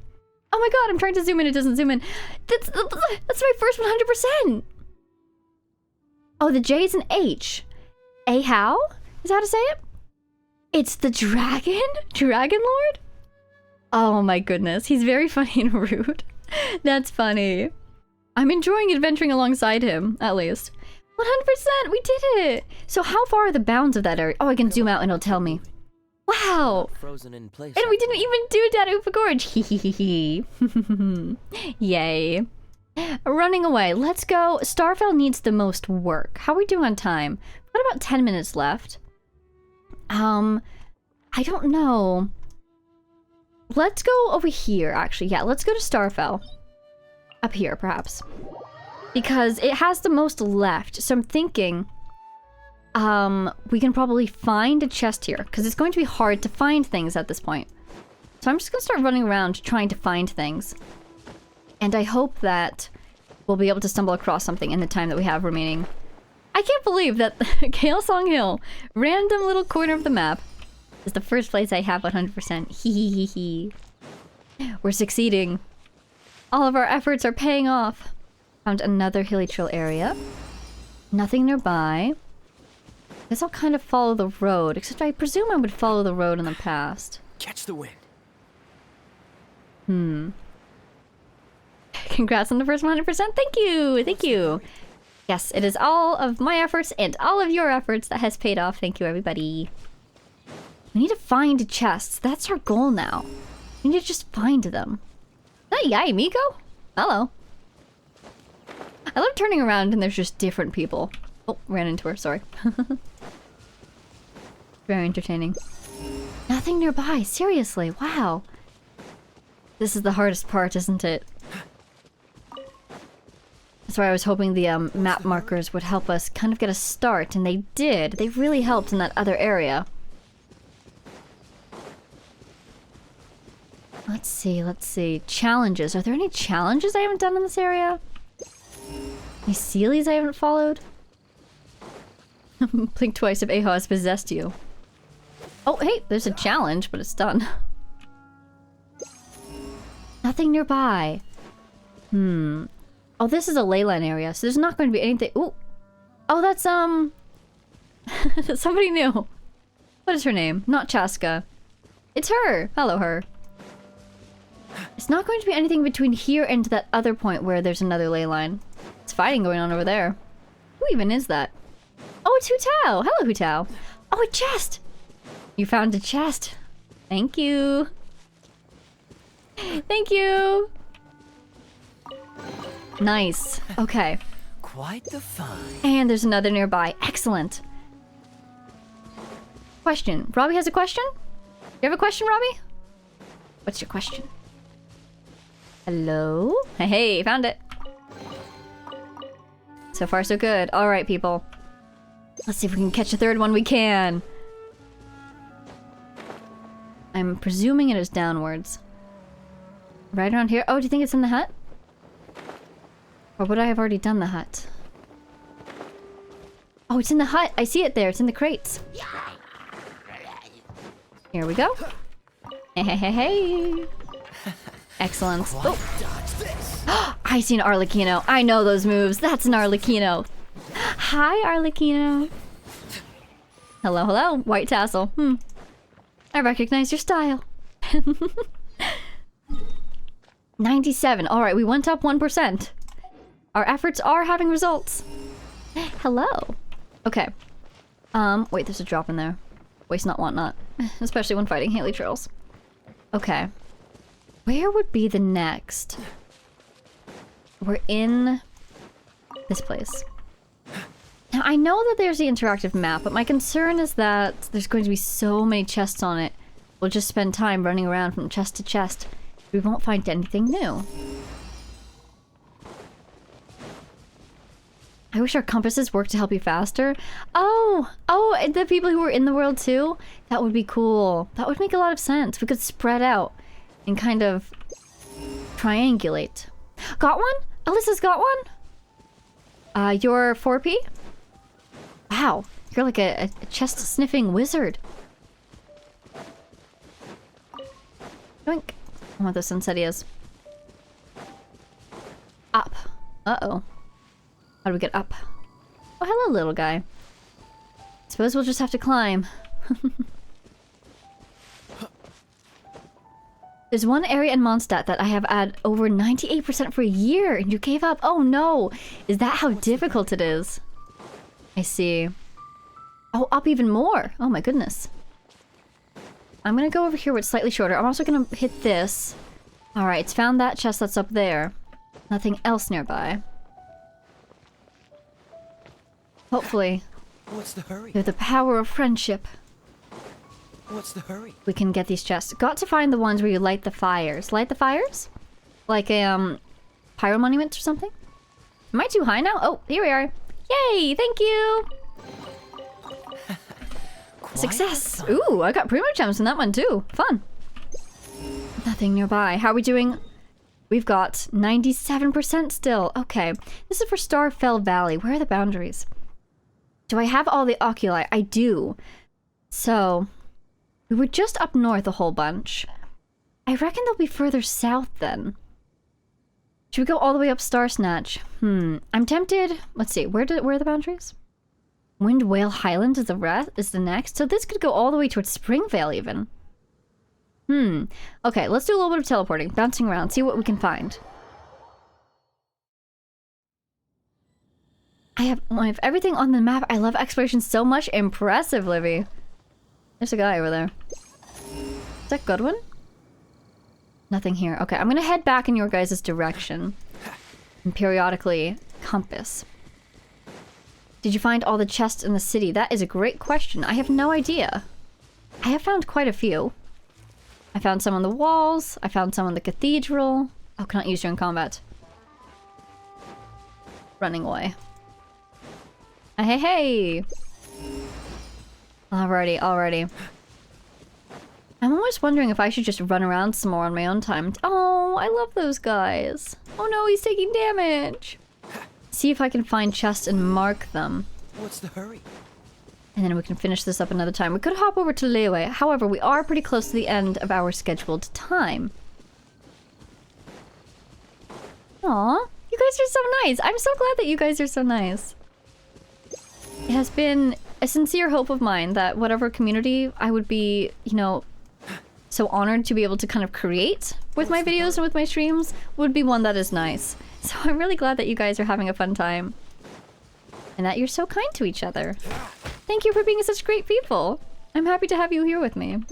Oh my god, I'm trying to zoom in, it doesn't zoom in. That's my first 100%! Oh, the J is an H. A how? Is that how to say it? It's the dragon? Dragon Lord? Oh my goodness, he's very funny and rude. That's funny. I'm enjoying adventuring alongside him, at least. 100%, we did it! So how far are the bounds of that area? Oh, I can zoom out and it'll tell me. Wow! Frozen in place. And we didn't even do Data Upa Gorge. Hee. Yay. Running away. Let's go. Starfell needs the most work. How are we doing on time? We've got about 10 minutes left. I don't know. Let's go over here, actually. Yeah, let's go to Starfell. Up here, perhaps. Because it has the most left. So I'm thinking... we can probably find a chest here. Because it's going to be hard to find things at this point. So I'm just going to start running around trying to find things. And I hope that we'll be able to stumble across something in the time that we have remaining. I can't believe that Galesong Hill, random little corner of the map, is the first place I have 100%. Hee. We're succeeding. All of our efforts are paying off. Found another hilly trail area. Nothing nearby. Guess I'll kind of follow the road, except I presume I would follow the road in the past. Catch the wind. Congrats on the first 100%. Thank you. Yes, it is all of my efforts and all of your efforts that has paid off. Thank you, everybody. We need to find chests. That's our goal now. We need to just find them. Is that Yai Miko? Hello. I love turning around and there's just different people. Oh, ran into her, sorry. Very entertaining. Nothing nearby, seriously, wow. This is the hardest part, isn't it? That's why I was hoping the map markers would help us kind of get a start, and they did. They really helped in that other area. Let's see. Challenges. Are there any challenges I haven't done in this area? Any Sealies I haven't followed? Blink twice if Aho has possessed you. Oh, hey, there's a challenge, but it's done. Nothing nearby. Oh, this is a leyline area, so there's not going to be anything. Ooh. Oh, that's, somebody new. What is her name? Not Chaska. It's her. Hello, her. It's not going to be anything between here and that other point where there's another leyline. It's fighting going on over there. Who even is that? Oh, it's Hu Tao. Hello, Hu Tao. Oh, a chest. You found a chest. Thank you. Thank you. Nice. Okay. Quite the find. And there's another nearby. Excellent. Question. Robbie has a question? You have a question, Robbie? What's your question? Hello? Hey, found it. So far, so good. All right, people. Let's see if we can catch a third one. We can. I'm presuming it is downwards. Right around here. Oh, do you think it's in the hut? Or would I have already done the hut? Oh, it's in the hut. I see it there. It's in the crates. Here we go. Hey, hey, hey, hey. Excellent. Oh. I see an Arlecchino. I know those moves. That's an Arlecchino. Hi, Arlecchino. Hello, hello. White tassel. I recognize your style. 97. All right, we went up 1%. Our efforts are having results. Hello. Okay. Wait, there's a drop in there. Waste not, want not. Especially when fighting Haley Trolls. Okay. Where would be the next? We're in this place. Now, I know that there's the interactive map, but my concern is that there's going to be so many chests on it. We'll just spend time running around from chest to chest. We won't find anything new. I wish our compasses worked to help you faster. Oh, the people who were in the world too? That would be cool. That would make a lot of sense. We could spread out and kind of triangulate. Got one? Alyssa's got one? You're 4P? Wow, you're like a chest-sniffing wizard. Doink. I want the Sunsettias. Up. Uh-oh. How do we get up? Oh, hello, little guy. Suppose we'll just have to climb. There's one area in Mondstadt that I have had over 98% for a year, and you gave up? Oh no! Is that how difficult it is? I see. Oh, up even more! Oh my goodness. I'm gonna go over here where it's slightly shorter. I'm also gonna hit this. Alright, it's found that chest that's up there. Nothing else nearby. Hopefully, What's the hurry? through the power of friendship, What's the hurry? we can get these chests. Got to find the ones where you light the fires. Light the fires? Like a, pyro monument or something? Am I too high now? Oh, here we are. Yay, thank you! Success! Ooh, I got primo gems in that one too. Fun. Nothing nearby. How are we doing? We've got 97% still. Okay. This is for Starfell Valley. Where are the boundaries? Do I have all the oculi? I do. So, we were just up north a whole bunch. I reckon they'll be further south then. Should we go all the way up Star Snatch? I'm tempted. Let's see. Where are the boundaries? Wind Whale Highland is the next. So this could go all the way towards Springvale even. Okay, let's do a little bit of teleporting. Bouncing around. See what we can find. I have everything on the map. I love exploration so much. Impressive, Livy. There's a guy over there. Is that Goodwin? Nothing here. Okay, I'm gonna head back in your guys' direction. And periodically compass. Did you find all the chests in the city? That is a great question. I have no idea. I have found quite a few. I found some on the walls. I found some on the cathedral. Oh, cannot use during combat. Running away. Hey, hey! Alrighty, alrighty. I'm always wondering if I should just run around some more on my own time. Oh, I love those guys. Oh no, he's taking damage. See if I can find chests and mark them. What's the hurry? And then we can finish this up another time. We could hop over to Larua. However, we are pretty close to the end of our scheduled time. Aw, you guys are so nice. I'm so glad that you guys are so nice. It has been a sincere hope of mine that whatever community I would be, you know, so honored to be able to kind of create with my videos and with my streams would be one that is nice. So I'm really glad that you guys are having a fun time. And that you're so kind to each other. Thank you for being such great people. I'm happy to have you here with me.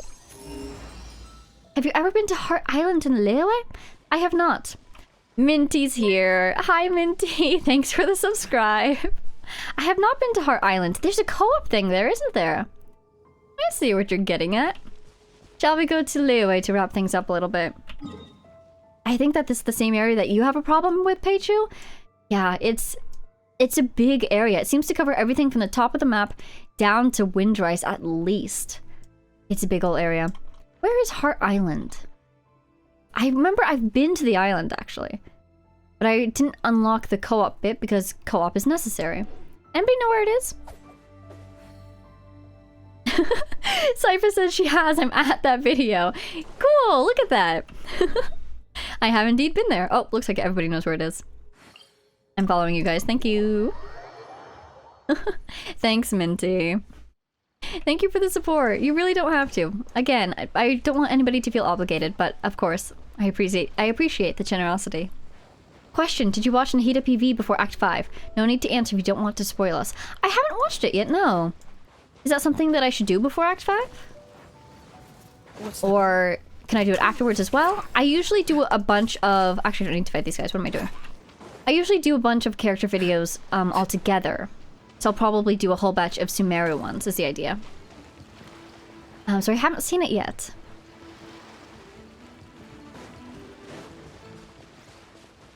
Have you ever been to Heart Island in Larua? I have not. Minty's here. Hi, Minty. Thanks for the subscribe. I have not been to Heart Island. There's a co-op thing there, isn't there? I see what you're getting at. Shall we go to Larua to wrap things up a little bit? I think that this is the same area that you have a problem with, Peichu. Yeah, it's a big area. It seems to cover everything from the top of the map down to Windrise at least. It's a big old area. Where is Heart Island? I remember I've been to the island, actually. But I didn't unlock the co-op bit because co-op is necessary. Anybody know where it is? Cypher says she has. I'm at that video. Cool, look at that. I have indeed been there. Oh, looks like everybody knows where it is. I'm following you guys. Thank you. Thanks, Minty. Thank you for the support. You really don't have to. Again, I don't want anybody to feel obligated, but of course, I appreciate the generosity. Question, did you watch Nahida PV before Act 5? No need to answer if you don't want to spoil us. I haven't watched it yet, no. Is that something that I should do before Act 5? Or can I do it afterwards as well? I usually do a bunch of... Actually, I don't need to fight these guys. What am I doing? I usually do a bunch of character videos all together. So I'll probably do a whole batch of Sumeru ones, is the idea. So I haven't seen it yet.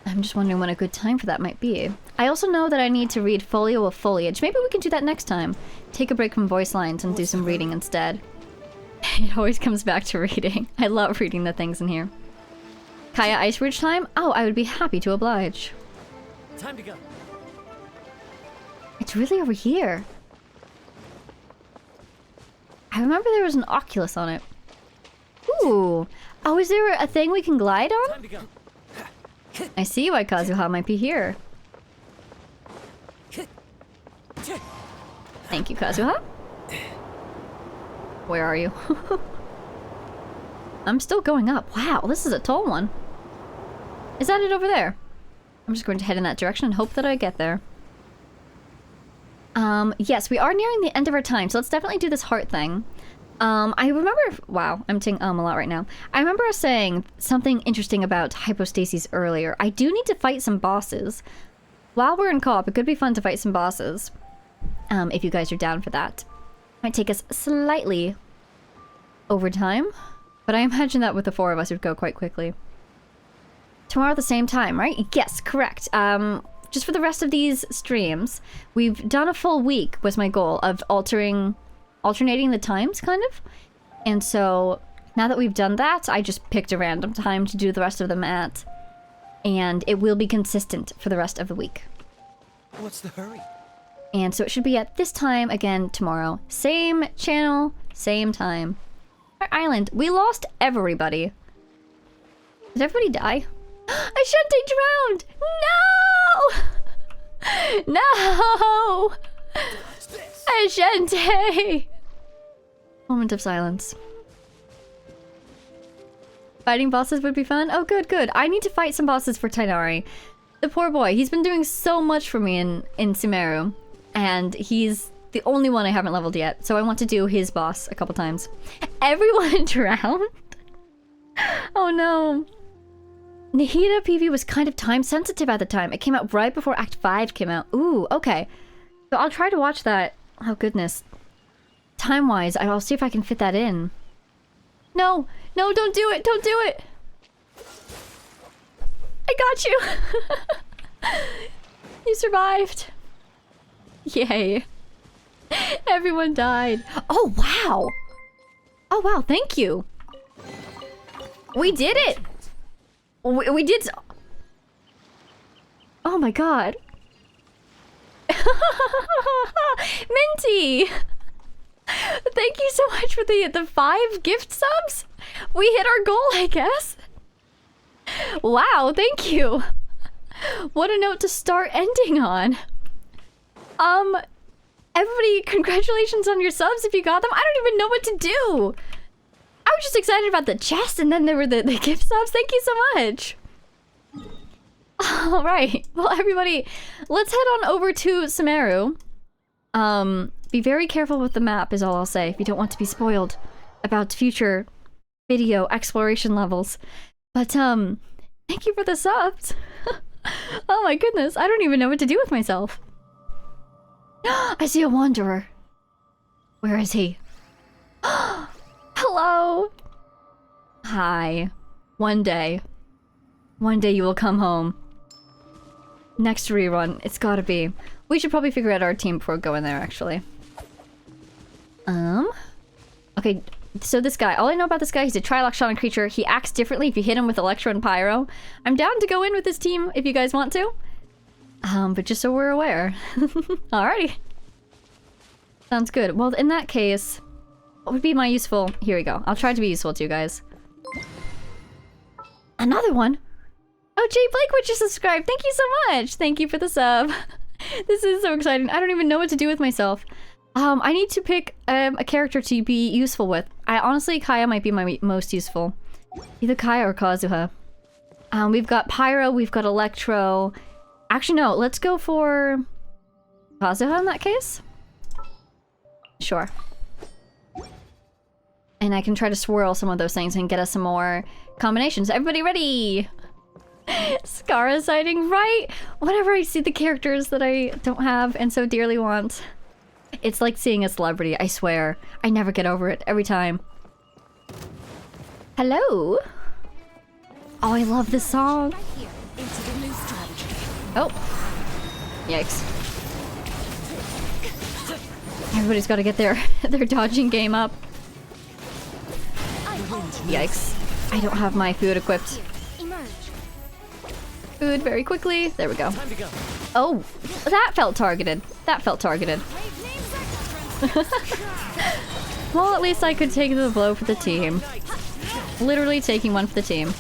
I'm just wondering when a good time for that might be. I also know that I need to read Folio of Foliage. Maybe we can do that next time. Take a break from voice lines and do some reading instead. It always comes back to reading. I love reading the things in here. Kaya Ice Ridge time? Oh, I would be happy to oblige. Time to go. It's really over here. I remember there was an Oculus on it. Ooh. Oh, is there a thing we can glide on? Time to go. I see why Kazuha might be here. Thank you, Kazuha. Where are you? I'm still going up. Wow, this is a tall one. Is that it over there? I'm just going to head in that direction and hope that I get there. Yes, we are nearing the end of our time, so let's definitely do this heart thing. I remember... Wow, I'm saying a lot right now. I remember us saying something interesting about hypostases earlier. I do need to fight some bosses. While we're in co-op, it could be fun to fight some bosses. If you guys are down for that. Might take us slightly over time, but I imagine that with the 4 of us it would go quite quickly. Tomorrow at the same time, right? Yes, correct. Just for the rest of these streams, we've done a full week was my goal of alternating the times, kind of. And so, now that we've done that, I just picked a random time to do the rest of them at. And it will be consistent for the rest of the week. What's the hurry? And so it should be at this time again tomorrow. Same channel, same time. Our island. We lost everybody. Did everybody die? Ashante drowned! No! No! Ashante! Moment of silence. Fighting bosses would be fun? Oh, good, good. I need to fight some bosses for Tainari. The poor boy. He's been doing so much for me in Sumeru. And he's the only one I haven't leveled yet. So I want to do his boss a couple times. Everyone drowned? Oh no. Nahida PV was kind of time sensitive at the time. It came out right before Act 5 came out. Ooh, okay. So I'll try to watch that. Oh goodness. Time-wise, I'll see if I can fit that in. No! No, don't do it! Don't do it! I got you! You survived. Yay. Everyone died. Oh, wow! Oh, wow, thank you. We did it! We did... Oh my god. Minty! Thank you so much for the 5 gift subs. We hit our goal, I guess. Wow, thank you. What a note to start ending on. Everybody, congratulations on your subs if you got them. I don't even know what to do. I was just excited about the chest, and then there were the gift subs. Thank you so much. All right. Well, everybody, let's head on over to Sumeru. Be very careful with the map is all I'll say if you don't want to be spoiled about future video exploration levels. But, thank you for the subs. Oh my goodness, I don't even know what to do with myself. I see a wanderer. Where is he? Hello. Hi. One day you will come home. Next rerun, it's gotta be. We should probably figure out our team before going there, actually. Okay, so this guy, all I know about this guy, he's a Triloctonic creature. He acts differently if you hit him with Electro and Pyro. I'm down to go in with this team if you guys want to. But just so we're aware. Alrighty. Sounds good. Well, in that case, what would be my useful... Here we go. I'll try to be useful to you guys. Another one? Oh, Jay Blakewood just subscribed. Thank you so much. Thank you for the sub. This is so exciting. I don't even know what to do with myself. I need to pick a character to be useful with. Honestly, Kaya might be my most useful. Either Kaya or Kazuha. We've got Pyro, we've got Electro. Actually, no, let's go for Kazuha in that case. Sure. And I can try to swirl some of those things and get us some more combinations. Everybody ready? Scara sighting, right? Whenever I see the characters that I don't have and so dearly want. It's like seeing a celebrity, I swear. I never get over it, every time. Hello? Oh, I love this song. Oh. Yikes. Everybody's got to get their dodging game up. Yikes. I don't have my food equipped. Food very quickly. There we go. Oh, that felt targeted. That felt targeted. Well, at least I could take the blow for the team. Literally taking one for the team.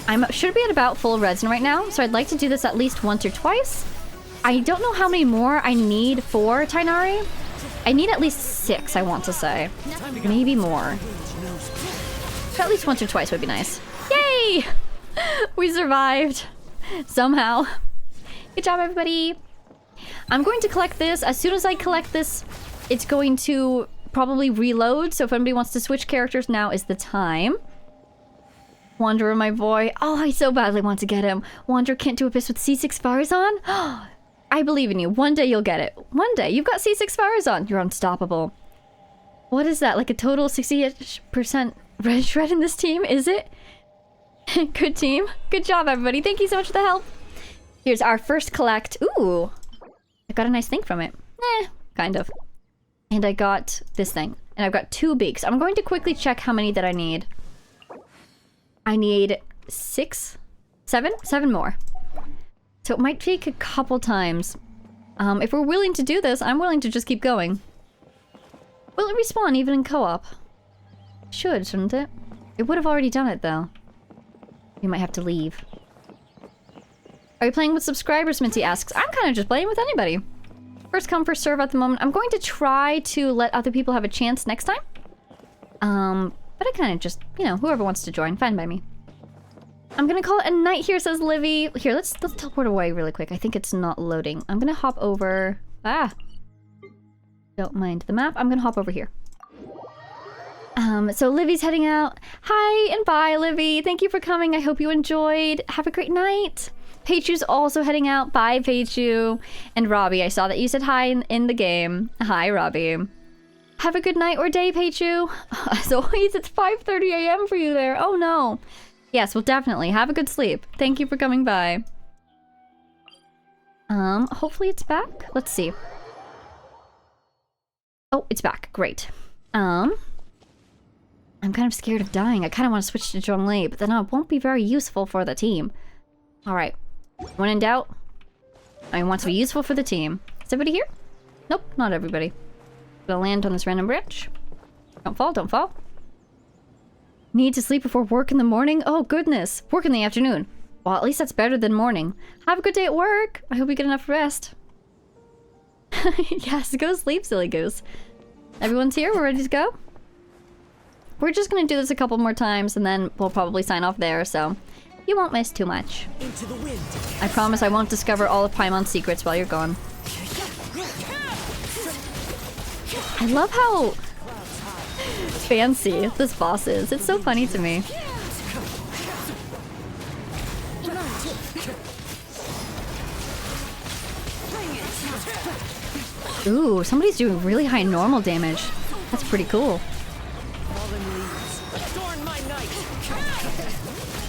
I should be at about full resin right now, so I'd like to do this at least once or twice. I don't know how many more I need for Tighnari. I need at least 6, I want to say. Maybe more. At least once or twice would be nice. Yay! We survived. Somehow. Good job, everybody. I'm going to collect this. As soon as I collect this, it's going to probably reload. So if anybody wants to switch characters, now is the time. Wanderer, my boy. Oh, I so badly want to get him. Wanderer can't do Abyss with C6 Farazan? I believe in you. One day you'll get it. One day. You've got C6 Farazan. You're unstoppable. What is that? Like a total 68% red shred in this team? Is it? Good team. Good job, everybody. Thank you so much for the help. Here's our first collect. Ooh. I got a nice thing from it. Kind of. And I got this thing. And I've got 2 beaks. I'm going to quickly check how many that I need. I need 6? 7? 7 more. So it might take a couple times. If we're willing to do this, I'm willing to just keep going. Will it respawn even in co-op? Should, shouldn't it? It would have already done it, though. We might have to leave. Are you playing with subscribers, Minty asks. I'm kind of just playing with anybody. First come, first serve at the moment. I'm going to try to let other people have a chance next time. But I kind of just, you know, whoever wants to join, fine by me. I'm gonna call it a night here, says Livy. Here, let's teleport away really quick. I think it's not loading. I'm gonna hop over. Don't mind the map. I'm gonna hop over here. So Livy's heading out. Hi and bye, Livy. Thank you for coming. I hope you enjoyed. Have a great night. Peichu's also heading out. Bye, Peichu. And Robbie, I saw that you said hi in the game. Hi, Robbie. Have a good night or day, Peichu. As always, it's 5:30 a.m. for you there. Oh no. Yes, well, definitely. Have a good sleep. Thank you for coming by. Hopefully it's back. Let's see. Oh, it's back. Great. I'm kind of scared of dying. I kind of want to switch to Zhongli, but then it won't be very useful for the team. Alright. When in doubt, I want to be useful for the team. Is everybody here? Nope, not everybody. Gonna land on this random branch. Don't fall, don't fall. Need to sleep before work in the morning? Oh, goodness. Work in the afternoon. Well, at least that's better than morning. Have a good day at work. I hope you get enough rest. Yes, go sleep, silly goose. Everyone's here? We're ready to go? We're just gonna do this a couple more times and then we'll probably sign off there, so you won't miss too much. Into the wind. I promise I won't discover all of Paimon's secrets while you're gone. I love how fancy this boss is. It's so funny to me. Ooh, somebody's doing really high normal damage. That's pretty cool.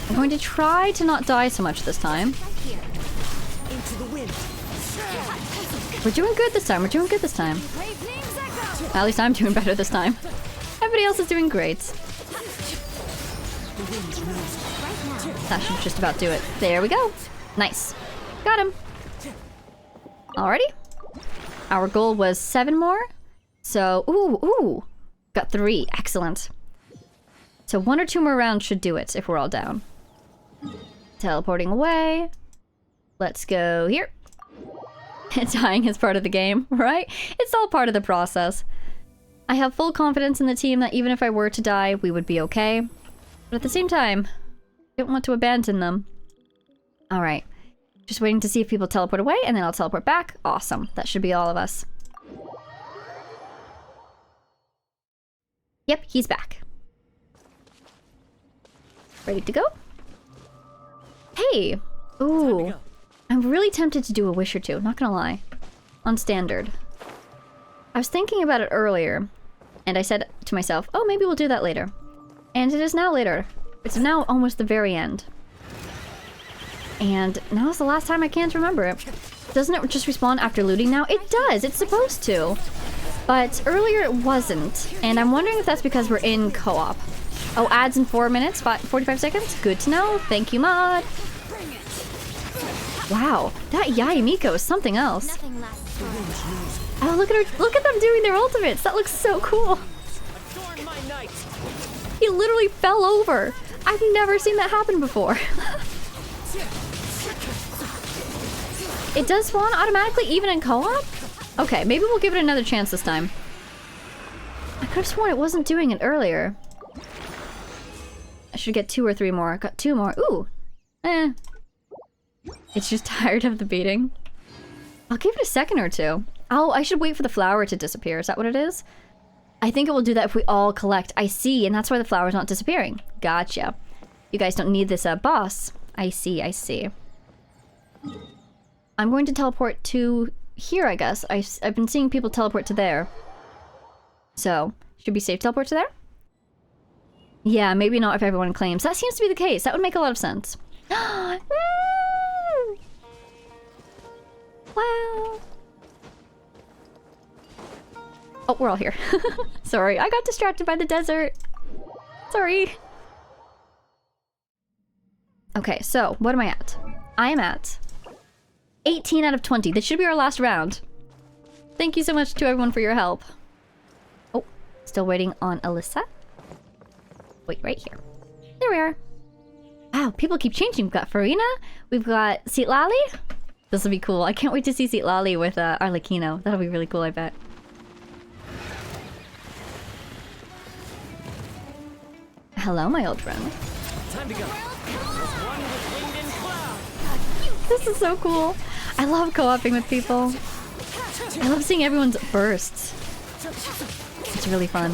I'm going to try to not die so much this time. Into the wind. We're doing good this time. We're doing good this time. At least I'm doing better this time. Everybody else is doing great. That should just about do it. There we go. Nice. Got him. Alrighty. Our goal was 7 more. So, ooh. Got 3. Excellent. So 1 or 2 more rounds should do it if we're all down. Teleporting away. Let's go here. Dying is part of the game, right? It's all part of the process. I have full confidence in the team that even if I were to die, we would be okay. But at the same time, I don't want to abandon them. Alright. Just waiting to see if people teleport away, and then I'll teleport back. Awesome. That should be all of us. Yep, he's back. Ready to go? Hey! Ooh. I'm really tempted to do a wish or two, not gonna lie. On standard. I was thinking about it earlier, and I said to myself, oh, maybe we'll do that later. And it is now later. It's now almost the very end. And now is the last time I can't remember it. Doesn't it just respawn after looting now? It does! It's supposed to! But earlier it wasn't, and I'm wondering if that's because we're in co-op. Oh, ads in 4 minutes, 45 seconds? Good to know. Thank you, mod. Wow, that Yai Miko is something else. Oh, look at her! Look at them doing their ultimates! That looks so cool! He literally fell over! I've never seen that happen before. It does spawn automatically even in co-op? Okay, maybe we'll give it another chance this time. I could have sworn it wasn't doing it earlier. I should get 2 or 3 more. Got 2 more. Ooh! It's just tired of the beating. I'll give it a second or 2. Oh, I should wait for the flower to disappear. Is that what it is? I think it will do that if we all collect. I see, and that's why the flower's not disappearing. Gotcha. You guys don't need this boss. I see, I see. I'm going to teleport to here, I guess. I've been seeing people teleport to there. So, should be safe to teleport to there? Yeah, maybe not if everyone claims. That seems to be the case. That would make a lot of sense. Wow. Oh, we're all here. Sorry, I got distracted by the desert. Sorry. Okay, so what am I at? I am at 18 out of 20. This should be our last round. Thank you so much to everyone for your help. Oh, still waiting on Alyssa. Wait, right here. There we are. Wow, people keep changing. We've got Farina. We've got Citlali. This will be cool. I can't wait to see Citlali with Arlecchino. That'll be really cool, I bet. Hello, my old friend. Time to go. This is so cool. I love co-oping with people. I love seeing everyone's bursts. It's really fun.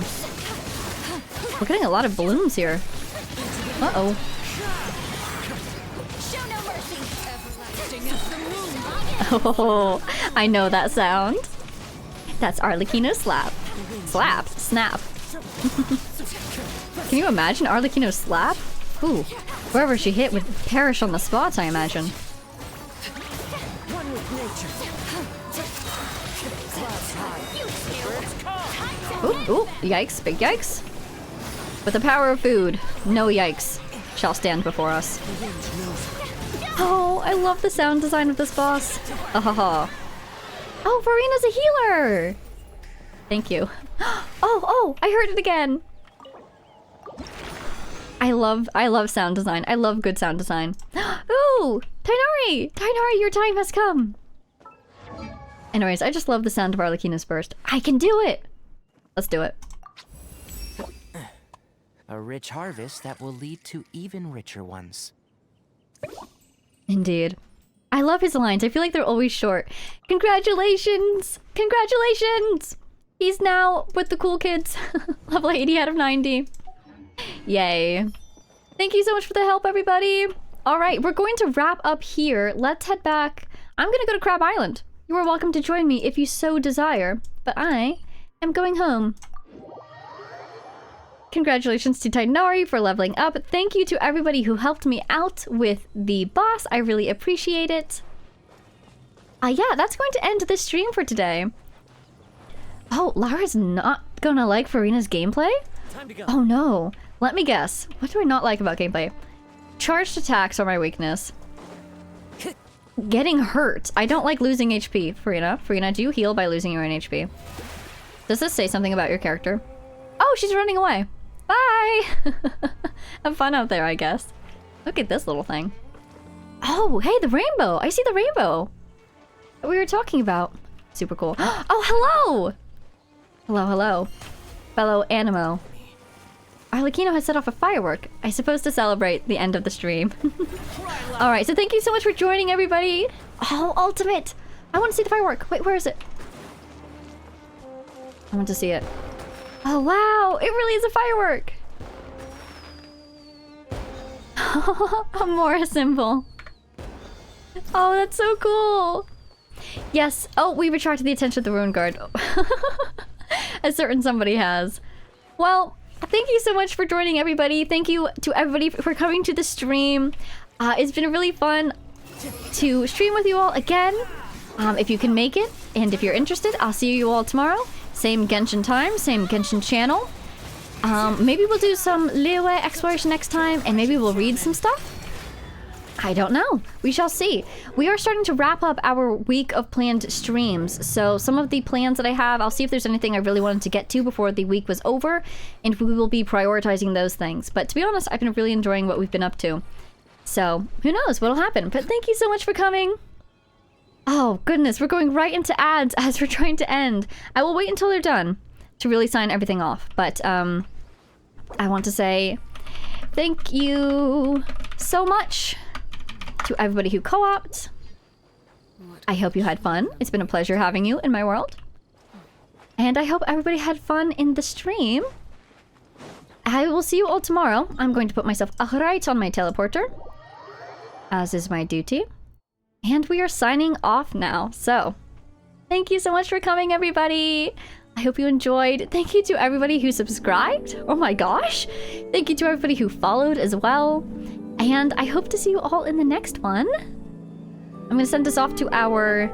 We're getting a lot of balloons here. Uh-oh. Oh, I know that sound. That's Arlecchino's slap. Slap. Snap. Can you imagine Arlecchino's slap? Ooh, wherever she hit would perish on the spot, I imagine. Ooh, ooh, yikes, big yikes. With the power of food, no yikes shall stand before us. Oh, I love the sound design of this boss. Oh, Verina's a healer! Thank you. Oh, I heard it again! I love sound design. I love good sound design. Ooh! Tighnari! Tighnari, your time has come! Anyways, I just love the sound of Arlecchino's burst. I can do it! Let's do it. A rich harvest that will lead to even richer ones. Indeed. I love his lines. I feel like they're always short. Congratulations! Congratulations! He's now with the cool kids. Level 80 out of 90. Yay. Thank you so much for the help, everybody. Alright, we're going to wrap up here. Let's head back. I'm gonna go to Crab Island. You are welcome to join me if you so desire. But I am going home. Congratulations to Tighnari for leveling up. Thank you to everybody who helped me out with the boss. I really appreciate it. Yeah, that's going to end the stream for today. Oh, Lara's not gonna like Verina's gameplay? Time to go. Oh no. Let me guess. What do I not like about gameplay? Charged attacks are my weakness. Getting hurt. I don't like losing HP, Verina. Verina, do you heal by losing your own HP? Does this say something about your character? Oh, she's running away. Bye! Have fun out there, I guess. Look at this little thing. Oh, hey, the rainbow! I see the rainbow! That we were talking about. Super cool. Oh, hello! Hello, hello. Fellow Animo. Arlecchino has set off a firework. I suppose to celebrate the end of the stream. Alright, so thank you so much for joining, everybody! Oh, ultimate! I want to see the firework. Wait, where is it? I want to see it. Oh, wow! It really is a firework! A Mora symbol. Oh, that's so cool! Yes. Oh, we've attracted the attention of the Ruin Guard. A certain somebody has. Well, thank you so much for joining, everybody. Thank you to everybody for coming to the stream. It's been really fun to stream with you all again. If you can make it, and if you're interested, I'll see you all tomorrow. Same Genshin time, same Genshin channel. Maybe we'll do some Larua exploration next time, and maybe we'll read some stuff. I don't know. We shall see. We are starting to wrap up our week of planned streams, so some of the plans that I have, I'll see if there's anything I really wanted to get to before the week was over, and we will be prioritizing those things. But to be honest, I've been really enjoying what we've been up to. So, who knows what'll happen. But thank you so much for coming. Oh, goodness, we're going right into ads as we're trying to end. I will wait until they're done to really sign everything off. But, I want to say thank you so much to everybody who co-opted. I hope you had fun. It's been a pleasure having you in my world. And I hope everybody had fun in the stream. I will see you all tomorrow. I'm going to put myself right on my teleporter, as is my duty. And we are signing off now. So, thank you so much for coming, everybody. I hope you enjoyed. Thank you to everybody who subscribed. Oh my gosh. Thank you to everybody who followed as well. And I hope to see you all in the next one. I'm going to send us off to our...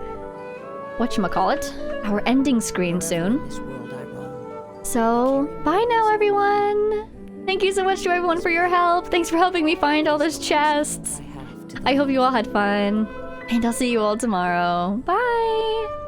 whatchamacallit? Our ending screen soon. So, bye now, everyone. Thank you so much to everyone for your help. Thanks for helping me find all those chests. I hope you all had fun. And I'll see you all tomorrow. Bye!